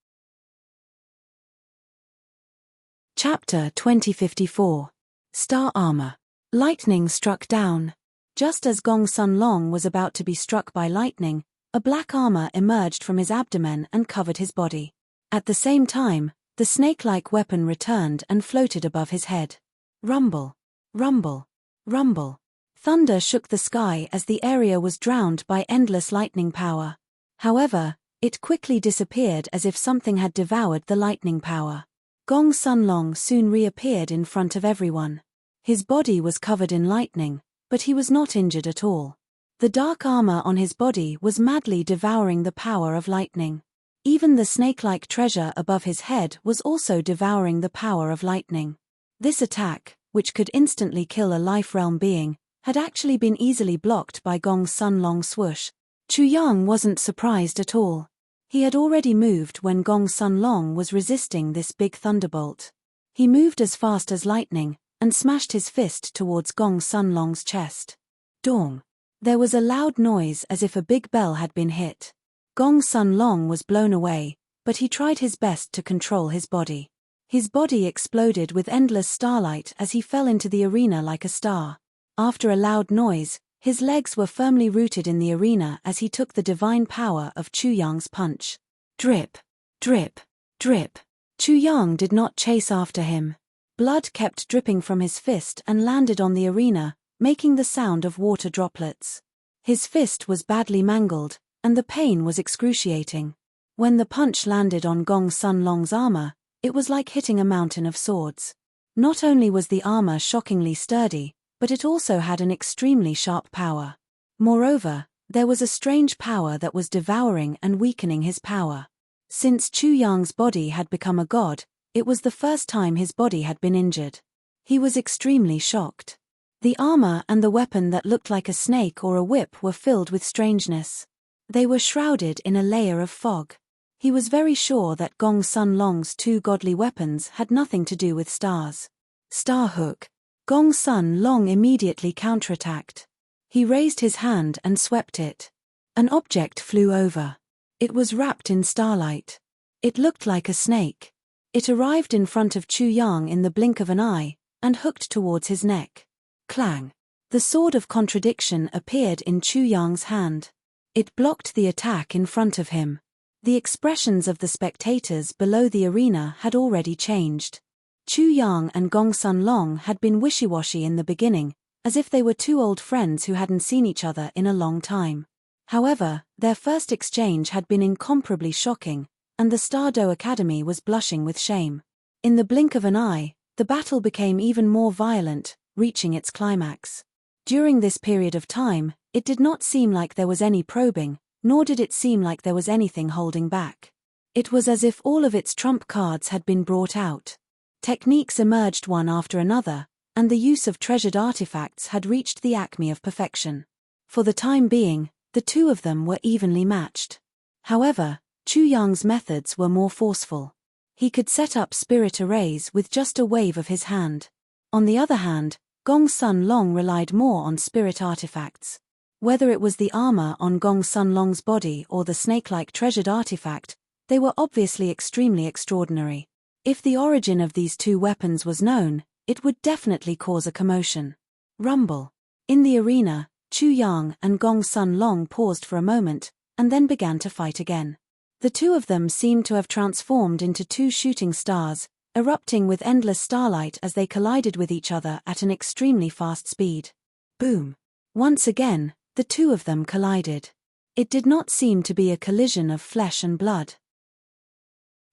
Chapter 2054. Star Armor. Lightning struck down. Just as Gong Sunlong was about to be struck by lightning, a black armor emerged from his abdomen and covered his body. At the same time, the snake-like weapon returned and floated above his head. Rumble. Rumble. Rumble. Thunder shook the sky as the area was drowned by endless lightning power. However, it quickly disappeared as if something had devoured the lightning power. Gong Sunlong soon reappeared in front of everyone. His body was covered in lightning, but he was not injured at all. The dark armor on his body was madly devouring the power of lightning. Even the snake-like treasure above his head was also devouring the power of lightning. This attack, which could instantly kill a life realm being, had actually been easily blocked by Gong Sunlong's swoosh. Chu Yang wasn't surprised at all. He had already moved when Gong Sunlong was resisting this big thunderbolt. He moved as fast as lightning, and smashed his fist towards Gong Sunlong's chest. Dong! There was a loud noise as if a big bell had been hit. Gong Sunlong was blown away, but he tried his best to control his body. His body exploded with endless starlight as he fell into the arena like a star. After a loud noise, his legs were firmly rooted in the arena as he took the divine power of Chu Yang's punch. Drip, drip, drip. Chu Yang did not chase after him. Blood kept dripping from his fist and landed on the arena, making the sound of water droplets. His fist was badly mangled, and the pain was excruciating. When the punch landed on Gong Sunlong's armor, it was like hitting a mountain of swords. Not only was the armor shockingly sturdy, but it also had an extremely sharp power. Moreover, there was a strange power that was devouring and weakening his power. Since Chu Yang's body had become a god, it was the first time his body had been injured. He was extremely shocked. The armor and the weapon that looked like a snake or a whip were filled with strangeness. They were shrouded in a layer of fog. He was very sure that Gong Sunlong's two godly weapons had nothing to do with stars. Star hook. Gong Sunlong immediately counterattacked. He raised his hand and swept it. An object flew over. It was wrapped in starlight. It looked like a snake. It arrived in front of Chu Yang in the blink of an eye, and hooked towards his neck. Clang! The sword of contradiction appeared in Chu Yang's hand. It blocked the attack in front of him. The expressions of the spectators below the arena had already changed. Chu Yang and Gong Sunlong had been wishy-washy in the beginning, as if they were two old friends who hadn't seen each other in a long time. However, their first exchange had been incomparably shocking, and the Stardow Academy was blushing with shame. In the blink of an eye, the battle became even more violent, reaching its climax. During this period of time, it did not seem like there was any probing, nor did it seem like there was anything holding back. It was as if all of its trump cards had been brought out. Techniques emerged one after another, and the use of treasured artifacts had reached the acme of perfection. For the time being, the two of them were evenly matched. However, Chu Yang's methods were more forceful. He could set up spirit arrays with just a wave of his hand. On the other hand, Gong Sunlong relied more on spirit artifacts. Whether it was the armor on Gong Sunlong's body or the snake-like treasured artifact, they were obviously extremely extraordinary. If the origin of these two weapons was known, it would definitely cause a commotion. Rumble. In the arena, Chu Yang and Gong Sunlong paused for a moment, and then began to fight again. The two of them seemed to have transformed into two shooting stars, erupting with endless starlight as they collided with each other at an extremely fast speed. Boom! Once again, the two of them collided. It did not seem to be a collision of flesh and blood.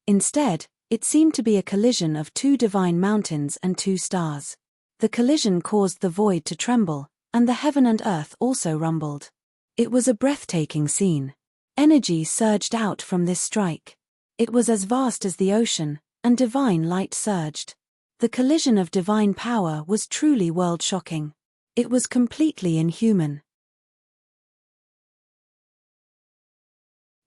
Instead, it seemed to be a collision of two divine mountains and two stars. The collision caused the void to tremble, and the heaven and earth also rumbled. It was a breathtaking scene. Energy surged out from this strike. It was as vast as the ocean, and divine light surged. The collision of divine power was truly world-shocking. It was completely inhuman.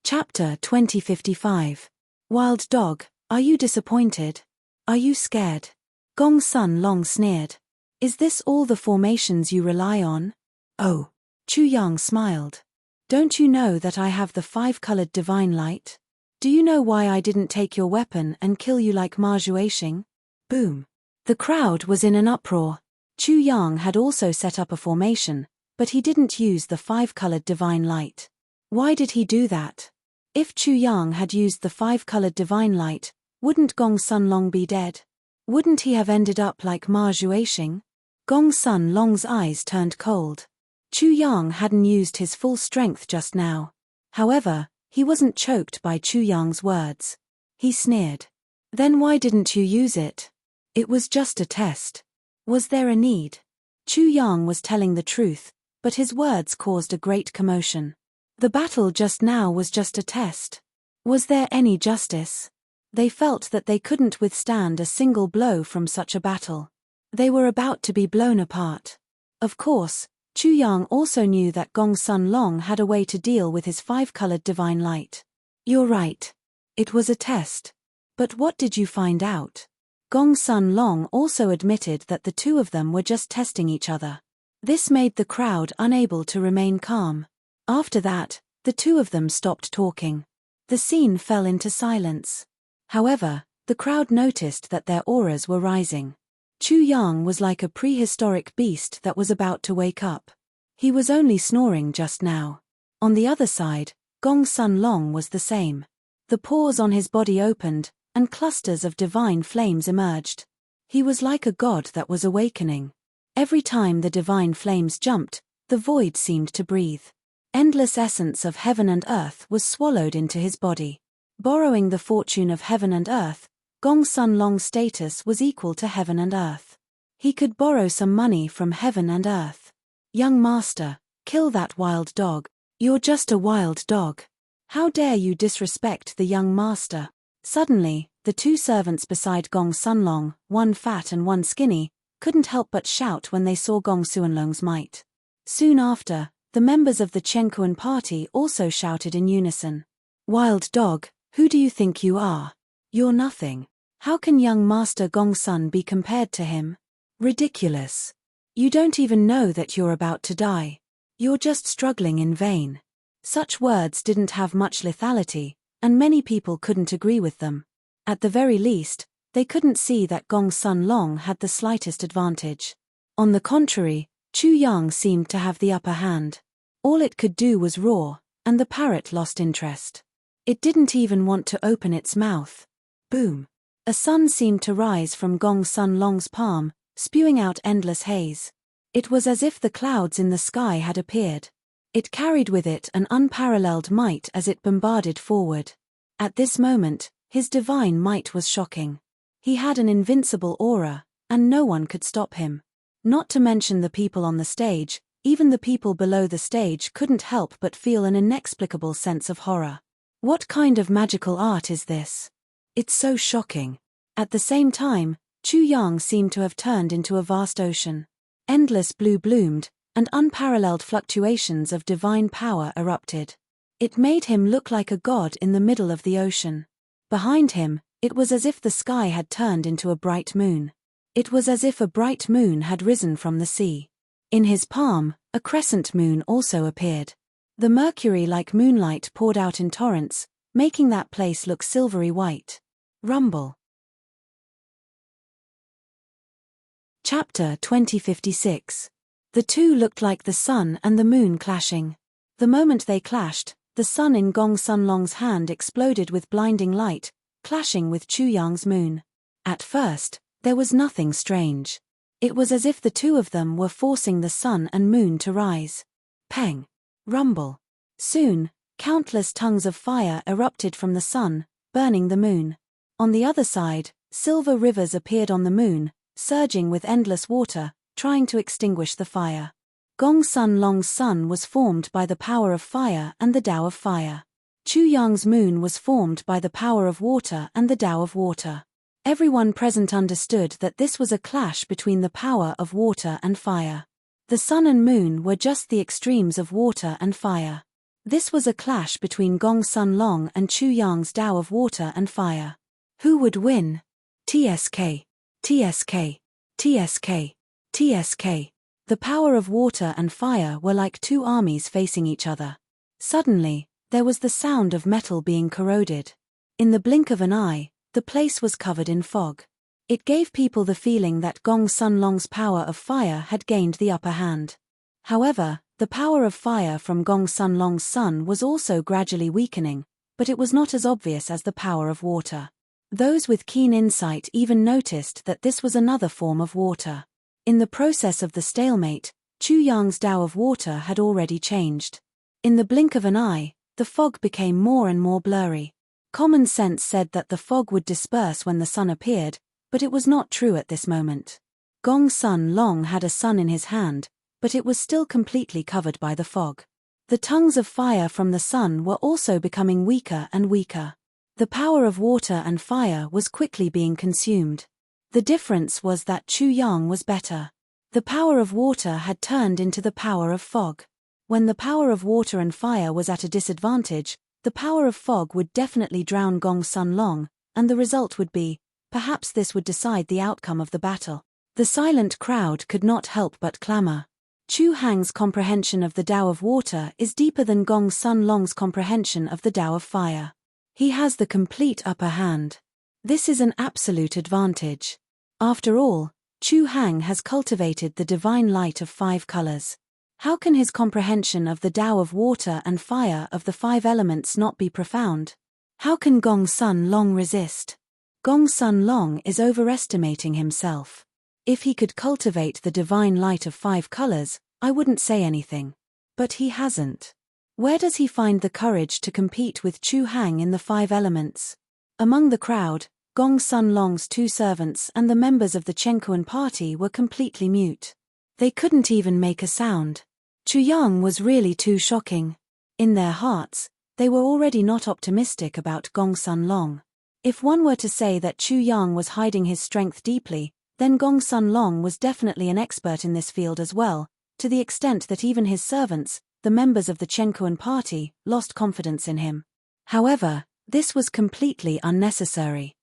Chapter 2055. Wild Dog, are you disappointed? Are you scared? Gong Sunlong sneered. Is this all the formations you rely on? Oh. Chu Yang smiled. Don't you know that I have the 5-colored divine light? Do you know why I didn't take your weapon and kill you like Ma Juexing? Boom. The crowd was in an uproar. Chu Yang had also set up a formation, but he didn't use the 5-colored divine light. Why did he do that? If Chu Yang had used the 5-colored divine light, wouldn't Gong Sunlong be dead? Wouldn't he have ended up like Ma Juexing? Gong Sun Long's eyes turned cold. Chu Yang hadn't used his full strength just now. However, he wasn't choked by Chu Yang's words. He sneered. Then why didn't you use it? It was just a test. Was there a need? Chu Yang was telling the truth, but his words caused a great commotion. The battle just now was just a test. Was there any justice? They felt that they couldn't withstand a single blow from such a battle. They were about to be blown apart. Of course, Chu Yang also knew that Gong Sun Long had a way to deal with his five-colored divine light. You're right. It was a test. But what did you find out? Gong Sun Long also admitted that the two of them were just testing each other. This made the crowd unable to remain calm. After that, the two of them stopped talking. The scene fell into silence. However, the crowd noticed that their auras were rising. Chu Yang was like a prehistoric beast that was about to wake up. He was only snoring just now. On the other side, Gong Sun Long was the same. The pores on his body opened, and clusters of divine flames emerged. He was like a god that was awakening. Every time the divine flames jumped, the void seemed to breathe. Endless essence of heaven and earth was swallowed into his body. Borrowing the fortune of heaven and earth, Gong Sun Long's status was equal to heaven and earth. He could borrow some money from heaven and earth. Young master, kill that wild dog. You're just a wild dog. How dare you disrespect the young master? Suddenly, the two servants beside Gong Sun Long, one fat and one skinny, couldn't help but shout when they saw Gong Sun Long's might. Soon after, the members of the Chenkuan party also shouted in unison. Wild dog, who do you think you are? You're nothing. How can young master Gong Sun be compared to him? Ridiculous. You don't even know that you're about to die. You're just struggling in vain. Such words didn't have much lethality, and many people couldn't agree with them. At the very least, they couldn't see that Gong Sun Long had the slightest advantage. On the contrary, Chu Yang seemed to have the upper hand. All it could do was roar, and the parrot lost interest. It didn't even want to open its mouth. Boom! A sun seemed to rise from Gong Sun Long's palm, spewing out endless haze. It was as if the clouds in the sky had appeared. It carried with it an unparalleled might as it bombarded forward. At this moment, his divine might was shocking. He had an invincible aura, and no one could stop him. Not to mention the people on the stage, even the people below the stage couldn't help but feel an inexplicable sense of horror. What kind of magical art is this? It's so shocking. At the same time, Chu Yang seemed to have turned into a vast ocean. Endless blue bloomed, and unparalleled fluctuations of divine power erupted. It made him look like a god in the middle of the ocean. Behind him, it was as if the sky had turned into a bright moon. It was as if a bright moon had risen from the sea. In his palm, a crescent moon also appeared. The mercury-like moonlight poured out in torrents, making that place look silvery white. Rumble. Chapter 2056. The two looked like the sun and the moon clashing. The moment they clashed, the sun in Gong Sun Long's hand exploded with blinding light, clashing with Chu Yang's moon. At first, there was nothing strange. It was as if the two of them were forcing the sun and moon to rise. Peng. Rumble. Soon, countless tongues of fire erupted from the sun, burning the moon. On the other side, silver rivers appeared on the moon, surging with endless water, trying to extinguish the fire. Gong Sun Long's sun was formed by the power of fire and the Tao of fire. Chu Yang's moon was formed by the power of water and the Tao of water. Everyone present understood that this was a clash between the power of water and fire. The sun and moon were just the extremes of water and fire. This was a clash between Gong Sun Long and Chu Yang's Tao of water and fire. Who would win? TSK. TSK. TSK. TSK. The power of water and fire were like two armies facing each other. Suddenly, there was the sound of metal being corroded. In the blink of an eye, the place was covered in fog. It gave people the feeling that Gong Sun Long's power of fire had gained the upper hand. However, the power of fire from Gong Sun Long's sun was also gradually weakening, but it was not as obvious as the power of water. Those with keen insight even noticed that this was another form of water. In the process of the stalemate, Chu Yang's Tao of water had already changed. In the blink of an eye, the fog became more and more blurry. Common sense said that the fog would disperse when the sun appeared, but it was not true at this moment. Gong Sun Long had a sun in his hand, but it was still completely covered by the fog. The tongues of fire from the sun were also becoming weaker and weaker. The power of water and fire was quickly being consumed. The difference was that Chu Yang was better. The power of water had turned into the power of fog. When the power of water and fire was at a disadvantage, the power of fog would definitely drown Gong Sun Long, and the result would be, perhaps this would decide the outcome of the battle. The silent crowd could not help but clamor. Chu Hang's comprehension of the Tao of water is deeper than Gong Sun Long's comprehension of the Tao of fire. He has the complete upper hand. This is an absolute advantage. After all, Chu Hang has cultivated the divine light of 5 colors. How can his comprehension of the Tao of water and fire of the 5 elements not be profound? How can Gong Sun Long resist? Gong Sun Long is overestimating himself. If he could cultivate the divine light of 5 colors, I wouldn't say anything. But he hasn't. Where does he find the courage to compete with Chu Hang in the 5 elements? Among the crowd, Gong Sun Long's 2 servants and the members of the Chenkuan party were completely mute. They couldn't even make a sound. Chu Yang was really too shocking. In their hearts, they were already not optimistic about Gong Sun Long. If one were to say that Chu Yang was hiding his strength deeply, then Gong Sun Long was definitely an expert in this field as well, to the extent that even his servants, the members of the Chenkuan party, lost confidence in him. However, this was completely unnecessary.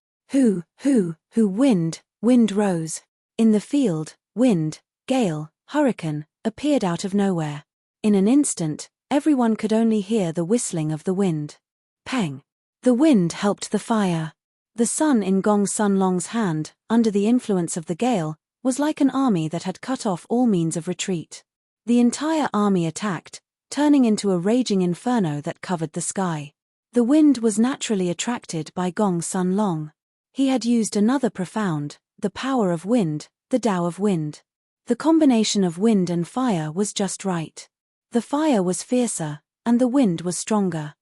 Wind rose. In the field, wind, gale, hurricane, appeared out of nowhere. In an instant, everyone could only hear the whistling of the wind. Peng. The wind helped the fire. The sun in Gong Sun Long's hand, under the influence of the gale, was like an army that had cut off all means of retreat. The entire army attacked, turning into a raging inferno that covered the sky. The wind was naturally attracted by Gong Sun Long. He had used another profound, the power of wind, the Tao of wind. The combination of wind and fire was just right. The fire was fiercer, and the wind was stronger.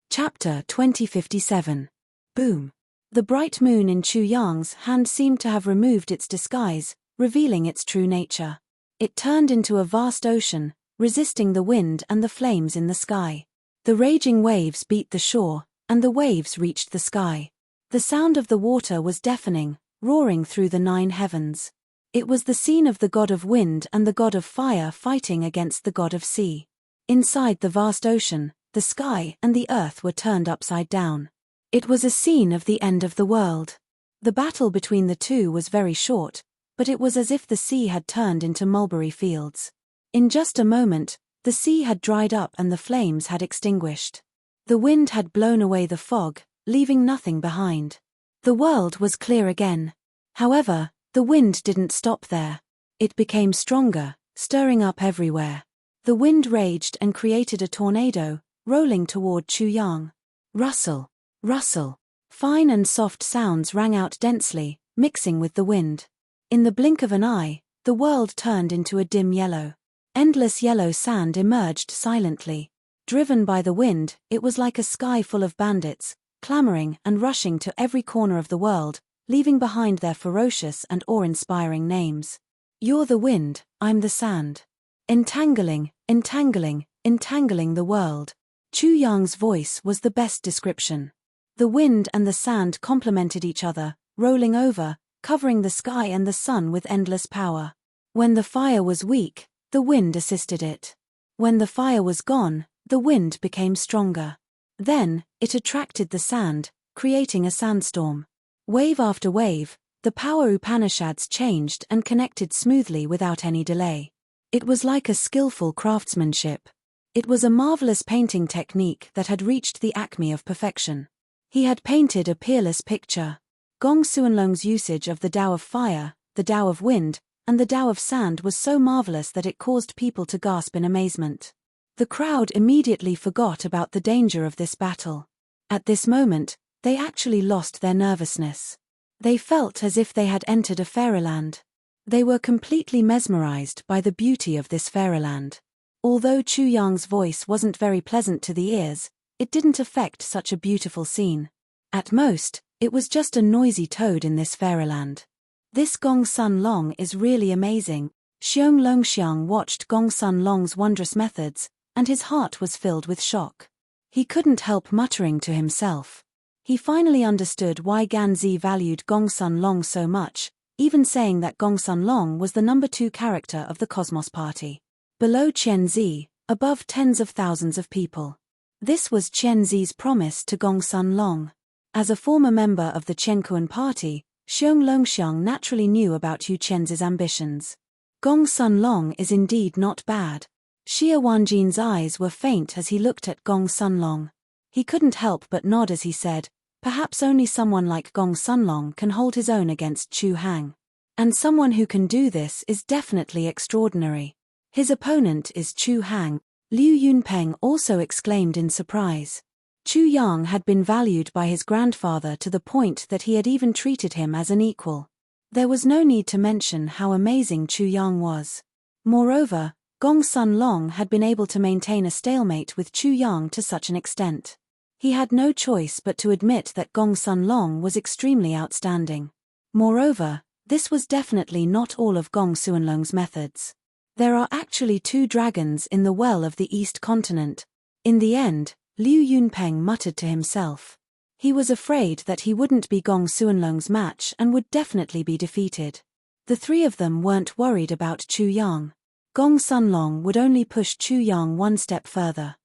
Chapter 2057. Boom. The bright moon in Chu Yang's hand seemed to have removed its disguise, revealing its true nature. It turned into a vast ocean, resisting the wind and the flames in the sky. The raging waves beat the shore, and the waves reached the sky. The sound of the water was deafening, roaring through the 9 heavens. It was the scene of the god of wind and the god of fire fighting against the god of sea. Inside the vast ocean, the sky and the earth were turned upside down. It was a scene of the end of the world. The battle between the two was very short, but it was as if the sea had turned into mulberry fields. In just a moment, the sea had dried up and the flames had extinguished. The wind had blown away the fog, leaving nothing behind. The world was clear again. However, the wind didn't stop there. It became stronger, stirring up everywhere. The wind raged and created a tornado, rolling toward Chu Yang. Rustle, rustle. Fine and soft sounds rang out densely, mixing with the wind. In the blink of an eye, the world turned into a dim yellow. Endless yellow sand emerged silently. Driven by the wind, it was like a sky full of bandits, clamoring and rushing to every corner of the world, leaving behind their ferocious and awe-inspiring names. You're the wind, I'm the sand. Entangling, entangling, entangling the world. Chu Yang's voice was the best description. The wind and the sand complemented each other, rolling over, covering the sky and the sun with endless power. When the fire was weak, the wind assisted it. When the fire was gone, the wind became stronger. Then, it attracted the sand, creating a sandstorm. Wave after wave, the power Upanishads changed and connected smoothly without any delay. It was like a skillful craftsmanship. It was a marvelous painting technique that had reached the acme of perfection. He had painted a peerless picture. Gong Suanlong's usage of the Tao of fire, the Tao of wind, and the Tao of sand was so marvelous that it caused people to gasp in amazement. The crowd immediately forgot about the danger of this battle. At this moment, they actually lost their nervousness. They felt as if they had entered a fairyland. They were completely mesmerized by the beauty of this fairyland. Although Chu Yang's voice wasn't very pleasant to the ears, it didn't affect such a beautiful scene. At most, it was just a noisy toad in this fairyland. This Gong Sun Long is really amazing. Xiong Longxiang watched Gong Sun Long's wondrous methods, and his heart was filled with shock. He couldn't help muttering to himself. He finally understood why Ganzi valued Gong Sun Long so much, even saying that Gong Sun Long was the number 2 character of the Cosmos Party. Below Qian Zi, above tens of thousands of people. This was Qian Zi's promise to Gong Sun Long. As a former member of the Chenkuan Party, Xiong Longxiang naturally knew about Yu Qian's ambitions. Gong Sun Long is indeed not bad. Xia Wanjin's eyes were faint as he looked at Gong Sun Long. He couldn't help but nod as he said, perhaps only someone like Gong Sun Long can hold his own against Chu Hang. And someone who can do this is definitely extraordinary. His opponent is Chu Hang, Liu Yunpeng also exclaimed in surprise. Chu Yang had been valued by his grandfather to the point that he had even treated him as an equal. There was no need to mention how amazing Chu Yang was. Moreover, Gong Sun Long had been able to maintain a stalemate with Chu Yang to such an extent. He had no choice but to admit that Gong Sun Long was extremely outstanding. Moreover, this was definitely not all of Gong Suanlong's methods. There are actually 2 dragons in the well of the East Continent. In the end, Liu Yunpeng muttered to himself. He was afraid that he wouldn't be Gong Suanlong's match and would definitely be defeated. The 3 of them weren't worried about Chu Yang. Gong Sun Long would only push Chu Yang one step further.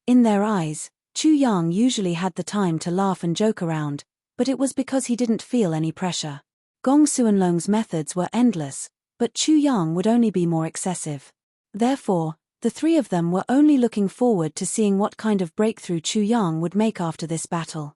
In their eyes, Chu Yang usually had the time to laugh and joke around, but it was because he didn't feel any pressure. Gong Suanlong's methods were endless, but Chu Yang would only be more excessive. Therefore, the 3 of them were only looking forward to seeing what kind of breakthrough Chu Yang would make after this battle.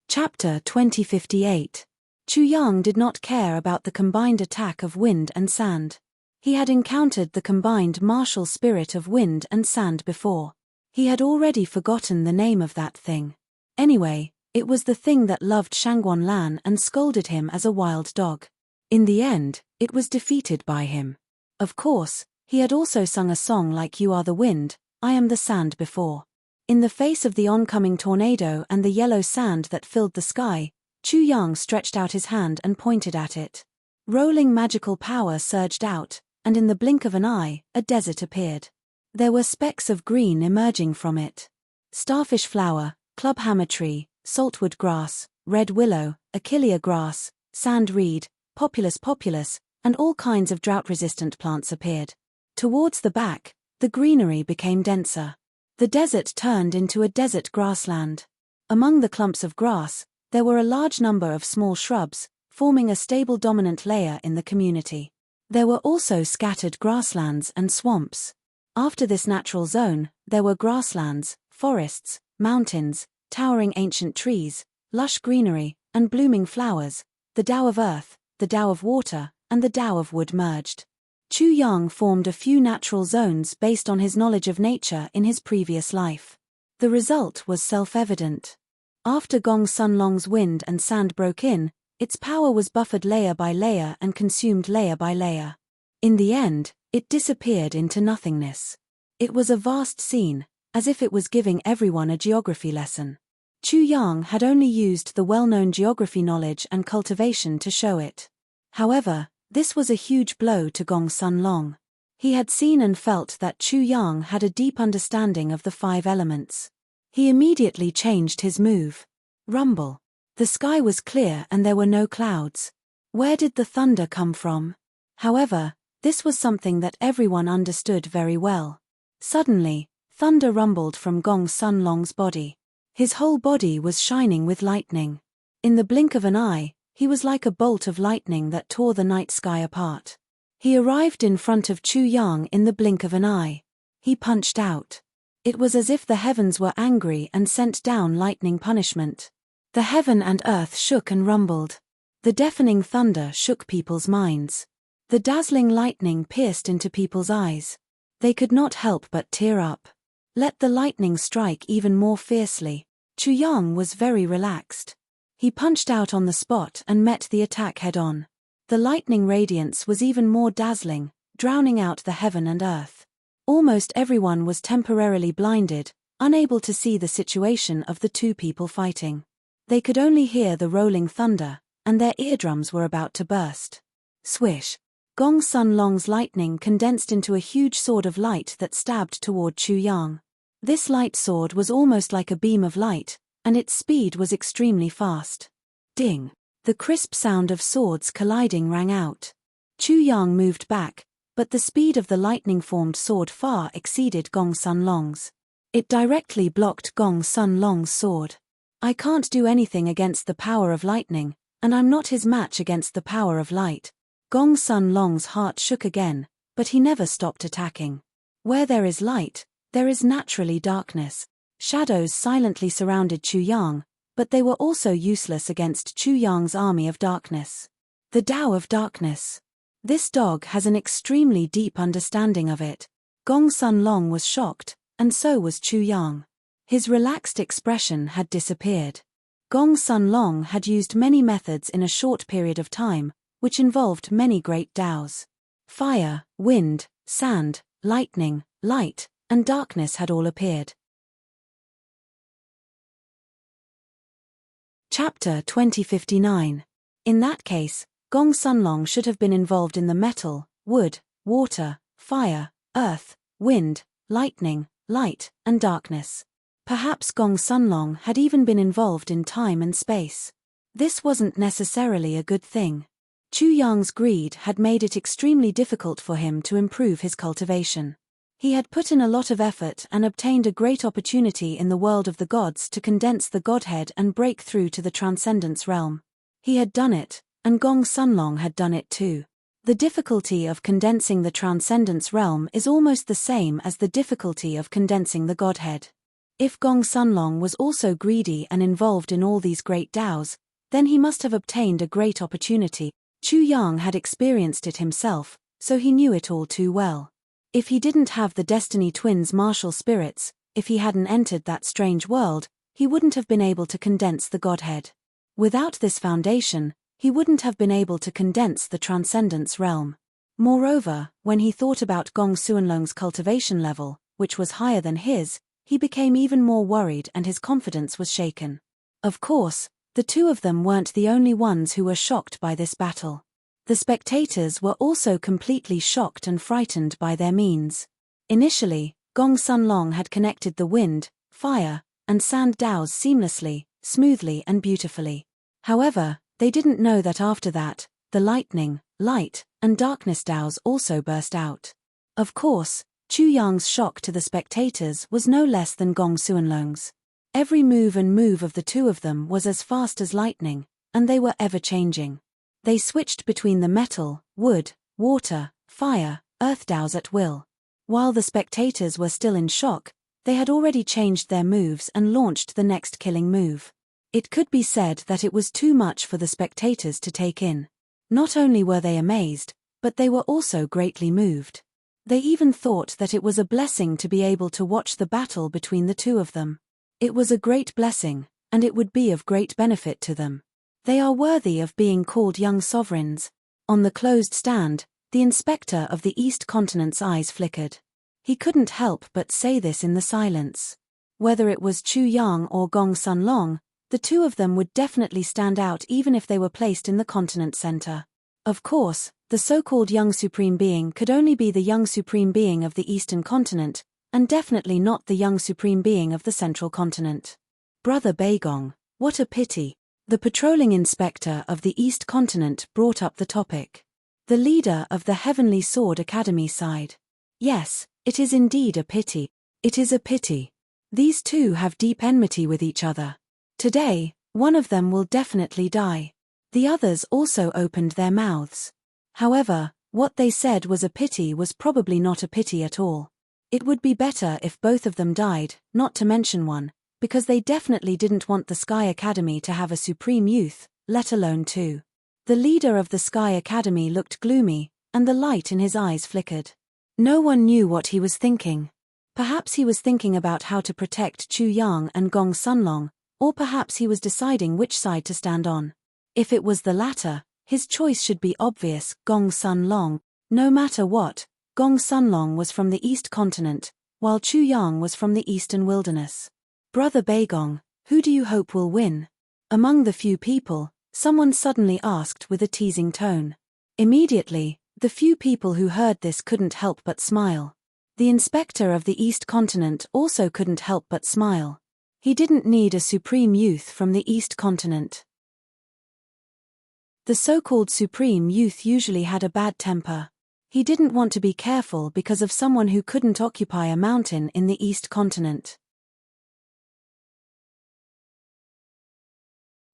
Chapter 2058. Chu Yang did not care about the combined attack of wind and sand. He had encountered the combined martial spirit of wind and sand before. He had already forgotten the name of that thing. Anyway, it was the thing that loved Shangguan Lan and scolded him as a wild dog. In the end, it was defeated by him. Of course, he had also sung a song like You Are the Wind, I Am the Sand before. In the face of the oncoming tornado and the yellow sand that filled the sky, Chu Yang stretched out his hand and pointed at it. Rolling magical power surged out, and in the blink of an eye, a desert appeared. There were specks of green emerging from it. Starfish flower, clubhammer tree, saltwood grass, red willow, achillea grass, sand reed, populus, and all kinds of drought-resistant plants appeared. Towards the back, the greenery became denser. The desert turned into a desert grassland. Among the clumps of grass, there were a large number of small shrubs, forming a stable dominant layer in the community. There were also scattered grasslands and swamps. After this natural zone, there were grasslands, forests, mountains, towering ancient trees, lush greenery, and blooming flowers. The Tao of Earth, the Tao of Water, and the Tao of Wood merged. Chu Yang formed a few natural zones based on his knowledge of nature in his previous life. The result was self-evident. After Gong Sun Long's wind and sand broke in, its power was buffered layer by layer and consumed layer by layer. In the end, it disappeared into nothingness. It was a vast scene, as if it was giving everyone a geography lesson. Chu Yang had only used the well-known geography knowledge and cultivation to show it. However, this was a huge blow to Gong Sun Long. He had seen and felt that Chu Yang had a deep understanding of the 5 elements. He immediately changed his move. Rumble. The sky was clear and there were no clouds. Where did the thunder come from? However, this was something that everyone understood very well. Suddenly, thunder rumbled from Gong Sun Long's body. His whole body was shining with lightning. In the blink of an eye, he was like a bolt of lightning that tore the night sky apart. He arrived in front of Chu Yang in the blink of an eye. He punched out. It was as if the heavens were angry and sent down lightning punishment. The heaven and earth shook and rumbled. The deafening thunder shook people's minds. The dazzling lightning pierced into people's eyes. They could not help but tear up. Let the lightning strike even more fiercely. Chu Yang was very relaxed. He punched out on the spot and met the attack head-on. The lightning radiance was even more dazzling, drowning out the heaven and earth. Almost everyone was temporarily blinded, unable to see the situation of the two people fighting. They could only hear the rolling thunder, and their eardrums were about to burst. Swish! Gong Sun Long's lightning condensed into a huge sword of light that stabbed toward Chu Yang. This light sword was almost like a beam of light, and its speed was extremely fast. Ding! The crisp sound of swords colliding rang out. Chu Yang moved back, but the speed of the lightning-formed sword far exceeded Gong Sun Long's. It directly blocked Gong Sun Long's sword. I can't do anything against the power of lightning, and I'm not his match against the power of light. Gong Sun Long's heart shook again, but he never stopped attacking. Where there is light, there is naturally darkness. Shadows silently surrounded Chu Yang, but they were also useless against Chu Yang's army of darkness. The Tao of Darkness. This dog has an extremely deep understanding of it. Gong Sun Long was shocked, and so was Chu Yang. His relaxed expression had disappeared. Gong Sun Long had used many methods in a short period of time, which involved many great Taos. Fire, wind, sand, lightning, light, and darkness had all appeared. Chapter 2059. In that case, Gong Sun Long should have been involved in the metal, wood, water, fire, earth, wind, lightning, light, and darkness. Perhaps Gong Sun Long had even been involved in time and space. This wasn't necessarily a good thing. Chu Yang's greed had made it extremely difficult for him to improve his cultivation. He had put in a lot of effort and obtained a great opportunity in the world of the gods to condense the godhead and break through to the transcendence realm. He had done it, and Gong Sun Long had done it too. The difficulty of condensing the transcendence realm is almost the same as the difficulty of condensing the godhead. If Gong Sun Long was also greedy and involved in all these great Taos, then he must have obtained a great opportunity. Chu Yang had experienced it himself, so he knew it all too well. If he didn't have the Destiny Twins' martial spirits, if he hadn't entered that strange world, he wouldn't have been able to condense the godhead. Without this foundation, he wouldn't have been able to condense the transcendence realm. Moreover, when he thought about Gong Suanlong's cultivation level, which was higher than his, he became even more worried and his confidence was shaken. Of course, the two of them weren't the only ones who were shocked by this battle. The spectators were also completely shocked and frightened by their means. Initially, Gong Sun Long had connected the wind, fire, and sand Taos seamlessly, smoothly and beautifully. However, they didn't know that after that, the lightning, light, and darkness Taos also burst out. Of course, Chu Yang's shock to the spectators was no less than Gong Suanlong's. Every move of the two of them was as fast as lightning, and they were ever-changing. They switched between the metal, wood, water, fire, earth Taos at will. While the spectators were still in shock, they had already changed their moves and launched the next killing move. It could be said that it was too much for the spectators to take in. Not only were they amazed, but they were also greatly moved. They even thought that it was a blessing to be able to watch the battle between the two of them. It was a great blessing, and it would be of great benefit to them. They are worthy of being called young sovereigns. On the closed stand, the inspector of the East Continent's eyes flickered. He couldn't help but say this in the silence. Whether it was Chu Yang or Gong Sun Long, the two of them would definitely stand out even if they were placed in the continent center. Of course, the so-called young supreme being could only be the young supreme being of the Eastern Continent, and definitely not the young supreme being of the Central Continent. Brother Beigong, what a pity. The patrolling inspector of the East Continent brought up the topic. The leader of the Heavenly Sword Academy sighed. Yes, it is indeed a pity. It is a pity. These two have deep enmity with each other. Today, one of them will definitely die. The others also opened their mouths. However, what they said was a pity was probably not a pity at all. It would be better if both of them died, not to mention one, because they definitely didn't want the Sky Academy to have a supreme youth, let alone two. The leader of the Sky Academy looked gloomy, and the light in his eyes flickered. No one knew what he was thinking. Perhaps he was thinking about how to protect Chu Yang and Gong Sunlong, or perhaps he was deciding which side to stand on. If it was the latter, his choice should be obvious: Gong Sunlong. No matter what, Gong Sunlong was from the East Continent, while Chu Yang was from the Eastern Wilderness. Brother Beigong, who do you hope will win? Among the few people, someone suddenly asked with a teasing tone. Immediately, the few people who heard this couldn't help but smile. The inspector of the East Continent also couldn't help but smile. He didn't need a supreme youth from the East Continent. The so-called supreme youth usually had a bad temper. He didn't want to be careful because of someone who couldn't occupy a mountain in the East Continent.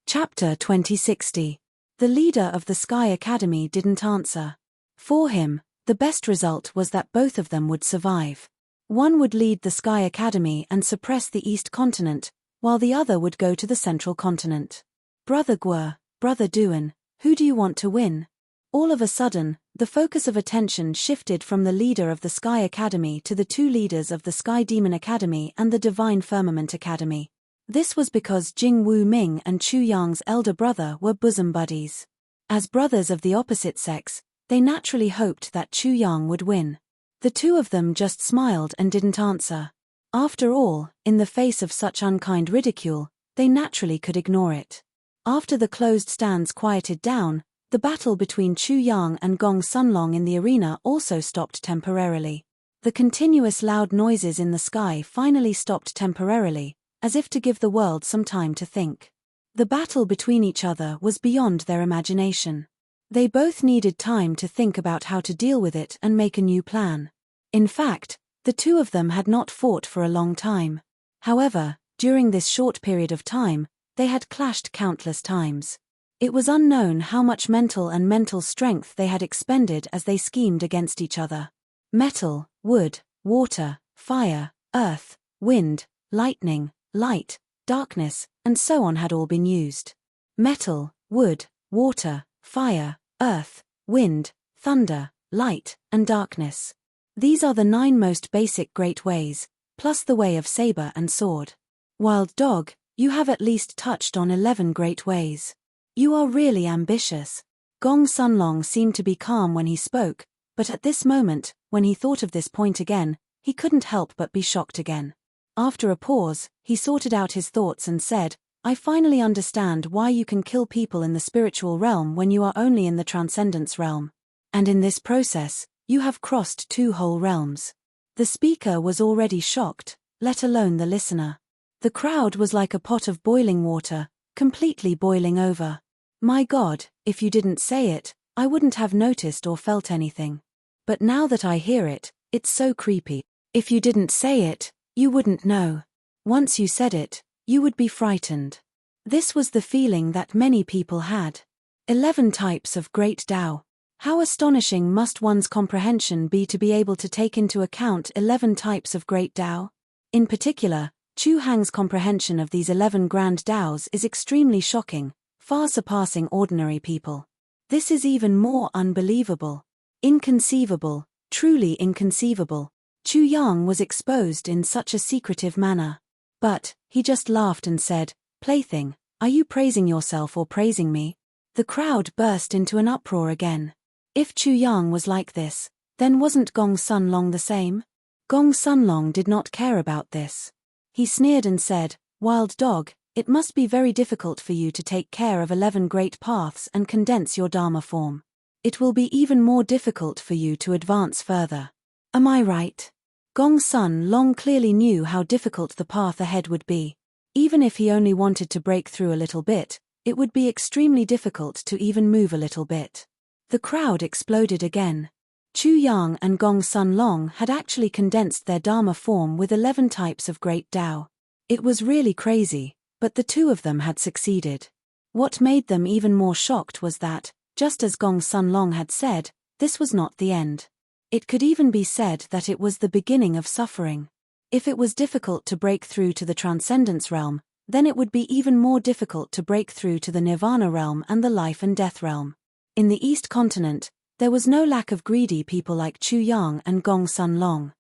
Chapter 2060. The leader of the Sky Academy didn't answer. For him, the best result was that both of them would survive. One would lead the Sky Academy and suppress the East Continent, while the other would go to the Central Continent. Brother Guo, Brother Duan, who do you want to win? All of a sudden, the focus of attention shifted from the leader of the Sky Academy to the two leaders of the Sky Demon Academy and the Divine Firmament Academy. This was because Jing Wu Ming and Chu Yang's elder brother were bosom buddies. As brothers of the opposite sex, they naturally hoped that Chu Yang would win. The two of them just smiled and didn't answer. After all, in the face of such unkind ridicule, they naturally could ignore it. After the closed stands quieted down, the battle between Chu Yang and Gong Sunlong in the arena also stopped temporarily. The continuous loud noises in the sky finally stopped temporarily, as if to give the world some time to think. The battle between each other was beyond their imagination. They both needed time to think about how to deal with it and make a new plan. In fact, the two of them had not fought for a long time. However, during this short period of time, they had clashed countless times. It was unknown how much mental strength they had expended as they schemed against each other. Metal, wood, water, fire, earth, wind, lightning, light, darkness, and so on had all been used. Metal, wood, water, fire, earth, wind, thunder, light, and darkness. These are the 9 most basic great ways, plus the way of saber and sword. Wild dog, you have at least touched on 11 great ways. You are really ambitious. Gong Sunlong seemed to be calm when he spoke, but at this moment, when he thought of this point again, he couldn't help but be shocked again. After a pause, he sorted out his thoughts and said, I finally understand why you can kill people in the spiritual realm when you are only in the transcendence realm. And in this process, you have crossed 2 whole realms. The speaker was already shocked, let alone the listener. The crowd was like a pot of boiling water, completely boiling over. My God, if you didn't say it, I wouldn't have noticed or felt anything. But now that I hear it, it's so creepy. If you didn't say it, you wouldn't know. Once you said it, you would be frightened. This was the feeling that many people had. 11 types of great Tao. How astonishing must one's comprehension be to be able to take into account 11 types of great Tao? In particular, Chu Hang's comprehension of these 11 grand Taos is extremely shocking, far surpassing ordinary people. This is even more unbelievable. Inconceivable, truly inconceivable. Chu Yang was exposed in such a secretive manner. But, he just laughed and said, Plaything, are you praising yourself or praising me? The crowd burst into an uproar again. If Chu Yang was like this, then wasn't Gong Sunlong the same? Gong Sunlong did not care about this. He sneered and said, Wild dog, it must be very difficult for you to take care of 11 great paths and condense your Dharma form. It will be even more difficult for you to advance further. Am I right? Gong Sunlong clearly knew how difficult the path ahead would be. Even if he only wanted to break through a little bit, it would be extremely difficult to even move a little bit. The crowd exploded again. Chu Yang and Gong Sunlong had actually condensed their Dharma form with 11 types of great Tao. It was really crazy, but the two of them had succeeded. What made them even more shocked was that, just as Gong Sunlong had said, this was not the end. It could even be said that it was the beginning of suffering. If it was difficult to break through to the transcendence realm, then it would be even more difficult to break through to the nirvana realm and the life and death realm. In the East Continent, there was no lack of greedy people like Chu Yang and Gong Sunlong.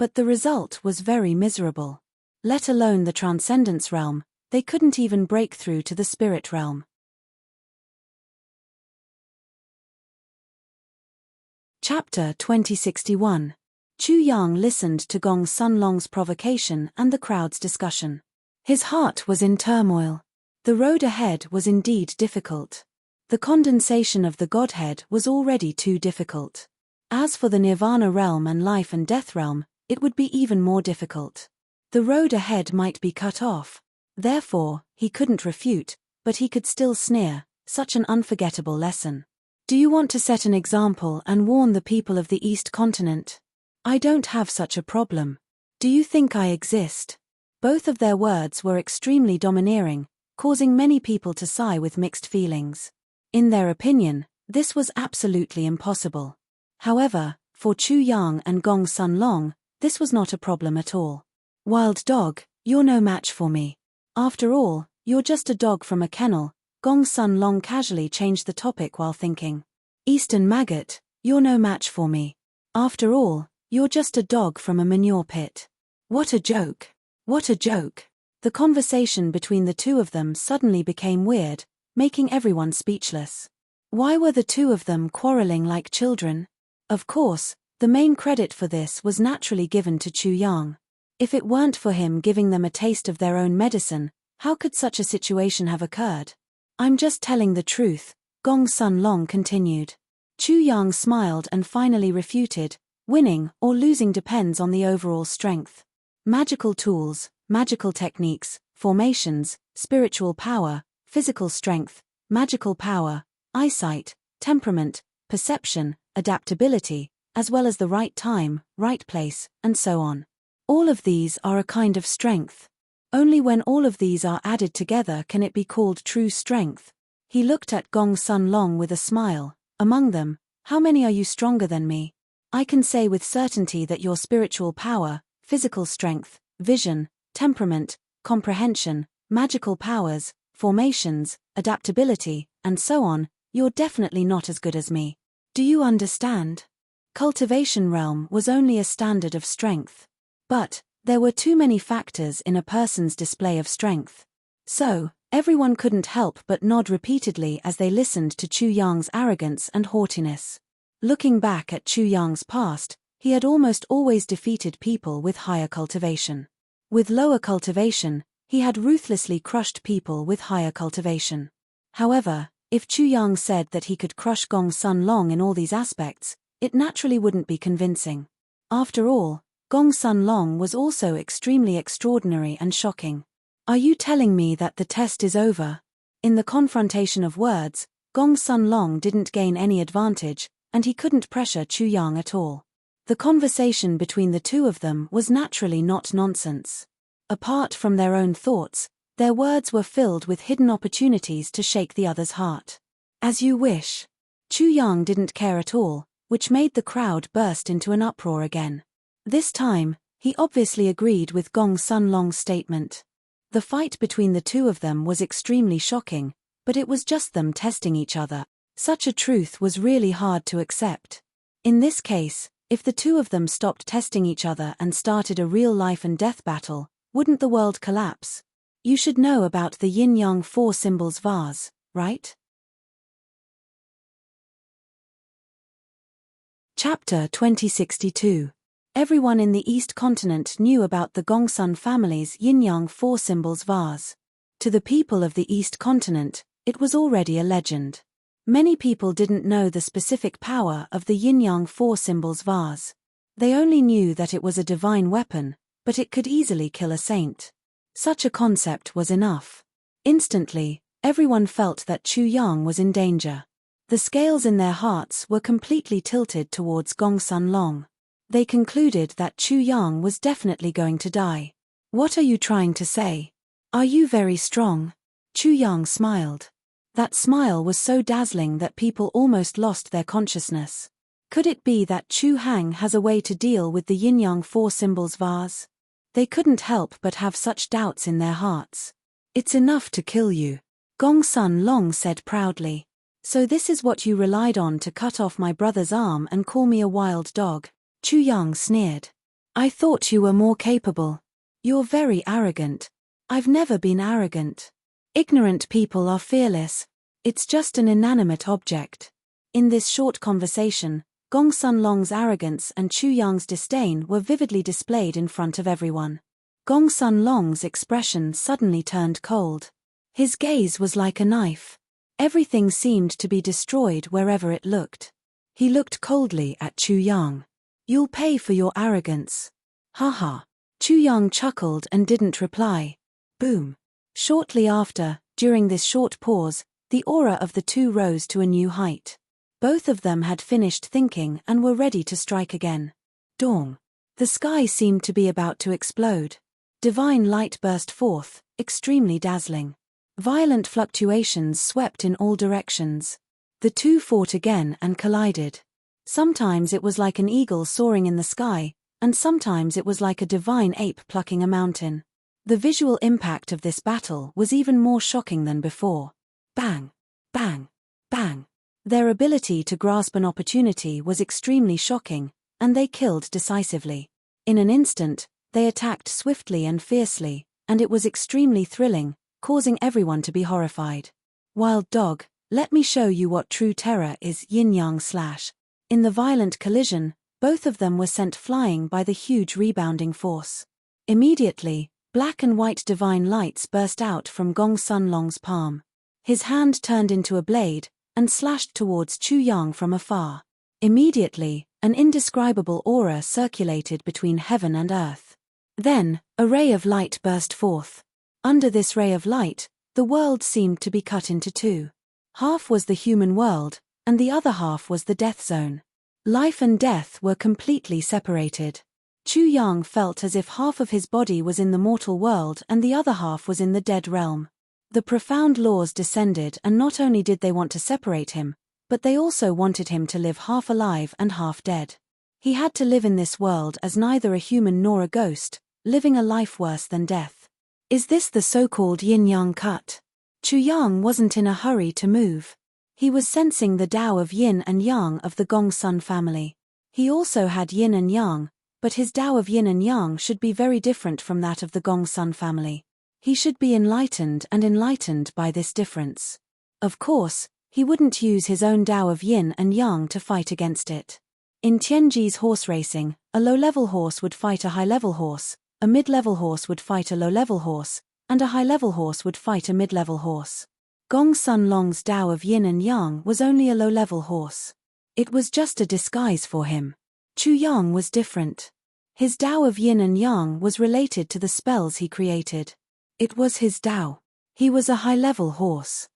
But the result was very miserable. Let alone the transcendence realm, they couldn't even break through to the spirit realm. Chapter 2061. Chu Yang listened to Gong Sun Long's provocation and the crowd's discussion. His heart was in turmoil. The road ahead was indeed difficult. The condensation of the Godhead was already too difficult. As for the Nirvana realm and life and death realm, it would be even more difficult. The road ahead might be cut off. Therefore, he couldn't refute, but he could still sneer. Such an unforgettable lesson. Do you want to set an example and warn the people of the East Continent? I don't have such a problem. Do you think I exist? Both of their words were extremely domineering, causing many people to sigh with mixed feelings. In their opinion, this was absolutely impossible. However, for Chu Yang and Gong Sun Long, this was not a problem at all. Wild dog, you're no match for me. After all, you're just a dog from a kennel. Gong Sun Long casually changed the topic while thinking. Eastern maggot, you're no match for me. After all, you're just a dog from a manure pit. What a joke. What a joke. The conversation between the two of them suddenly became weird, making everyone speechless. Why were the two of them quarreling like children? Of course, the main credit for this was naturally given to Chu Yang. If it weren't for him giving them a taste of their own medicine, how could such a situation have occurred? I'm just telling the truth, Gong Sun Long continued. Chu Yang smiled and finally refuted, winning or losing depends on the overall strength. Magical tools, magical techniques, formations, spiritual power, physical strength, magical power, eyesight, temperament, perception, adaptability, as well as the right time, right place, and so on. All of these are a kind of strength. Only when all of these are added together can it be called true strength. He looked at Gong Sun Long with a smile. Among them, how many are you stronger than me? I can say with certainty that your spiritual power, physical strength, vision, temperament, comprehension, magical powers, formations, adaptability, and so on, you're definitely not as good as me. Do you understand? Cultivation realm was only a standard of strength. But there were too many factors in a person's display of strength. So, everyone couldn't help but nod repeatedly as they listened to Chu Yang's arrogance and haughtiness. Looking back at Chu Yang's past, he had almost always defeated people with higher cultivation. With lower cultivation, he had ruthlessly crushed people with higher cultivation. However, if Chu Yang said that he could crush Gong Sun Long in all these aspects, it naturally wouldn't be convincing. After all, Gong Sun Long was also extremely extraordinary and shocking. Are you telling me that the test is over? In the confrontation of words, Gong Sun Long didn't gain any advantage, and he couldn't pressure Chu Yang at all. The conversation between the two of them was naturally not nonsense. Apart from their own thoughts, their words were filled with hidden opportunities to shake the other's heart. As you wish. Chu Yang didn't care at all, which made the crowd burst into an uproar again. This time, he obviously agreed with Gong Sun Long's statement. The fight between the two of them was extremely shocking, but it was just them testing each other. Such a truth was really hard to accept. In this case, if the two of them stopped testing each other and started a real life and death battle, wouldn't the world collapse? You should know about the yin-yang 4 symbols vase, right? Chapter 2062. Everyone in the East Continent knew about the Gongsun family's yin-yang 4 symbols vase. To the people of the East Continent, it was already a legend. Many people didn't know the specific power of the yin-yang 4 symbols vase. They only knew that it was a divine weapon, but it could easily kill a saint. Such a concept was enough. Instantly, everyone felt that Chu Yang was in danger. The scales in their hearts were completely tilted towards Gongsun Long. They concluded that Chu Yang was definitely going to die. What are you trying to say? Are you very strong? Chu Yang smiled. That smile was so dazzling that people almost lost their consciousness. Could it be that Chu Hang has a way to deal with the yin-yang 4 symbols vase? They couldn't help but have such doubts in their hearts. It's enough to kill you, Gongsun Long said proudly. So this is what you relied on to cut off my brother's arm and call me a wild dog? Chu Yang sneered. I thought you were more capable. You're very arrogant. I've never been arrogant. Ignorant people are fearless. It's just an inanimate object. In this short conversation, Gong Sun Long's arrogance and Chu Yang's disdain were vividly displayed in front of everyone. Gong Sun Long's expression suddenly turned cold. His gaze was like a knife. Everything seemed to be destroyed wherever it looked. He looked coldly at Chu Yang. You'll pay for your arrogance. Haha. Chu Yang chuckled and didn't reply. Boom. Shortly after, during this short pause, the aura of the two rose to a new height. Both of them had finished thinking and were ready to strike again. Dong. The sky seemed to be about to explode. Divine light burst forth, extremely dazzling. Violent fluctuations swept in all directions. The two fought again and collided. Sometimes it was like an eagle soaring in the sky, and sometimes it was like a divine ape plucking a mountain. The visual impact of this battle was even more shocking than before. Bang! Bang! Bang! Their ability to grasp an opportunity was extremely shocking, and they killed decisively. In an instant, they attacked swiftly and fiercely, and it was extremely thrilling, causing everyone to be horrified. Wild dog, let me show you what true terror is. Yin-yang slash. In the violent collision, both of them were sent flying by the huge rebounding force. Immediately, black and white divine lights burst out from Gong Sun Long's palm. His hand turned into a blade, and slashed towards Chu Yang from afar. Immediately, an indescribable aura circulated between heaven and earth. Then, a ray of light burst forth. Under this ray of light, the world seemed to be cut into two. Half was the human world, and the other half was the death zone. Life and death were completely separated. Chu Yang felt as if half of his body was in the mortal world and the other half was in the dead realm. The profound laws descended, and not only did they want to separate him, but they also wanted him to live half alive and half dead. He had to live in this world as neither a human nor a ghost, living a life worse than death. Is this the so-called yin-yang cut? Chu Yang wasn't in a hurry to move. He was sensing the Tao of yin and yang of the Gong Sun family. He also had yin and yang, but his Tao of yin and yang should be very different from that of the Gong Sun family. He should be enlightened by this difference. Of course, he wouldn't use his own Tao of yin and yang to fight against it. In Tianji's horse racing, a low-level horse would fight a high-level horse, a mid-level horse would fight a low-level horse, and a high-level horse would fight a mid-level horse. Gong Sun Long's Tao of yin and yang was only a low-level horse. It was just a disguise for him. Chu Yang was different. His Tao of yin and yang was related to the spells he created. It was his Tao. He was a high-level horse.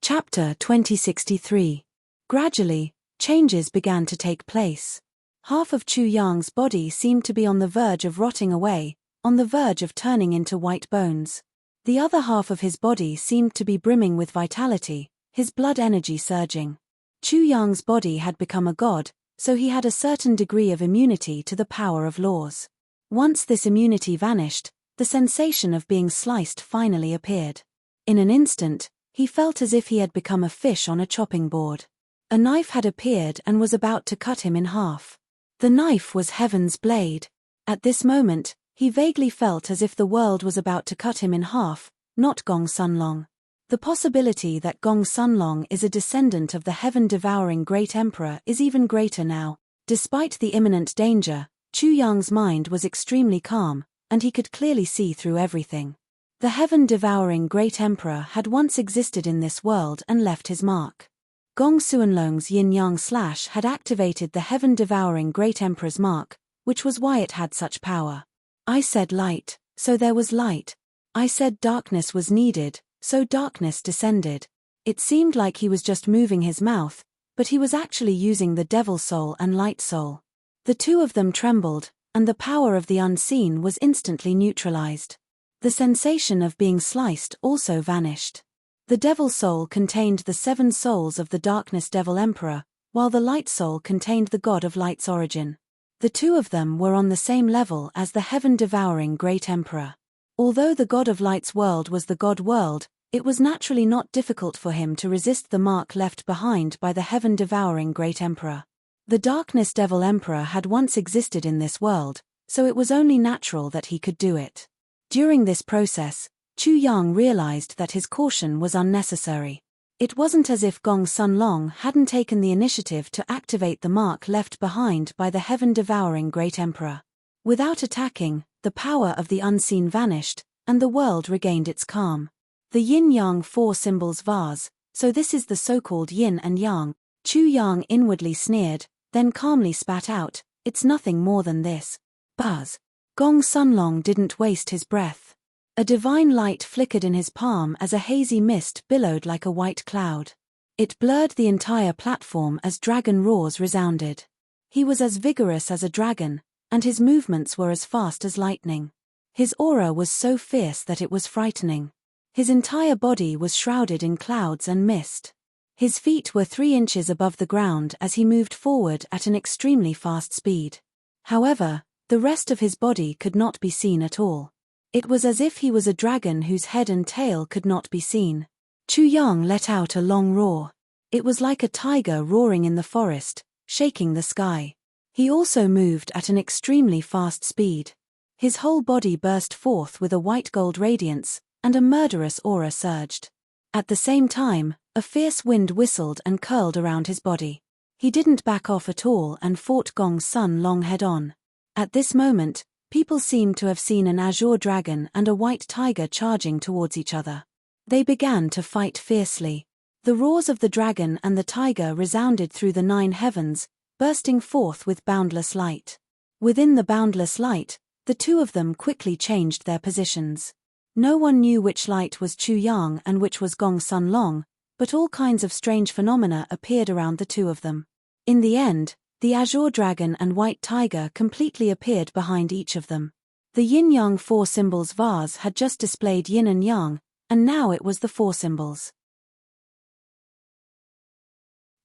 Chapter 2063. Gradually, changes began to take place. Half of Chu Yang's body seemed to be on the verge of rotting away, on the verge of turning into white bones. The other half of his body seemed to be brimming with vitality, his blood energy surging. Chu Yang's body had become a god, so he had a certain degree of immunity to the power of laws. Once this immunity vanished, the sensation of being sliced finally appeared. In an instant, he felt as if he had become a fish on a chopping board. A knife had appeared and was about to cut him in half. The knife was Heaven's blade. At this moment, he vaguely felt as if the world was about to cut him in half, not Gong Sun Long. The possibility that Gong Sun Long is a descendant of the heaven-devouring great emperor is even greater now. Despite the imminent danger, Chu Yang's mind was extremely calm, and he could clearly see through everything. The heaven-devouring great emperor had once existed in this world and left his mark. Gong Suanlong's yin-yang slash had activated the heaven-devouring great emperor's mark, which was why it had such power. I said light, so there was light. I said darkness was needed, so darkness descended. It seemed like he was just moving his mouth, but he was actually using the devil soul and light soul. The two of them trembled, and the power of the unseen was instantly neutralized. The sensation of being sliced also vanished. The devil soul contained the 7 souls of the darkness devil emperor, while the light soul contained the god of light's origin. The two of them were on the same level as the heaven-devouring great emperor. Although the god of light's world was the god world, it was naturally not difficult for him to resist the mark left behind by the heaven-devouring great emperor. The Darkness Devil Emperor had once existed in this world, so it was only natural that he could do it. During this process, Chu Yang realized that his caution was unnecessary. It wasn't as if Gong Sun Long hadn't taken the initiative to activate the mark left behind by the heaven-devouring Great Emperor. Without attacking, the power of the unseen vanished, and the world regained its calm. The yin-yang four symbols vase, so this is the so-called yin and yang. Chu Yang inwardly sneered, then calmly spat out, "It's nothing more than this." Buzz. Gong Sun Long didn't waste his breath. A divine light flickered in his palm as a hazy mist billowed like a white cloud. It blurred the entire platform as dragon roars resounded. He was as vigorous as a dragon, and his movements were as fast as lightning. His aura was so fierce that it was frightening. His entire body was shrouded in clouds and mist. His feet were 3 inches above the ground as he moved forward at an extremely fast speed. However, the rest of his body could not be seen at all. It was as if he was a dragon whose head and tail could not be seen. Chu Yang let out a long roar. It was like a tiger roaring in the forest, shaking the sky. He also moved at an extremely fast speed. His whole body burst forth with a white gold radiance, and a murderous aura surged. At the same time, a fierce wind whistled and curled around his body. He didn't back off at all and fought Gong Sun Long head-on. At this moment, people seemed to have seen an azure dragon and a white tiger charging towards each other. They began to fight fiercely. The roars of the dragon and the tiger resounded through the 9 heavens, bursting forth with boundless light. Within the boundless light, the two of them quickly changed their positions. No one knew which light was Chu Yang and which was Gong Sun Long, but all kinds of strange phenomena appeared around the two of them. In the end, the azure dragon and white tiger completely appeared behind each of them. The yin-yang 4 symbols vase had just displayed yin and yang, and now it was the 4 symbols.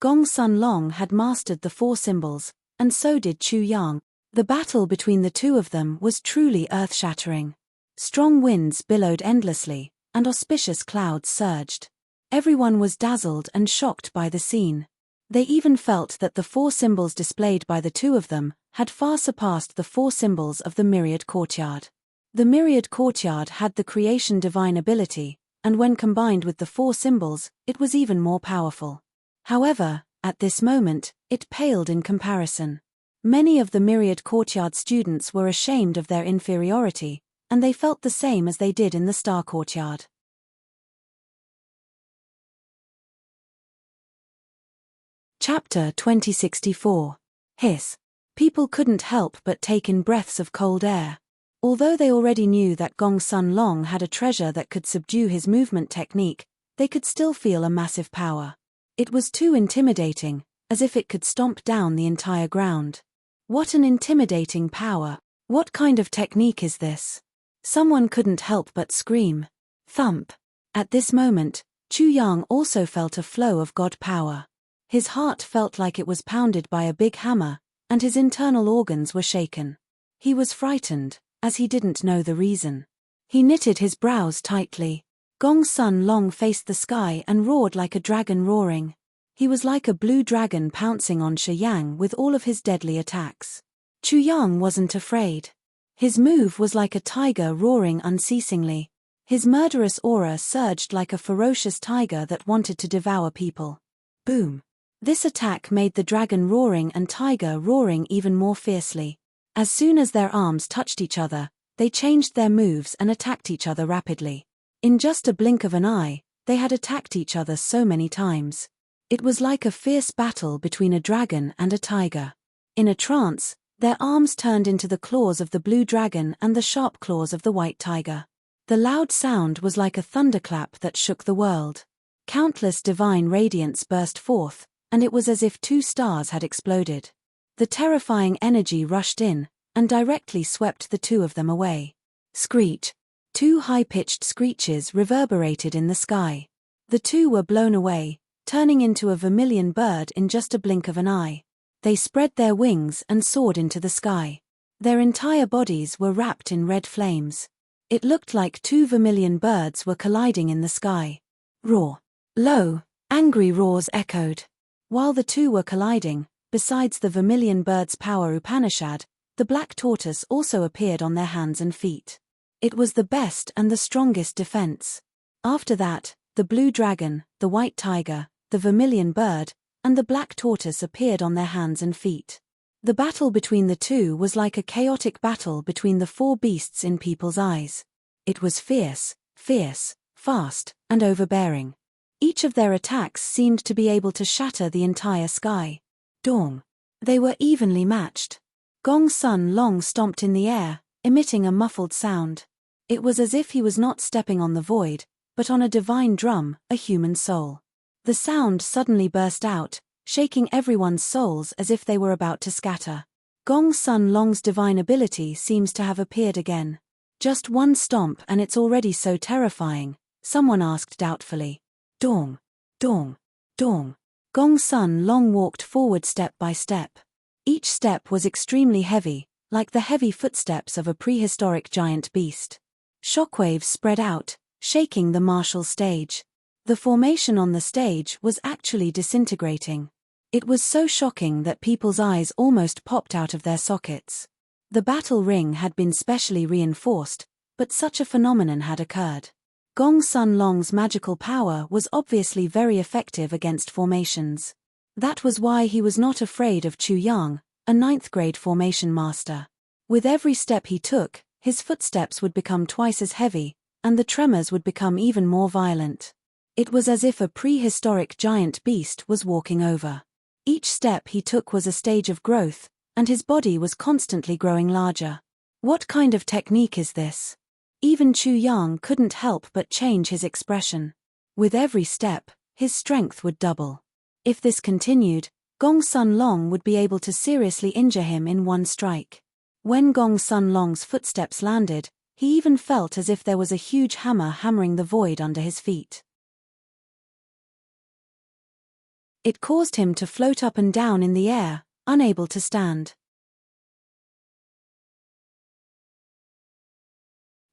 Gong Sun Long had mastered the 4 symbols, and so did Chu Yang. The battle between the two of them was truly earth-shattering. Strong winds billowed endlessly, and auspicious clouds surged. Everyone was dazzled and shocked by the scene. They even felt that the 4 symbols displayed by the two of them had far surpassed the 4 symbols of the Myriad Courtyard. The Myriad Courtyard had the creation divine ability, and when combined with the 4 symbols, it was even more powerful. However, at this moment, it paled in comparison. Many of the Myriad Courtyard students were ashamed of their inferiority, and they felt the same as they did in the Star Courtyard. Chapter 2064. Hiss. People couldn't help but take in breaths of cold air. Although they already knew that Gong Sun Long had a treasure that could subdue his movement technique, they could still feel a massive power. It was too intimidating, as if it could stomp down the entire ground. What an intimidating power! What kind of technique is this? Someone couldn't help but scream. Thump. At this moment, Chu Yang also felt a flow of god power. His heart felt like it was pounded by a big hammer, and his internal organs were shaken. He was frightened, as he didn't know the reason. He knitted his brows tightly. Gong Sun Long faced the sky and roared like a dragon roaring. He was like a blue dragon pouncing on Shi Yang with all of his deadly attacks. Chu Yang wasn't afraid. His move was like a tiger roaring unceasingly. His murderous aura surged like a ferocious tiger that wanted to devour people. Boom. This attack made the dragon roaring and tiger roaring even more fiercely. As soon as their arms touched each other, they changed their moves and attacked each other rapidly. In just a blink of an eye, they had attacked each other so many times. It was like a fierce battle between a dragon and a tiger. In a trance, their arms turned into the claws of the blue dragon and the sharp claws of the white tiger. The loud sound was like a thunderclap that shook the world. Countless divine radiance burst forth, and it was as if 2 stars had exploded. The terrifying energy rushed in, and directly swept the two of them away. Screech. 2 high-pitched screeches reverberated in the sky. The two were blown away, turning into a vermilion bird in just a blink of an eye. They spread their wings and soared into the sky. Their entire bodies were wrapped in red flames. It looked like 2 vermilion birds were colliding in the sky. Roar. Low, angry roars echoed. While the two were colliding, Besides the vermilion bird's power Upanishad, the black tortoise also appeared on their hands and feet. It was the best and the strongest defense. After that, the blue dragon, the white tiger, the vermilion bird, and the black tortoise appeared on their hands and feet. The battle between the two was like a chaotic battle between the four beasts in people's eyes. It was fierce, fast, and overbearing. Each of their attacks seemed to be able to shatter the entire sky. Dawn. They were evenly matched. Gong Sun Long stomped in the air, emitting a muffled sound. It was as if he was not stepping on the void, but on a divine drum, a human soul. The sound suddenly burst out, shaking everyone's souls as if they were about to scatter. Gong Sun Long's divine ability seems to have appeared again. Just one stomp and it's already so terrifying, someone asked doubtfully. Dong. Dong. Dong. Gong Sun Long walked forward step by step. Each step was extremely heavy, like the heavy footsteps of a prehistoric giant beast. Shockwaves spread out, shaking the martial stage. The formation on the stage was actually disintegrating. It was so shocking that people's eyes almost popped out of their sockets. The battle ring had been specially reinforced, but such a phenomenon had occurred. Gong Sun Long's magical power was obviously very effective against formations. That was why he was not afraid of Chu Yang, a 9th-grade formation master. With every step he took, his footsteps would become twice as heavy, and the tremors would become even more violent. It was as if a prehistoric giant beast was walking over. Each step he took was a stage of growth, and his body was constantly growing larger. What kind of technique is this? Even Chu Yang couldn't help but change his expression. With every step, his strength would double. If this continued, Gong Sun Long would be able to seriously injure him in one strike. When Gong Sun Long's footsteps landed, he even felt as if there was a huge hammer hammering the void under his feet. It caused him to float up and down in the air, unable to stand.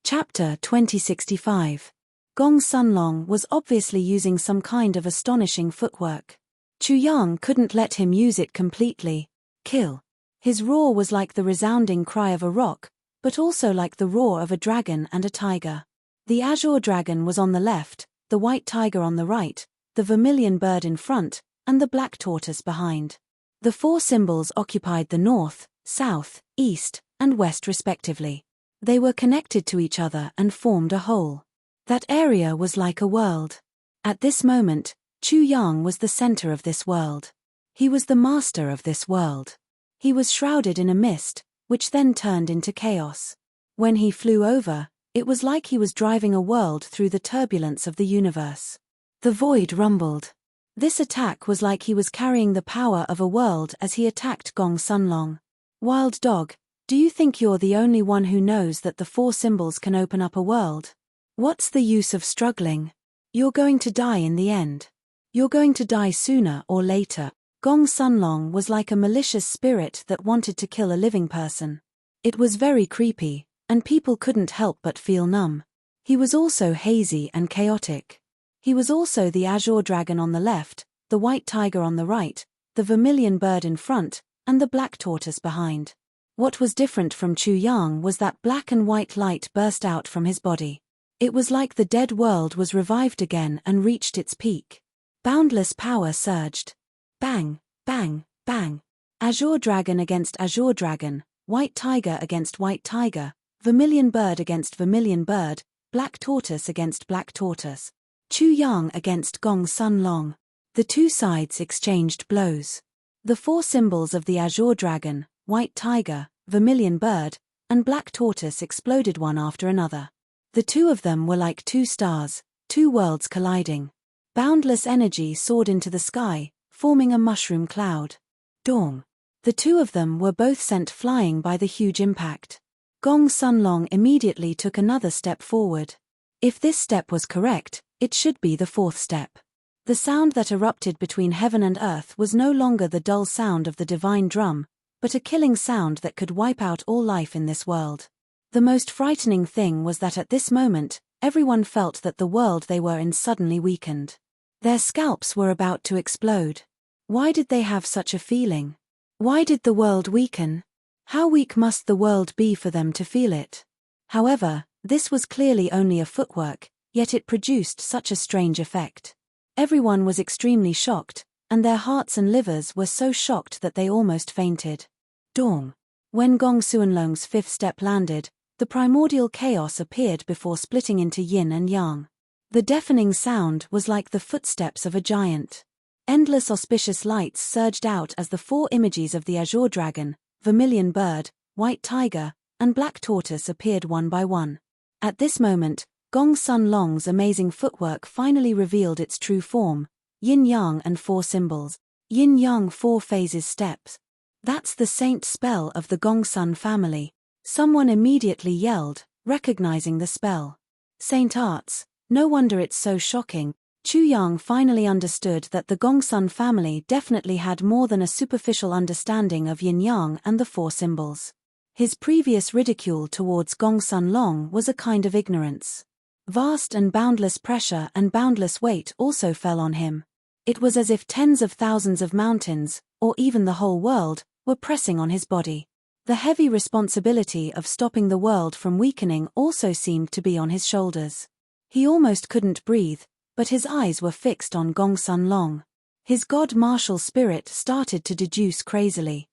Chapter 2065. Gong Sun Long was obviously using some kind of astonishing footwork. Chu Yang couldn't let him use it completely. Kill. His roar was like the resounding cry of a rock, but also like the roar of a dragon and a tiger. The azure dragon was on the left, the white tiger on the right, the vermilion bird in front, and the black tortoise behind. The four symbols occupied the north, south, east, and west respectively. They were connected to each other and formed a whole. That area was like a world. At this moment, Chu Yang was the center of this world. He was the master of this world. He was shrouded in a mist, which then turned into chaos. When he flew over, it was like he was driving a world through the turbulence of the universe. The void rumbled. This attack was like he was carrying the power of a world as he attacked Gong Sun Long. Wild dog, do you think you're the only one who knows that the four symbols can open up a world? What's the use of struggling? You're going to die in the end. You're going to die sooner or later. Gong Sun Long was like a malicious spirit that wanted to kill a living person. It was very creepy, and people couldn't help but feel numb. He was also hazy and chaotic. He was also the azure dragon on the left, the white tiger on the right, the vermilion bird in front, and the black tortoise behind. What was different from Chu Yang was that black and white light burst out from his body. It was like the dead world was revived again and reached its peak. Boundless power surged. Bang, bang, bang. Azure dragon against azure dragon, white tiger against white tiger, vermilion bird against vermilion bird, black tortoise against black tortoise. Chu Yang against Gong Sun Long. The two sides exchanged blows. The four symbols of the azure dragon, white tiger, vermilion bird, and black tortoise exploded one after another. The two of them were like two stars, two worlds colliding. Boundless energy soared into the sky, forming a mushroom cloud. Dawn. The two of them were both sent flying by the huge impact. Gong Sun Long immediately took another step forward. If this step was correct, it should be the fourth step. The sound that erupted between heaven and earth was no longer the dull sound of the divine drum, but a killing sound that could wipe out all life in this world. The most frightening thing was that at this moment, everyone felt that the world they were in suddenly weakened. Their scalps were about to explode. Why did they have such a feeling? Why did the world weaken? How weak must the world be for them to feel it? However, this was clearly only a footwork, yet it produced such a strange effect. Everyone was extremely shocked, and their hearts and livers were so shocked that they almost fainted. Dong. When Gong Suanlong's fifth step landed, the primordial chaos appeared before splitting into yin and yang. The deafening sound was like the footsteps of a giant. Endless auspicious lights surged out as the four images of the azure dragon, vermilion bird, white tiger, and black tortoise appeared one by one. At this moment, Gong Sun Long's amazing footwork finally revealed its true form: yin-yang and four symbols. Yin-yang four phases steps. That's the saint spell of the Gong Sun family. Someone immediately yelled, recognizing the spell. Saint arts, no wonder it's so shocking. Chu Yang finally understood that the Gong Sun family definitely had more than a superficial understanding of yin-yang and the four symbols. His previous ridicule towards Gong Sun Long was a kind of ignorance. Vast and boundless pressure and boundless weight also fell on him. It was as if tens of thousands of mountains, or even the whole world, were pressing on his body. The heavy responsibility of stopping the world from weakening also seemed to be on his shoulders. He almost couldn't breathe, but his eyes were fixed on Gong Sun Long. His god martial spirit started to deduce crazily.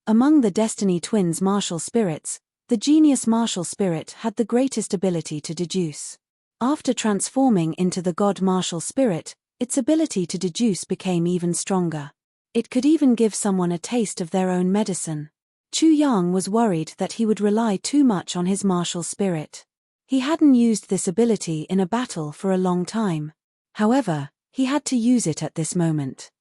Among the Destiny Twins' martial spirits, the genius martial spirit had the greatest ability to deduce. After transforming into the god martial spirit, its ability to deduce became even stronger. It could even give someone a taste of their own medicine. Chu Yang was worried that he would rely too much on his martial spirit. He hadn't used this ability in a battle for a long time. However, he had to use it at this moment.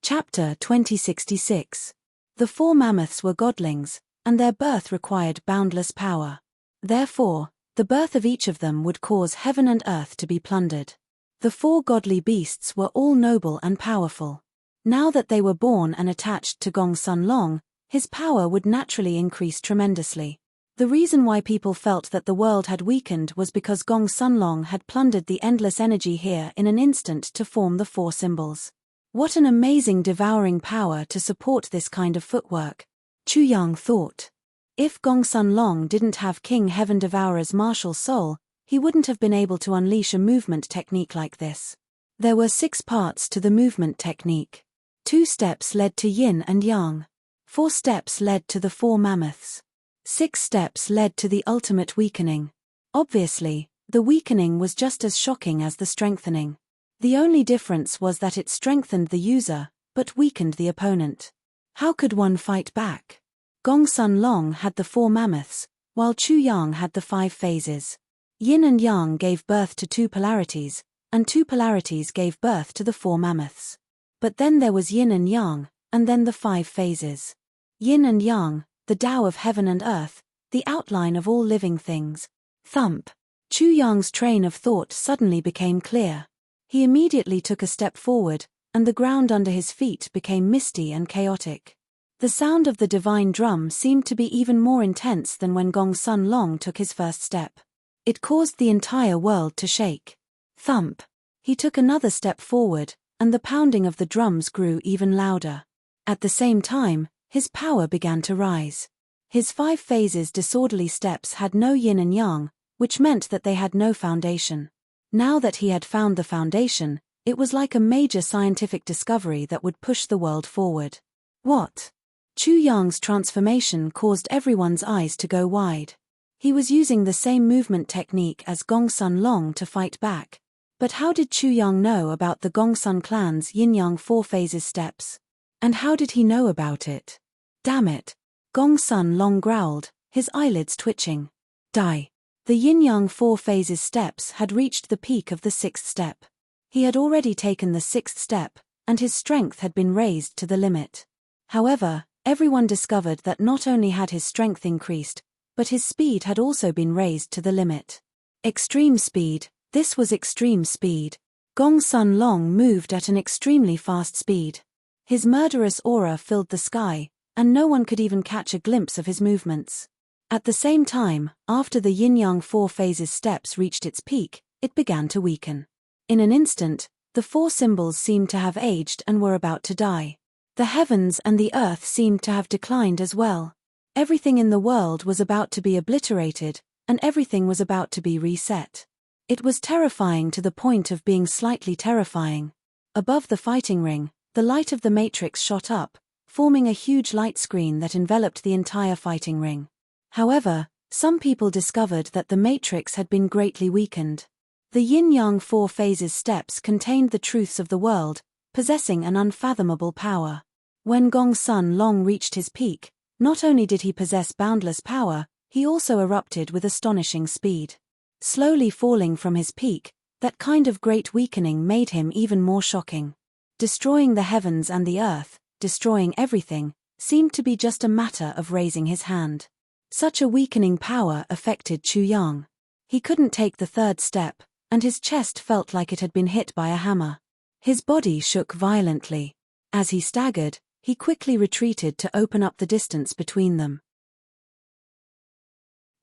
Chapter 2066. The four mammoths were godlings, and their birth required boundless power. Therefore, the birth of each of them would cause heaven and earth to be plundered. The four godly beasts were all noble and powerful. Now that they were born and attached to Gong Sun Long, his power would naturally increase tremendously. The reason why people felt that the world had weakened was because Gong Sun Long had plundered the endless energy here in an instant to form the four symbols. What an amazing devouring power to support this kind of footwork, Chu Yang thought. If Gong Sun Long didn't have King Heaven Devourer's martial soul, he wouldn't have been able to unleash a movement technique like this. There were 6 parts to the movement technique. 2 steps led to yin and yang. 4 steps led to the 4 mammoths. 6 steps led to the ultimate weakening. Obviously, the weakening was just as shocking as the strengthening. The only difference was that it strengthened the user, but weakened the opponent. How could one fight back? Gong Sun Long had the 4 mammoths, while Chu Yang had the 5 phases. Yin and Yang gave birth to 2 polarities, and 2 polarities gave birth to the 4 mammoths. But then there was Yin and Yang, and then the 5 phases. Yin and Yang, the Tao of heaven and earth, the outline of all living things. Thump. Chu Yang's train of thought suddenly became clear. He immediately took a step forward, and the ground under his feet became misty and chaotic. The sound of the divine drum seemed to be even more intense than when Gong Sun Long took his first step. It caused the entire world to shake. Thump. He took another step forward, and the pounding of the drums grew even louder. At the same time, his power began to rise. His 5 phases disorderly steps had no yin and yang, which meant that they had no foundation. Now that he had found the foundation, it was like a major scientific discovery that would push the world forward. What? Chu Yang's transformation caused everyone's eyes to go wide. He was using the same movement technique as Gong Sun Long to fight back. But how did Chu Yang know about the Gong Sun clan's yin-yang 4 phases steps? And how did he know about it? Damn it! Gong Sun Long growled, his eyelids twitching. Die. The yin-yang 4 phases steps had reached the peak of the 6th step. He had already taken the 6th step, and his strength had been raised to the limit. However, everyone discovered that not only had his strength increased, but his speed had also been raised to the limit. Extreme speed. This was extreme speed. Gong Sun Long moved at an extremely fast speed. His murderous aura filled the sky, and no one could even catch a glimpse of his movements. At the same time, after the yin-yang 4 phases steps reached its peak, it began to weaken. In an instant, the four symbols seemed to have aged and were about to die. The heavens and the earth seemed to have declined as well. Everything in the world was about to be obliterated, and everything was about to be reset. It was terrifying to the point of being slightly terrifying. Above the fighting ring, the light of the matrix shot up, forming a huge light screen that enveloped the entire fighting ring. However, some people discovered that the matrix had been greatly weakened. The yin-yang four phases steps contained the truths of the world, possessing an unfathomable power. When Gong Sun Long reached his peak, not only did he possess boundless power, he also erupted with astonishing speed. Slowly falling from his peak, that kind of great weakening made him even more shocking. Destroying the heavens and the earth, destroying everything, seemed to be just a matter of raising his hand. Such a weakening power affected Chu Yang. He couldn't take the third step, and his chest felt like it had been hit by a hammer. His body shook violently. As he staggered, he quickly retreated to open up the distance between them.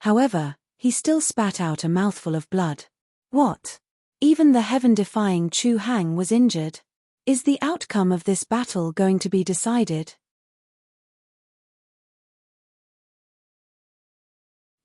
However, he still spat out a mouthful of blood. What? Even the heaven-defying Chu Hang was injured? Is the outcome of this battle going to be decided?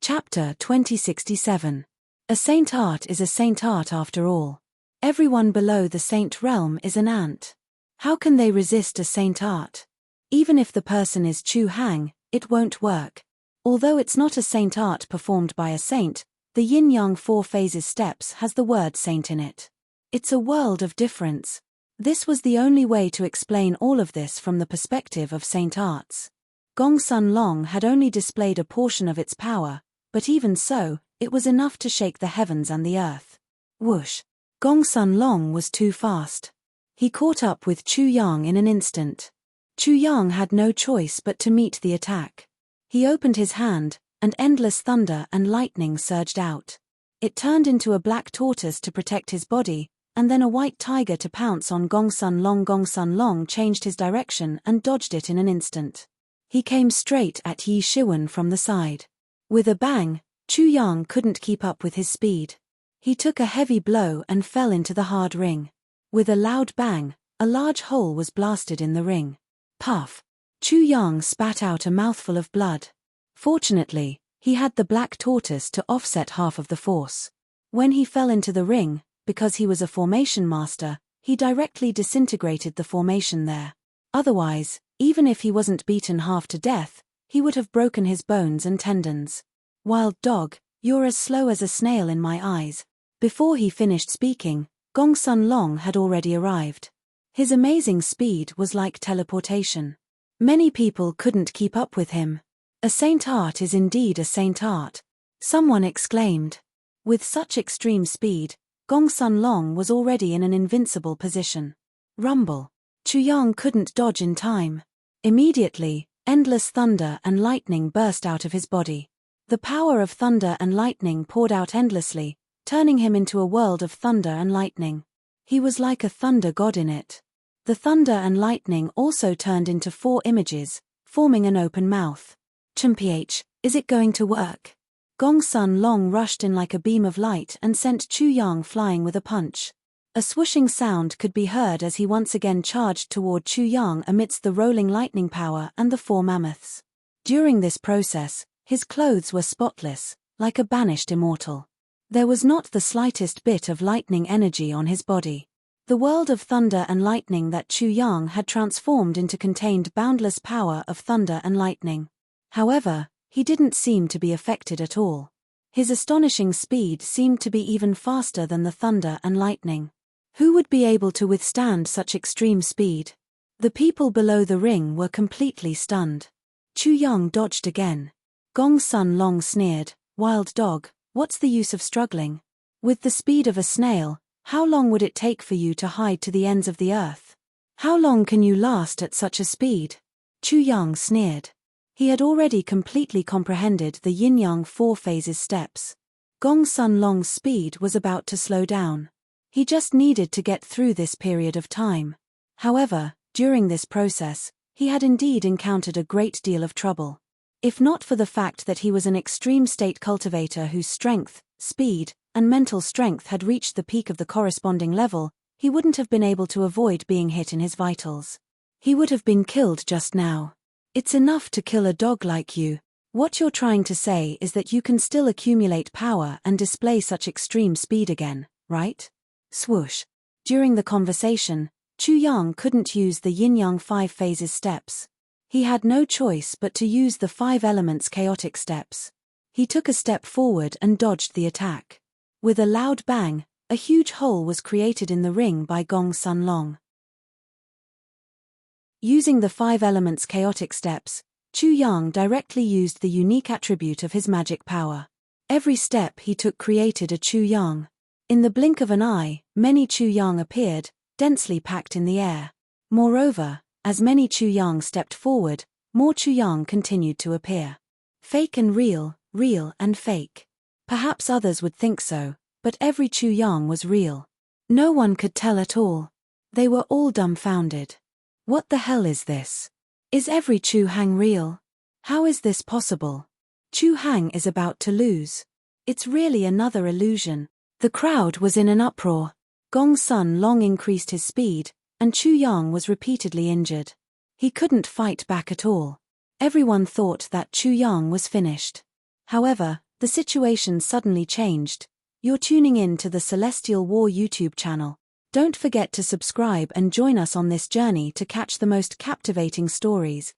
Chapter 2067. A saint art is a saint art after all. Everyone below the saint realm is an ant. How can they resist a saint art? Even if the person is Chu Hang, it won't work. Although it's not a saint art performed by a saint, the yin-yang four phases steps has the word saint in it. It's a world of difference. This was the only way to explain all of this from the perspective of saint arts. Gong Sun Long had only displayed a portion of its power, but even so, it was enough to shake the heavens and the earth. Whoosh! Gong Sun Long was too fast. He caught up with Chu Yang in an instant. Chu Yang had no choice but to meet the attack. He opened his hand, and endless thunder and lightning surged out. It turned into a black tortoise to protect his body, and then a white tiger to pounce on Gong Sun Long. Gong Sun Long changed his direction and dodged it in an instant. He came straight at Yi Shiwen from the side. With a bang, Chu Yang couldn't keep up with his speed. He took a heavy blow and fell into the hard ring. With a loud bang, a large hole was blasted in the ring. Puff! Chu Yang spat out a mouthful of blood. Fortunately, he had the black tortoise to offset half of the force. When he fell into the ring, because he was a formation master, he directly disintegrated the formation there. Otherwise, even if he wasn't beaten half to death, he would have broken his bones and tendons. Wild dog, you're as slow as a snail in my eyes. Before he finished speaking, Gong Sun Long had already arrived. His amazing speed was like teleportation. Many people couldn't keep up with him. A saint art is indeed a saint art. Someone exclaimed. With such extreme speed, Gong Sun Long was already in an invincible position. Rumble. Chu Yang couldn't dodge in time. Immediately, endless thunder and lightning burst out of his body. The power of thunder and lightning poured out endlessly, turning him into a world of thunder and lightning. He was like a thunder god in it. The thunder and lightning also turned into four images, forming an open mouth. Chumph, is it going to work? Gong Sun Long rushed in like a beam of light and sent Chu Yang flying with a punch. A swooshing sound could be heard as he once again charged toward Chu Yang amidst the rolling lightning power and the four mammoths. During this process, his clothes were spotless, like a banished immortal. There was not the slightest bit of lightning energy on his body. The world of thunder and lightning that Chu Yang had transformed into contained boundless power of thunder and lightning. However, he didn't seem to be affected at all. His astonishing speed seemed to be even faster than the thunder and lightning. Who would be able to withstand such extreme speed? The people below the ring were completely stunned. Chu Yang dodged again. Gong Sun Long sneered, "Wild dog, what's the use of struggling? With the speed of a snail, how long would it take for you to hide to the ends of the earth? How long can you last at such a speed?" Chu Yang sneered. He had already completely comprehended the yin-yang four phases steps. Gong Sun Long's speed was about to slow down. He just needed to get through this period of time. However, during this process, he had indeed encountered a great deal of trouble. If not for the fact that he was an extreme state cultivator whose strength, speed, and mental strength had reached the peak of the corresponding level, he wouldn't have been able to avoid being hit in his vitals. He would have been killed just now. It's enough to kill a dog like you. What you're trying to say is that you can still accumulate power and display such extreme speed again, right? Swoosh. During the conversation, Chu Yang couldn't use the yin-yang 5 phases steps. He had no choice but to use the 5 elements chaotic steps. He took a step forward and dodged the attack. With a loud bang, a huge hole was created in the ring by Gong Sun Long. Using the 5 elements chaotic steps, Chu Yang directly used the unique attribute of his magic power. Every step he took created a Chu Yang. In the blink of an eye, many Chu Yang appeared, densely packed in the air. Moreover, as many Chu Yang stepped forward, more Chu Yang continued to appear. Fake and real, real and fake. Perhaps others would think so, but every Chu Yang was real. No one could tell at all. They were all dumbfounded. What the hell is this? Is every Chu Hang real? How is this possible? Chu Hang is about to lose. It's really another illusion. The crowd was in an uproar. Gong Sun Long increased his speed, and Chu Yang was repeatedly injured. He couldn't fight back at all. Everyone thought that Chu Yang was finished. However, the situation suddenly changed. You're tuning in to the Celestial War YouTube channel. Don't forget to subscribe and join us on this journey to catch the most captivating stories.